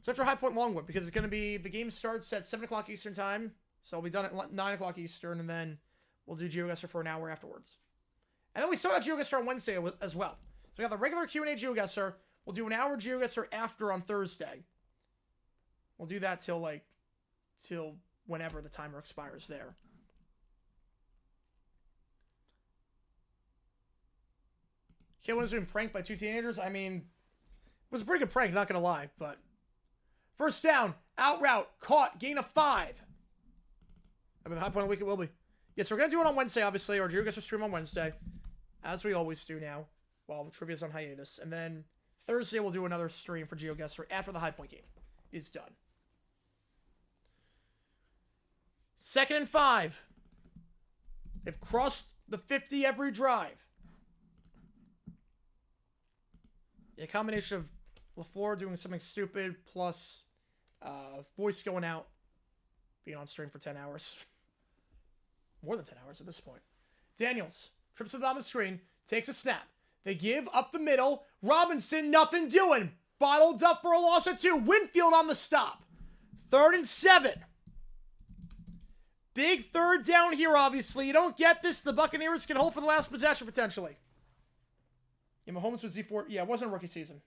So after High Point Longwood, because it's going to be, the game starts at 7 o'clock Eastern time. So we'll be done at 9 o'clock Eastern, and then we'll do GeoGuessr for an hour afterwards. And then we still got GeoGuessr on Wednesday as well. So we got the regular Q&A GeoGuessr. We'll do an hour GeoGuessr after on Thursday. We'll do that till whenever the timer expires there. Kid was being pranked by 2 teenagers. I mean, it was a pretty good prank, not going to lie, but first down, out route, caught, gain of 5. I mean, the high point of the week it will be. Yes, we're going to do it on Wednesday, obviously, or GeoGuessr stream on Wednesday, as we always do now, while the trivia's on hiatus. And then Thursday, we'll do another stream for GeoGuessr after the High Point game is done. 2nd and 5. They've crossed the 50 every drive. A combination of LaFleur doing something stupid plus voice going out, being on stream for 10 hours. More than 10 hours at this point. Daniels trips to the bottom of the screen, takes a snap. They give up the middle. Robinson, nothing doing. Bottled up for a loss of 2. Winfield on the stop. 3rd and 7. Big third down here, obviously. You don't get this. The Buccaneers can hold for the last possession, potentially. Yeah, Mahomes was Z4. Yeah, it wasn't a rookie season.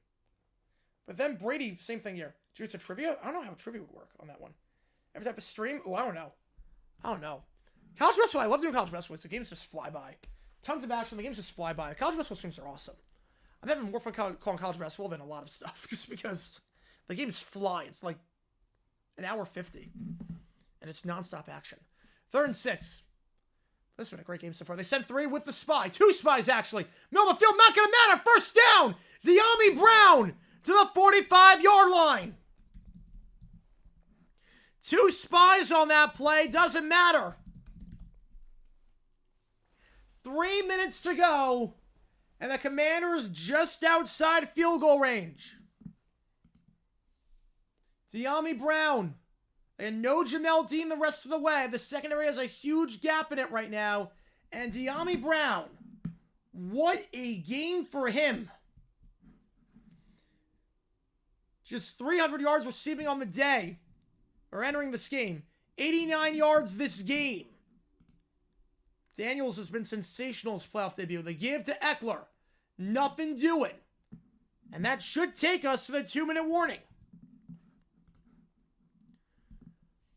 But then Brady, same thing here. Did you get trivia? I don't know how trivia would work on that one. Every type of stream? Oh, I don't know. College basketball, I love doing college basketball. The games just fly by. Tons of action. The games just fly by. College basketball streams are awesome. I'm having more fun calling college basketball than a lot of stuff. Just because the games fly. It's like an hour 50. And it's nonstop action. 3rd and 6. This has been a great game so far. They sent 3 with the spy. 2 spies, actually. Middle of the field, not going to matter. First down. De'Ami Brown to the 45-yard line. 2 spies on that play. Doesn't matter. 3 minutes to go. And the Commanders just outside field goal range. De'Ami Brown. And no Jamel Dean the rest of the way. The secondary has a huge gap in it right now. And De'Ami Brown. What a game for him. Just 300 yards receiving on the day. Or entering this game. 89 yards this game. Daniels has been sensational in his playoff debut. The give to Eckler. Nothing doing. And that should take us to the 2-minute warning.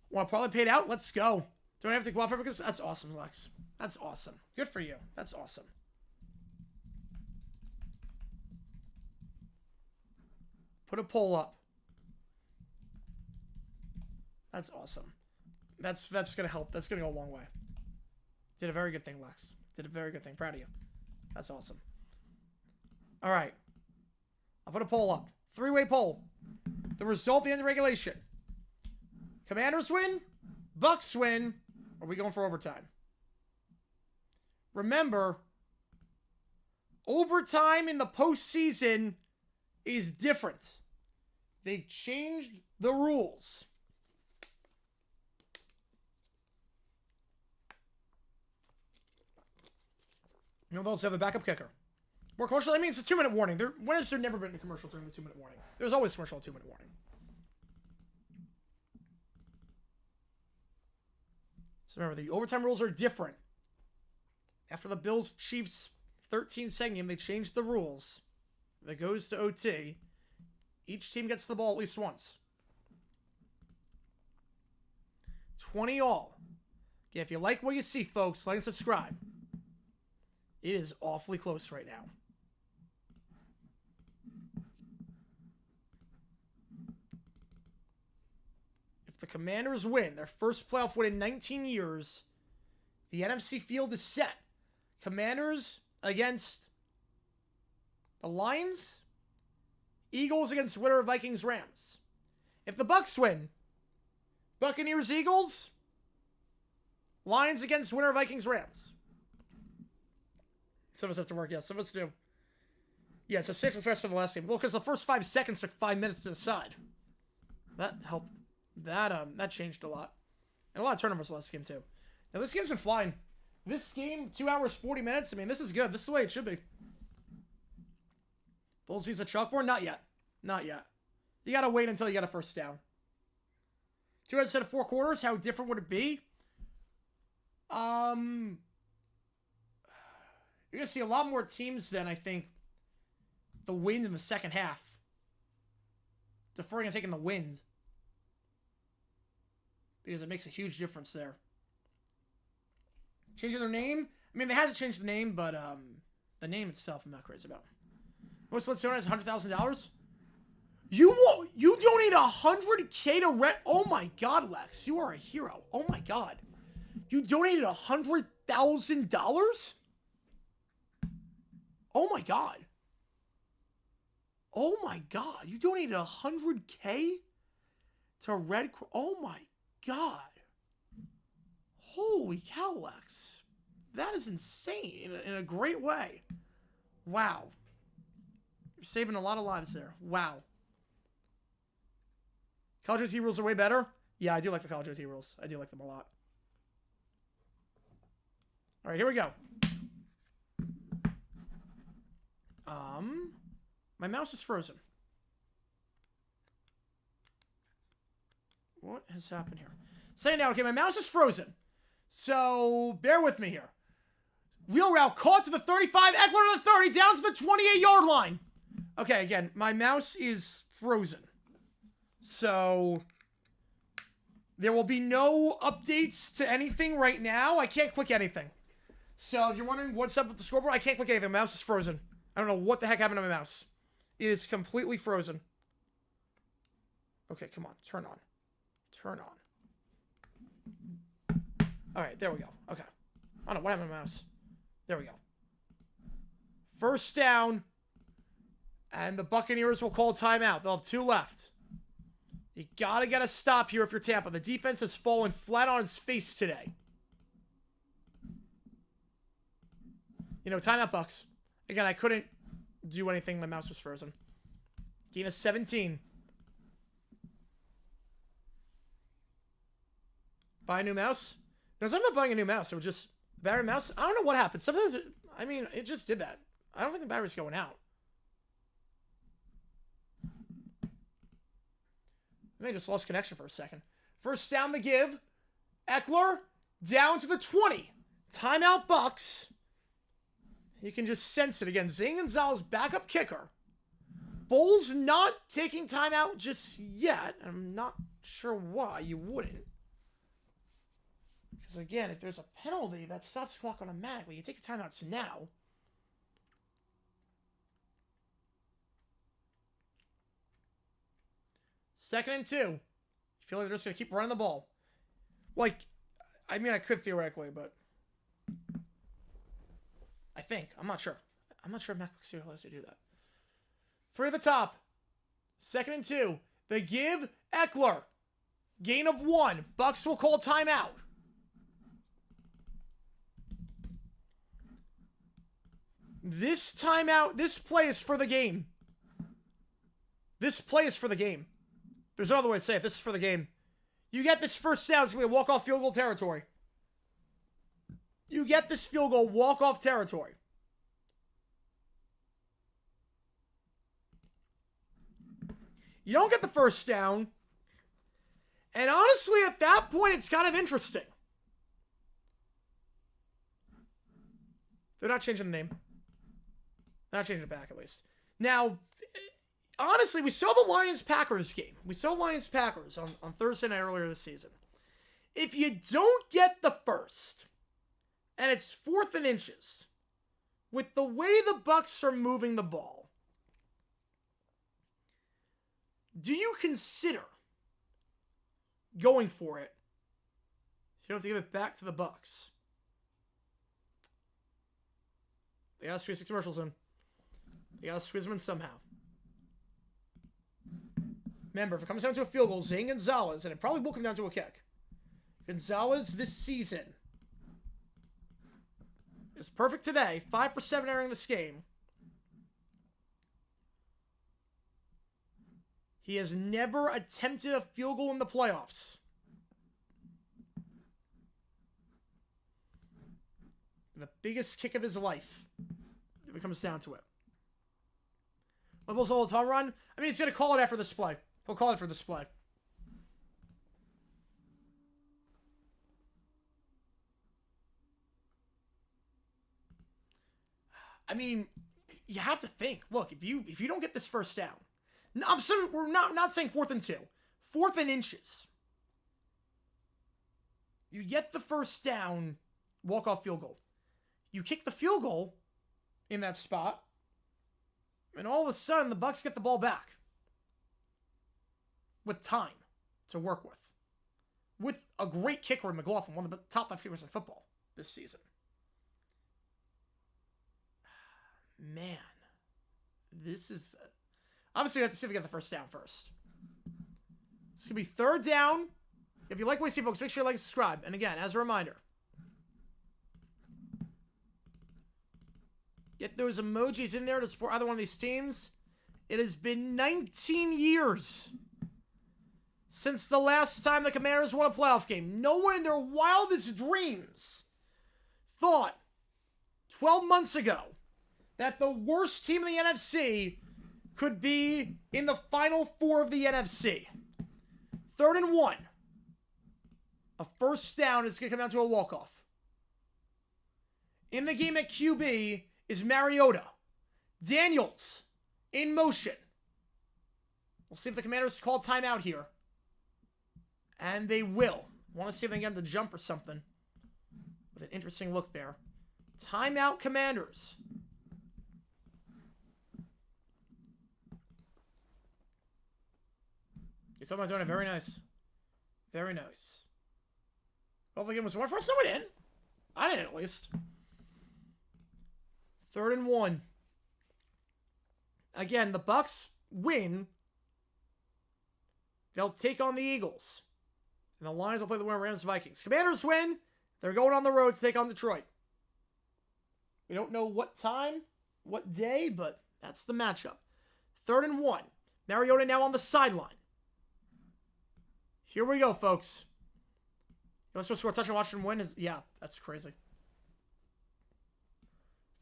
Want to probably pay it out? Let's go. Don't have to go off because that's awesome, Lex. That's awesome. Good for you. That's awesome. Put a poll up. That's awesome. That's gonna help. That's gonna go a long way. Did a very good thing, Lex. Did a very good thing. Proud of you. That's awesome. All right. I'll put a poll up. 3-way poll. The result at the end of regulation. Commanders win. Bucks win. Or are we going for overtime? Remember, overtime in the postseason is different. They changed the rules. You know, they'll also have a backup kicker. More commercial, I mean, it's a 2-minute warning. When has there never been a commercial during the 2-minute warning? There's always a commercial 2-minute warning. So remember, the overtime rules are different. After the Bills-Chiefs 13-second game, they changed the rules. If it goes to OT, each team gets the ball at least once. 20 all. Okay, if you like what you see, folks, like and subscribe. It is awfully close right now. If the Commanders win, their first playoff win in 19 years, the NFC field is set. Commanders against the Lions, Eagles against winner of Vikings-Rams. If the Bucks win, Buccaneers-Eagles, Lions against winner of Vikings-Rams. Some of us have to work, yes. Some of us do. Yeah, it's a 6 with the rest of the last game. Well, because the first 5 seconds took 5 minutes to decide. That helped. That changed a lot. And a lot of turnovers last game, too. Now, this game's been flying. This game, 2 hours, 40 minutes. I mean, this is good. This is the way it should be. Bulls use a chalkboard? Not yet. Not yet. You gotta wait until you get a first down. 2 instead of 4 quarters, how different would it be? You're going to see a lot more teams than, I think, the wind in the second half. Deferring and taking the wind. Because it makes a huge difference there. Changing their name? I mean, they had to change the name, but the name itself I'm not crazy about. Most let's donate is $100,000. You donate $100K to rent. Oh my God, Lex, you are a hero. Oh my God, you donated $100,000. Oh my God. Oh my God, you donated $100K to Red Cross. Oh my God. Holy cow, Lex. That is insane in a great way. Wow. You're saving a lot of lives there. Wow. College OT rules are way better. Yeah, I do like the college OT rules. I do like them a lot. All right, here we go. My mouse is frozen. What has happened here? Saying now, okay, my mouse is frozen. So, bear with me here. Wheel route caught to the 35, Eckler to the 30, down to the 28-yard line. Okay, again, my mouse is frozen. So, there will be no updates to anything right now. I can't click anything. So, if you're wondering what's up with the scoreboard, I can't click anything. My mouse is frozen. I don't know what the heck happened to my mouse. It is completely frozen. Okay, come on. Turn on. Turn on. All right, there we go. Okay. I don't know what happened to my mouse. There we go. First down. And the Buccaneers will call timeout. They'll have 2 left. You got to get a stop here if you're Tampa. The defense has fallen flat on its face today. You know, timeout, Bucks. Again, I couldn't do anything. My mouse was frozen. Gain of 17. Buy a new mouse? No, I'm not buying a new mouse. It was just battery mouse. I don't know what happened. Sometimes, it just did that. I don't think the battery's going out. I think I just lost connection for a second. First down the give. Eckler down to the 20. Timeout, Bucks. You can just sense it again. Zane Gonzalez, backup kicker. Bulls not taking timeout just yet. I'm not sure why you wouldn't. Because again, if there's a penalty that stops the clock automatically, you take your timeouts now. 2nd and 2. You feel like they're just going to keep running the ball. Like, I mean, I could theoretically, but I think. I'm not sure. I'm not sure if MacBook Studio allows you to do that. 3 at the top. 2nd and 2. The give, Eckler. Gain of 1. Bucks will call timeout. This timeout, this play is for the game. This play is for the game. There's no other way to say it. This is for the game. You get this first down, it's going to be a walk-off field goal territory. You get this field goal, walk-off territory. You don't get the first down. And honestly, at that point, it's kind of interesting. They're not changing the name. They're not changing it back, at least. Now, honestly, we saw the Lions-Packers game. We saw Lions-Packers on Thursday night earlier this season. If you don't get the first, and it's 4th and inches, with the way the Bucs are moving the ball, do you consider going for it? You don't have to give it back to the Bucs. They gotta squeeze 6 commercials in. They gotta squeeze them in somehow. Remember, if it comes down to a field goal, Zane Gonzalez, and it probably will come down to a kick. Gonzalez this season is perfect today. 5 for 7 entering this game. He has never attempted a field goal in the playoffs. The biggest kick of his life, if it comes down to it. Liberals all the time run. I mean, he's going to call it after this play. He'll call it for this play. I mean, you have to think. Look, if you don't get this first down, no, I'm sorry, we're not saying 4th and 2. 4th and inches. You get the first down, walk-off field goal. You kick the field goal in that spot, and all of a sudden, the Bucs get the ball back. With time to work with. With a great kicker in McLaughlin, one of the top 5 kickers in football this season. Man. This is... Obviously, we have to see if we get the first down first. It's going to be 3rd down. If you like what you see, folks, make sure you like and subscribe. And again, as a reminder, get those emojis in there to support either one of these teams. It has been 19 years since the last time the Commanders won a playoff game. No one in their wildest dreams thought 12 months ago that the worst team in the NFC could be in the Final Four of the NFC. 3rd and 1. A first down is going to come down to a walk-off. In the game at QB is Mariota. Daniels in motion. We'll see if the Commanders call timeout here. And they will. Want to see if they can get them to jump or something. With an interesting look there. Timeout, Commanders. Someone's doing it. Very nice. Very nice. Well, the game was one first. No, we didn't. I didn't, at least. 3rd and 1. Again, the Bucs win. They'll take on the Eagles. And the Lions will play the winner, Rams-Vikings. Commanders win. They're going on the road to take on Detroit. We don't know what time, what day, but that's the matchup. 3rd and 1. Mariota now on the sideline. Here we go, folks. Let's just score a touchdown, watch them win. Yeah, that's crazy.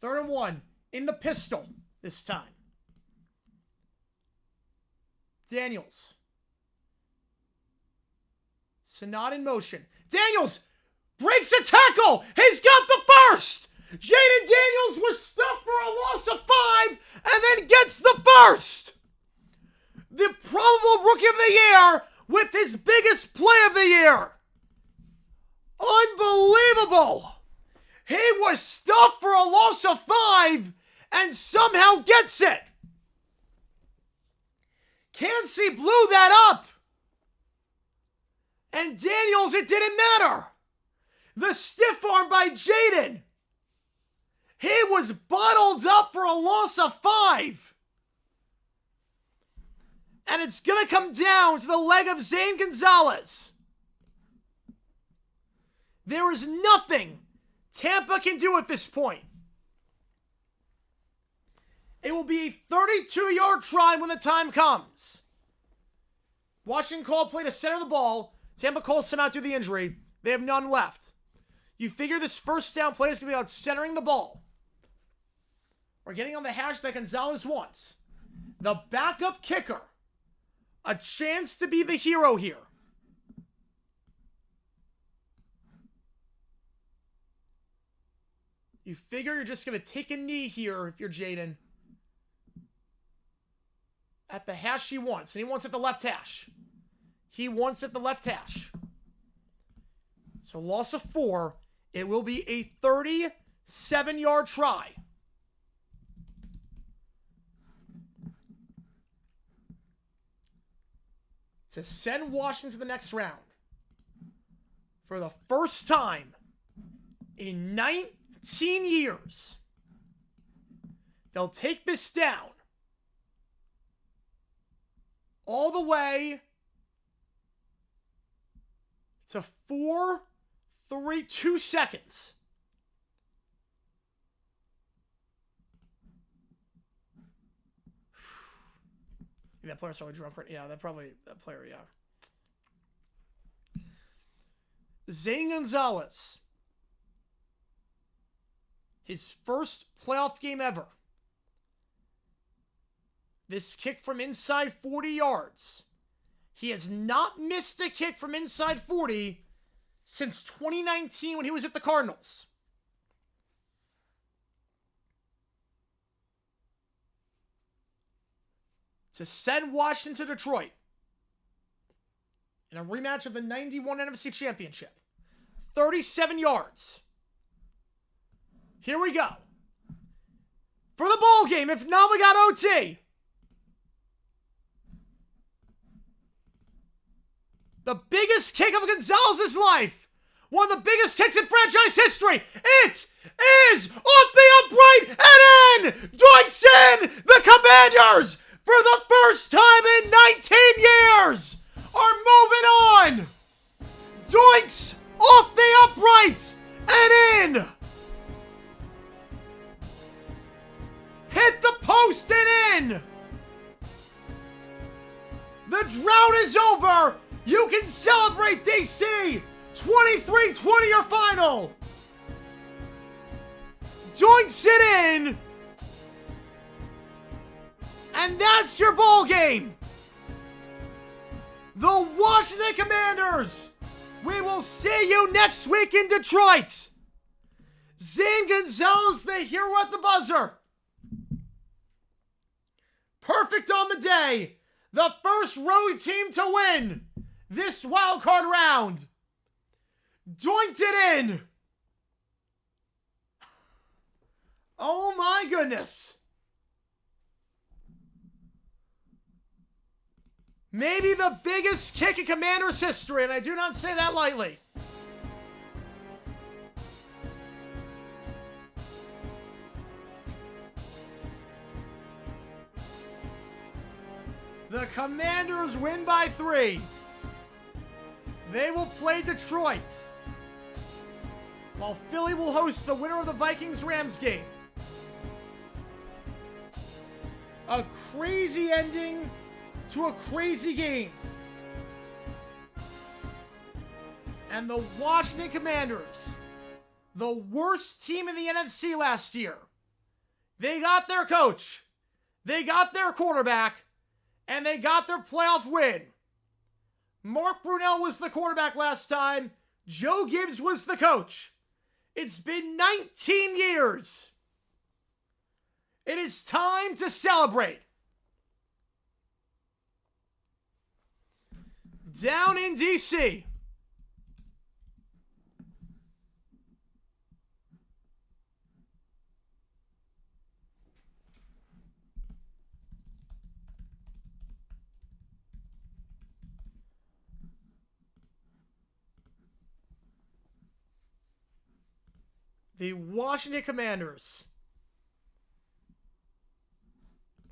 3rd and 1. In the pistol this time. Daniels. Sinat in motion. Daniels breaks a tackle. He's got the first. Jaden Daniels was stuffed for a loss of 5 and then gets the first. The probable rookie of the year with his biggest play of the year. Unbelievable. He was stuffed for a loss of 5 and somehow gets it. Kansas blew that up. And Daniels, it didn't matter. The stiff arm by Jaden. He was bottled up for a loss of 5. And it's going to come down to the leg of Zane Gonzalez. There is nothing Tampa can do at this point. It will be a 32-yard try when the time comes. Washington call play to center the ball. Tampa calls him out due to the injury. They have none left. You figure this first down play is going to be about centering the ball. We're getting on the hash that Gonzalez wants. The backup kicker. A chance to be the hero here. You figure you're just going to take a knee here if you're Jaden. At the hash he wants. And he wants at the left hash. He wants at the left hash. So loss of 4. It will be a 37-yard try. To send Washington to the next round. For the first time in 19 years. They'll take this down. All the way to 2 seconds. That player's probably drunk right. Yeah, that player, yeah. Zane Gonzalez. His first playoff game ever. This kick from inside 40 yards. He has not missed a kick from inside 40 since 2019 when he was with the Cardinals. To send Washington to Detroit in a rematch of the 91 NFC Championship. 37 yards. Here we go. For the ball game, if not, we got OT. The biggest kick of Gonzalez's life. One of the biggest kicks in franchise history. It is off the upright and in. Doinks in. The Commanders, for the first time in 19 years, are moving on. Doinks off the upright and in. Hit the post and in. The drought is over. You can celebrate, DC. 23-20 your final. Doinks it in. And that's your ball game. The Washington Commanders. We will see you next week in Detroit. Zane Gonzalez, the hero at the buzzer. Perfect on the day. The first road team to win this wildcard round. Doinked it in. Oh my goodness. Maybe the biggest kick in Commanders history, and I do not say that lightly. The Commanders win by 3. They will play Detroit, while Philly will host the winner of the Vikings-Rams game. A crazy ending to a crazy game. And the Washington Commanders, the worst team in the NFC last year, they got their coach, they got their quarterback, and they got their playoff win. Mark Brunell was the quarterback last time. Joe Gibbs was the coach. It's been 19 years. It is time to celebrate. Down in DC. The Washington Commanders.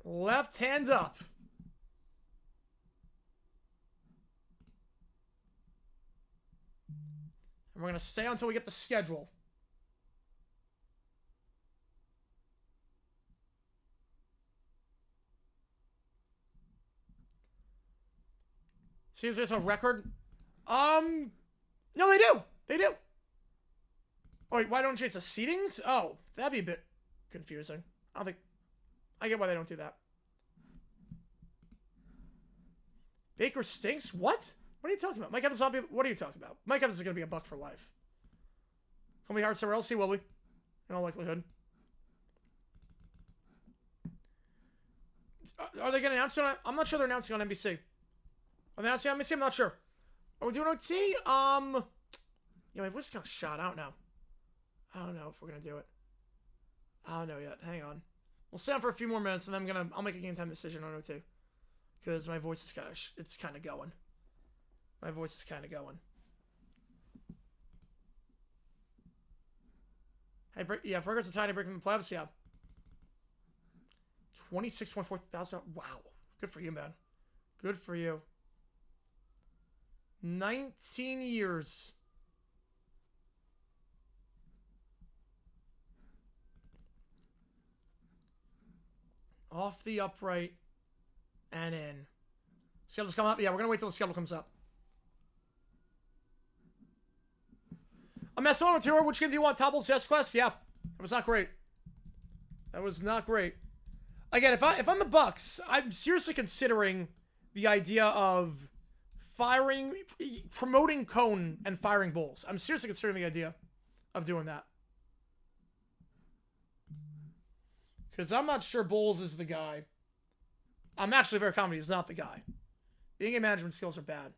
Left hand up. And we're going to stay until we get the schedule. See if there's a record. No, they do. They do. Oh, wait, why don't you change the seedings? Oh, that'd be a bit confusing. I get why they don't do that. Baker stinks? What? What are you talking about? Mike Evans, what are you talking about? Mike Evans is going to be a buck for life. Call me hard somewhere else. He will be. In all likelihood. Are they going to announce it on... I'm not sure they're announcing on NBC. Are they announcing on NBC? I'm not sure. Are we doing OT? Yeah, my voice is kind of shot out now. I don't know if we're going to do it. I don't know yet. Hang on. We'll sit down for a few more minutes, and then I'll make a game time decision on OT. Because my voice is it's kind of going. My voice is kind of going. Hey, yeah, if records are tiny breaking the playoffs, yeah. 26.4 thousand. Wow. Good for you, man. Good for you. 19 years. Off the upright and in. Schedule's coming up. Yeah, we're going to wait till the schedule comes up. A mess on tour. Which game do you want? Top yes class? Yeah. That was not great. That was not great. Again, if I'm the Bucks, I'm seriously considering the idea of promoting Cone and firing Bulls. I'm seriously considering the idea of doing that. Because I'm not sure Bulls is the guy. I'm actually very confident he's not the guy. The in-game management skills are bad.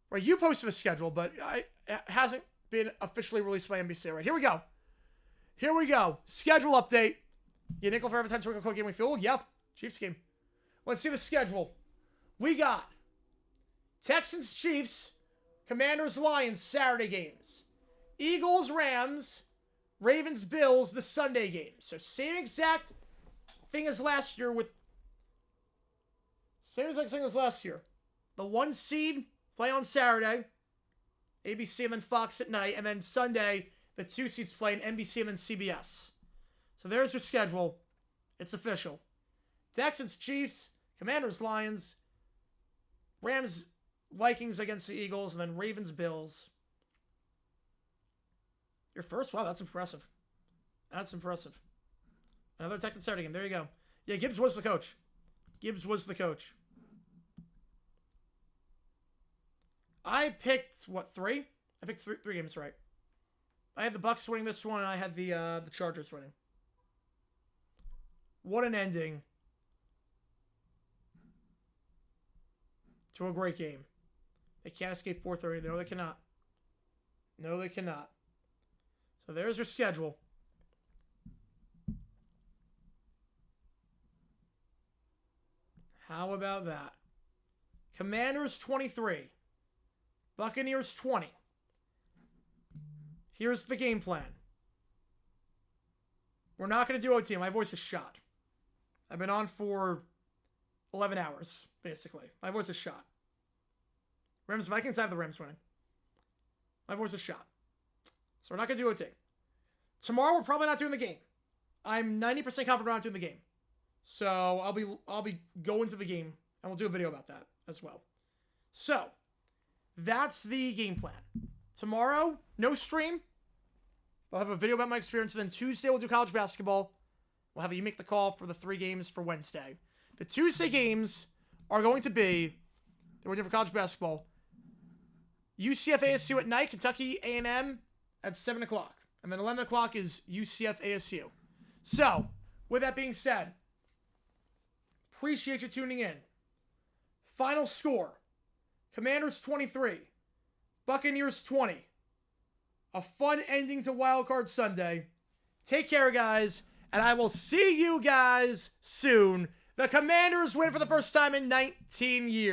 Right, you posted a schedule, but it hasn't been officially released by NBC. Right, here we go. Here we go. Schedule update. You nickel for every time to work a quick game we fuel? Yep. Chiefs game. Let's see the schedule. We got Texans, Chiefs, Commanders, Lions, Saturday games. Eagles, Rams, Ravens, Bills, the Sunday games. So same exact thing as last year with... Same exact thing as last year. The 1 seed play on Saturday. ABC and then Fox at night. And then Sunday, the 2 seeds play on NBC and then CBS. So there's your schedule. It's official. Texans, Chiefs, Commanders, Lions, Rams, Vikings against the Eagles, and then Ravens, Bills. Your first? Wow, that's impressive. That's impressive. Another Texans Saturday game. There you go. Yeah, Gibbs was the coach. Gibbs was the coach. I picked, what, 3? I picked three games right. I had the Bucks winning this one, and I had the Chargers winning. What an ending to a great game. They can't escape 4:30. No, they cannot. No, they cannot. So there's your schedule. How about that? Commanders 23. Buccaneers 20. Here's the game plan. We're not going to do OT. My voice is shot. I've been on for 11 hours, basically. My voice is shot. Rams, Vikings, I have the Rams winning. My voice is shot. So we're not going to do OT. Tomorrow, we're probably not doing the game. I'm 90% confident we're not doing the game. So I'll be going to the game, and we'll do a video about that as well. So that's the game plan. Tomorrow, no stream. I'll have a video about my experience. And then Tuesday, we'll do college basketball. We'll have you make the call for the 3 games for Wednesday. The Tuesday games are going to be, that we're doing for college basketball, UCF ASU at night, Kentucky A&M at 7 o'clock. And then 11 o'clock is UCF ASU. So, with that being said, appreciate you tuning in. Final score, Commanders 23, Buccaneers 20. A fun ending to Wildcard Sunday. Take care, guys, and I will see you guys soon. The Commanders win for the first time in 19 years.